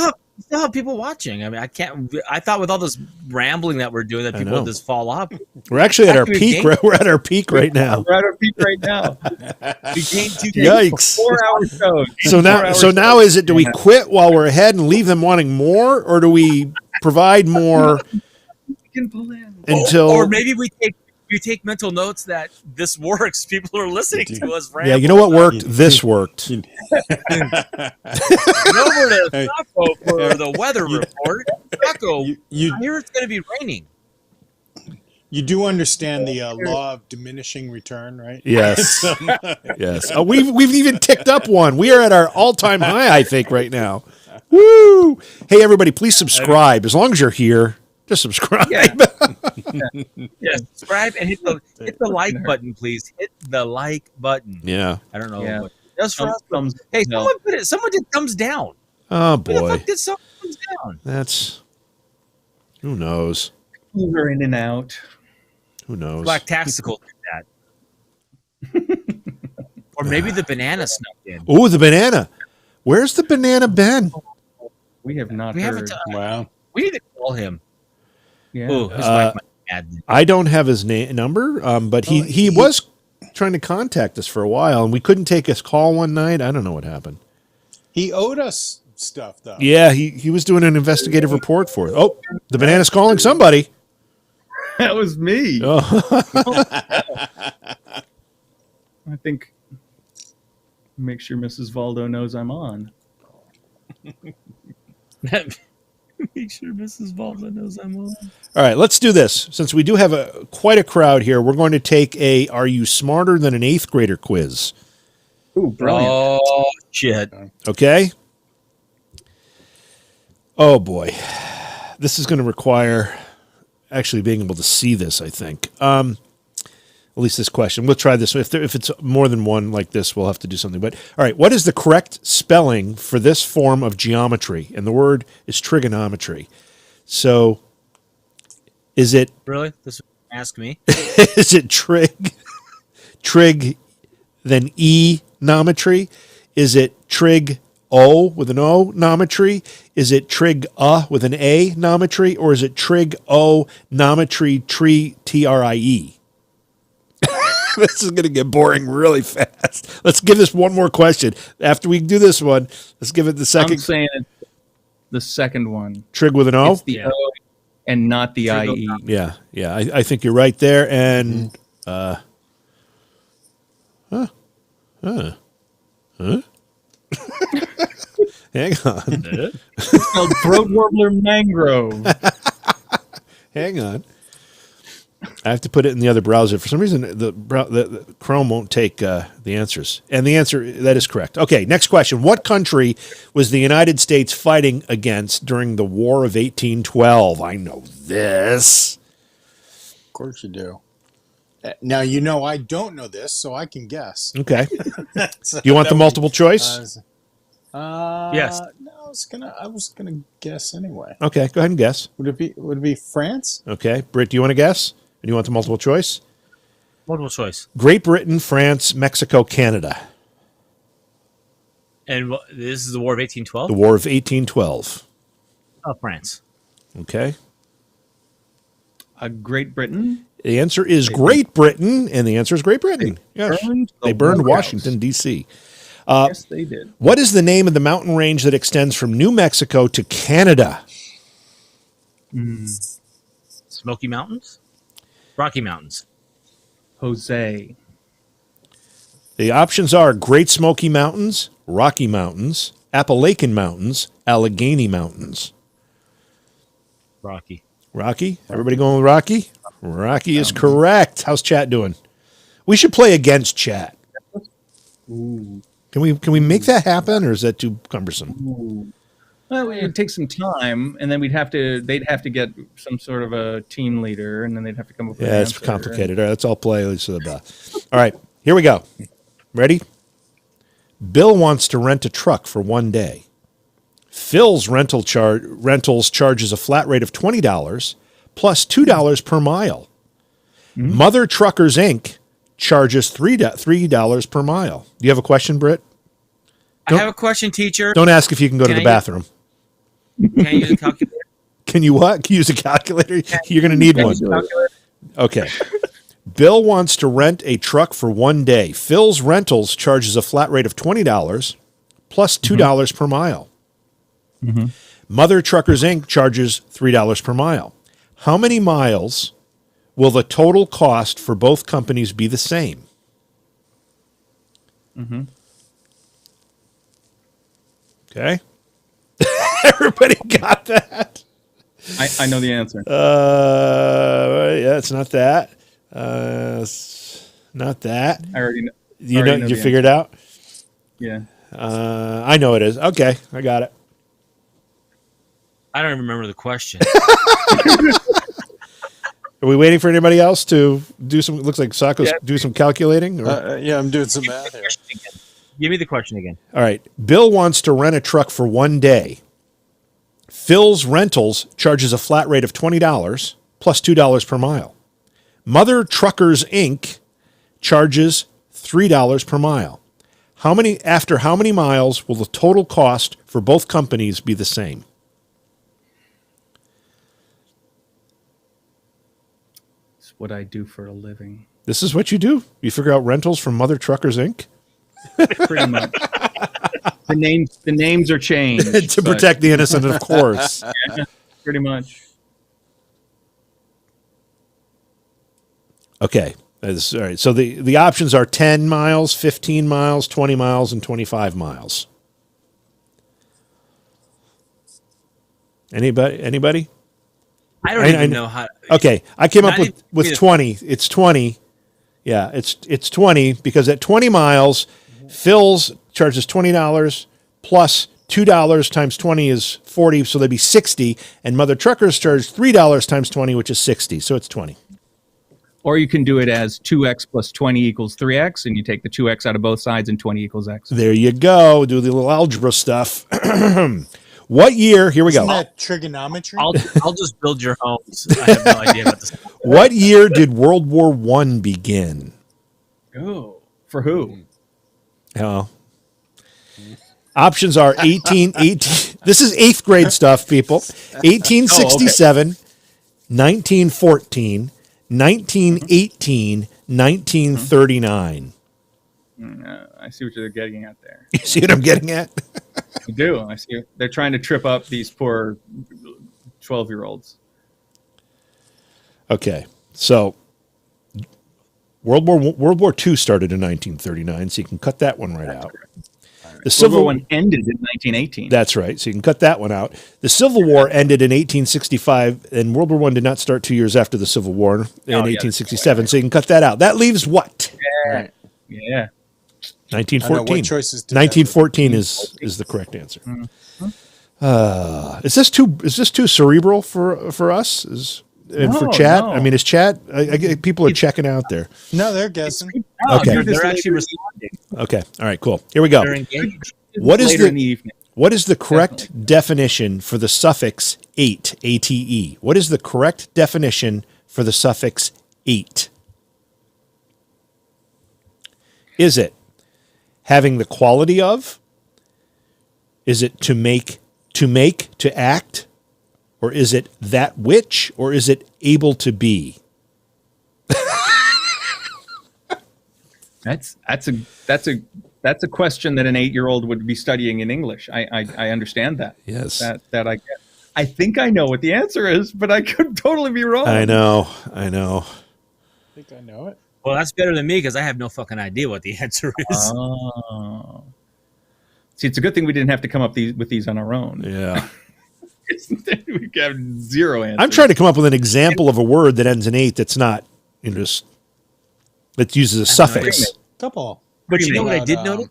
have people watching. I mean, I can't. I thought with all this rambling that we're doing that people know. would just fall off. We're actually at our Actually, peak. game- We're at our peak right now. We're at our peak right now. We gained 2 Yikes. 4-hour shows. So now is it? Do we quit while we're ahead and leave them wanting more, or do we provide more Can pull in. until? or maybe we take mental notes that this works. People are listening to us. Yeah, you know what worked? This worked. And over to Taco for the weather report. Taco, I hear it's going to be raining. You do understand the law of diminishing return, right? Yes. Yes. Oh, we've even ticked up one. We are at our all-time high, I think, right now. Woo! Hey, everybody, please subscribe. As long as you're here, just subscribe. Yeah. Yeah, subscribe and hit the like button, please. Hit the like button. Yeah. I don't know. Yeah. What does for us. Thumbs Hey, no. someone did thumbs down. Oh Who the boy. fuck did someone thumbs down? That's who knows. We're in and out. Who knows? Black Tactical did that. Or maybe the banana snuck in. Oh, the banana. Where's the banana Ben? We have not We heard. haven't. Wow. We need to call him. Yeah. Oh, his wife might be mad. I don't have his number, but he was trying to contact us for a while, and we couldn't take his call one night. I don't know what happened. He owed us stuff, though. Yeah, he was doing an investigative report for it. Oh, the banana's calling somebody. That was me. Oh. I think. Make sure Mrs. Valdo knows I'm on. Make sure Mrs. Valdo knows I'm on. All right, let's do this. Since we do have quite a crowd here, we're going to take a "Are you smarter than an 8th grader" quiz. Ooh, brilliant. Oh shit! Okay. Oh boy, this is going to require actually being able to see this. I think. At least this question. We'll try this. If it's more than one like this, we'll have to do something. But all right, what is the correct spelling for this form of geometry? And the word is trigonometry. So, is it Really? This ask me. is it trig, then e-nometry? Is it trig o with an o nometry? Is it trig with an a nometry? Or is it trig o nometry tree trie? This is going to get boring really fast. Let's give this one more question. After we do this one, let's give it the second. I'm saying it's the second one. Trig with an O? It's the O and not the IE. Yeah. I think you're right there. And, hang on. It's called throat warbler mangrove. Hang on. I have to put it in the other browser. For some reason, the Chrome won't take the answers. And the answer, that is correct. Okay, next question. What country was the United States fighting against during the War of 1812? I know this. Of course you do. Now, you know I don't know this, so I can guess. Okay. So You want the that multiple choice? Yes. No, I was gonna guess anyway. Okay, go ahead and guess. Would it be France? Okay. Britt, do you want to guess? And you want the multiple choice? Multiple choice. Great Britain, France, Mexico, Canada. And this is the War of 1812? The War of 1812. Oh, France. Okay. Great Britain. The answer is Great Britain, and the answer is Great Britain. Yes. burned the They burned White House. Washington, D.C. Yes, they did. What is the name of the mountain range that extends from New Mexico to Canada? Smoky Mountains? Rocky Mountains. Jose. The options are Great Smoky Mountains, Rocky Mountains, Appalachian Mountains, Allegheny Mountains. Rocky. Rocky? Everybody going with Rocky? Rocky is correct. How's chat doing? We should play against chat. Ooh. Can we make that happen, or is that too cumbersome? Ooh. Well, it would take some time, and then they'd have to get some sort of a team leader, and then they'd have to come up with an It's answer. complicated. All right, let's all play. All right, here we go. Ready? Bill wants to rent a truck for one day. Phil's rentals charges a flat rate of $20 plus $2 per mile. Mm-hmm. Mother Truckers Inc. charges $3 per mile. Do you have a question, Britt? I have a question, teacher. Don't ask if you can go to the bathroom. Can I use a calculator? Can you what? Can you use a calculator? You're going to need one. Okay. Bill wants to rent a truck for one day. Phil's Rentals charges a flat rate of $20 plus $2 per mile. Mm-hmm. Mother Truckers Inc. charges $3 per mile. How many miles will the total cost for both companies be the same? Mm-hmm. Okay. Everybody got that? I know the answer. Yeah, it's not that. Not that. I already know. You figured it out? Yeah. I know it is. Okay, I got it. I don't even remember the question. Are we waiting for anybody else to do some? Looks like Sacco's do some calculating. Or? Yeah, I'm doing some math here. Give me the question again. All right. Bill wants to rent a truck for one day. Phil's Rentals charges a flat rate of $20 plus $2 per mile. Mother Truckers Inc. charges $3 per mile. After how many miles will the total cost for both companies be the same? It's what I do for a living. This is what you do? You figure out rentals from Mother Truckers Inc.? Pretty much. The names are changed to protect the innocent, of course. Yeah, pretty much. Okay. All right. So the options are 10 miles, 15 miles, 20 miles, and 25 miles. Anybody? I don't even know how. Okay. I came up with 20. It's 20. Yeah, it's 20 because at 20 miles, Phil's charges $20 plus $2 times 20 is 40, so that'd be 60. And Mother Truckers charge $3 times 20, which is 60. So it's 20. Or you can do it as 2x plus 20 equals 3x, and you take the 2x out of both sides, and 20 equals x. There you go. Do the little algebra stuff. What year? Here we go. Isn't that trigonometry? I'll just build your homes. I have no idea about this. What year did World War I begin? Oh, for who? Oh. Options are 18. This is 8th grade stuff, people. 1867, 1914, 1918, 1939. I see what you're getting at there. You see what I'm getting at? I do. I see. They're trying to trip up these poor 12-year-olds. Okay, so World War II started in 1939, so you can cut that one right out. Right. The Civil War I ended in 1918. That's right, so you can cut that one out. The Civil War ended in 1865, and World War I did not start 2 years after the Civil War in 1867, so you can cut that out. That leaves what? Yeah. 1914. What choices 1914 is the correct answer. Mm-hmm. Is this too cerebral for us? For chat? No. I mean, is chat? People are checking out there. No, they're guessing. Okay, they're actually responding. Okay, all right, cool. Here we go. What is the correct definition for the suffix ate? ATE. What is the correct definition for the suffix ate? Is it having the quality of? Is it to make, to act? Or is it that which? Or is it able to be? That's a question that an 8-year-old would be studying in English. I understand that. Yes. That I get. I think I know what the answer is, but I could totally be wrong. I know. I think I know it. Well, that's better than me because I have no fucking idea what the answer is. Oh. See, it's a good thing we didn't have to come up with these on our own. Yeah. We have zero answers. I'm trying to come up with an example of a word that ends in 8 that's not, just that uses a suffix. Couple. But you know what I did Um, notice?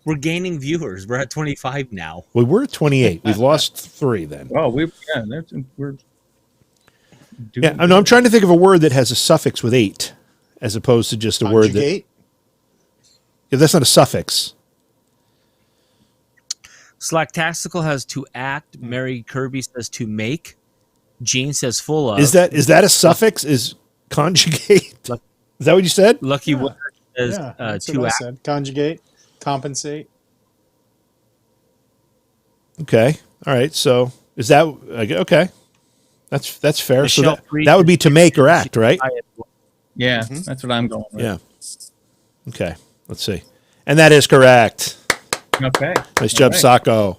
We're gaining viewers. We're at 25 now. Well, we're at 28. We've lost 3 then. Well, we're doing Yeah, no, I'm trying to think of a word that has a suffix with 8 as opposed to just a word that. Conjugate. Yeah, that's not a suffix. Slack Tactical has to act. Mary Kirby says to make. Gene says full of. Is that a suffix? Is conjugate? Is that what you said? Lucky Winner says That's to what I act. said. Conjugate. Compensate. Okay. All right. So is that okay? That's fair. So Michelle Freed that would be to make or act, right? Yeah, that's what I'm going with. Yeah. Okay. Let's see. And that is correct. Okay. Nice job, All right. Sacco.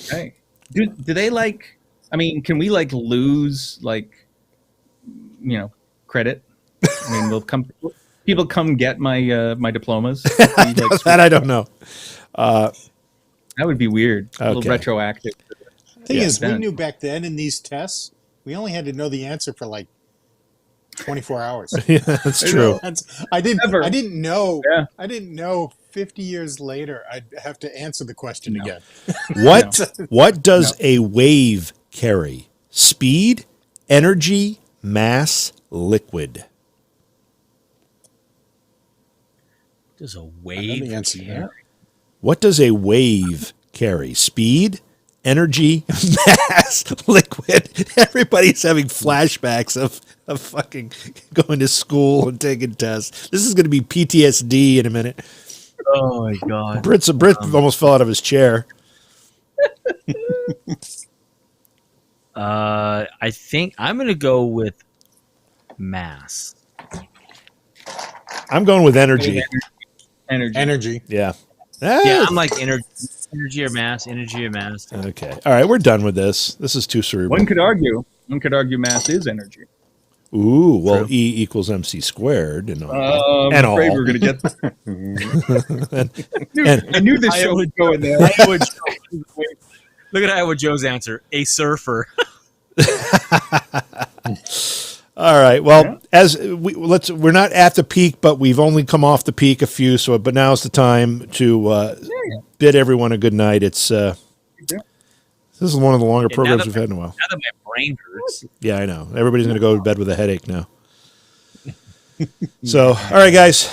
Okay. Do they like? I mean, can we like lose credit? I mean, will people come get my my diplomas? That I don't know. That would be weird. A little Okay. retroactive. Thing Yeah, is, we then. knew back then in these tests, we only had to know the answer for like 24 hours. Yeah, that's true. I didn't Never. know. Yeah. I didn't know 50 years later I'd have to answer the question again. What does a wave carry? Speed, energy, mass, liquid. There's a I know wave. the answer to that. What does a wave carry? Speed, energy, mass, liquid. Everybody's having flashbacks of fucking going to school and taking tests. This is going to be PTSD in a minute. Oh my god. Brit almost fell out of his chair. I think I'm gonna go with mass. I'm going with energy. Energy. Yeah. Yeah, I'm like energy or mass. Okay. All right, we're done with this. This is too cerebral. One could argue mass is energy. Ooh, well, True. E equals MC squared and all. I'm And afraid all. we're going to get I knew this show was going there. Iowa Joe, look at Iowa Joe's answer. A surfer. All right. Well, we're not at the peak, but we've only come off the peak a few. But now's the time to bid everyone a good night. It's this is one of the longer programs we've had in a while. Now that my brain hurts. Yeah, I know. Everybody's going to go to bed with a headache now. So, all right, guys.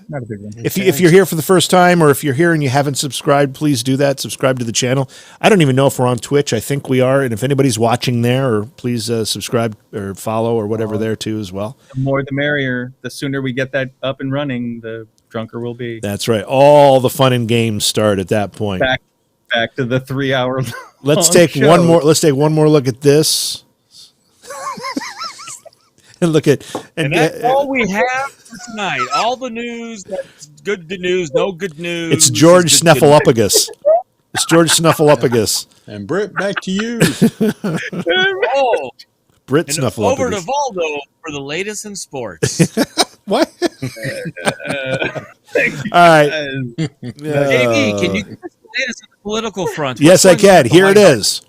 Not a big one. If you're here for the first time, or if you're here and you haven't subscribed, please do that. Subscribe to the channel. I don't even know if we're on Twitch. I think we are. And if anybody's watching there, or please subscribe or follow or whatever there too as well. The more the merrier. The sooner we get that up and running, the drunker we'll be. That's right. All the fun and games start at that point. Back to the 3 hour. Let's take one more look at this. And look at And that's all we have for tonight. All the news. That's good news. No good news. it's George Snuffleupagus. It's George Snuffleupagus. And Britt, back to you. Oh, Brit and over to Snuffleupagus. Valdo for the latest in sports. What? All right. JB, can you give us the latest on the political front? Yes, I What's can. going on Here it behind is.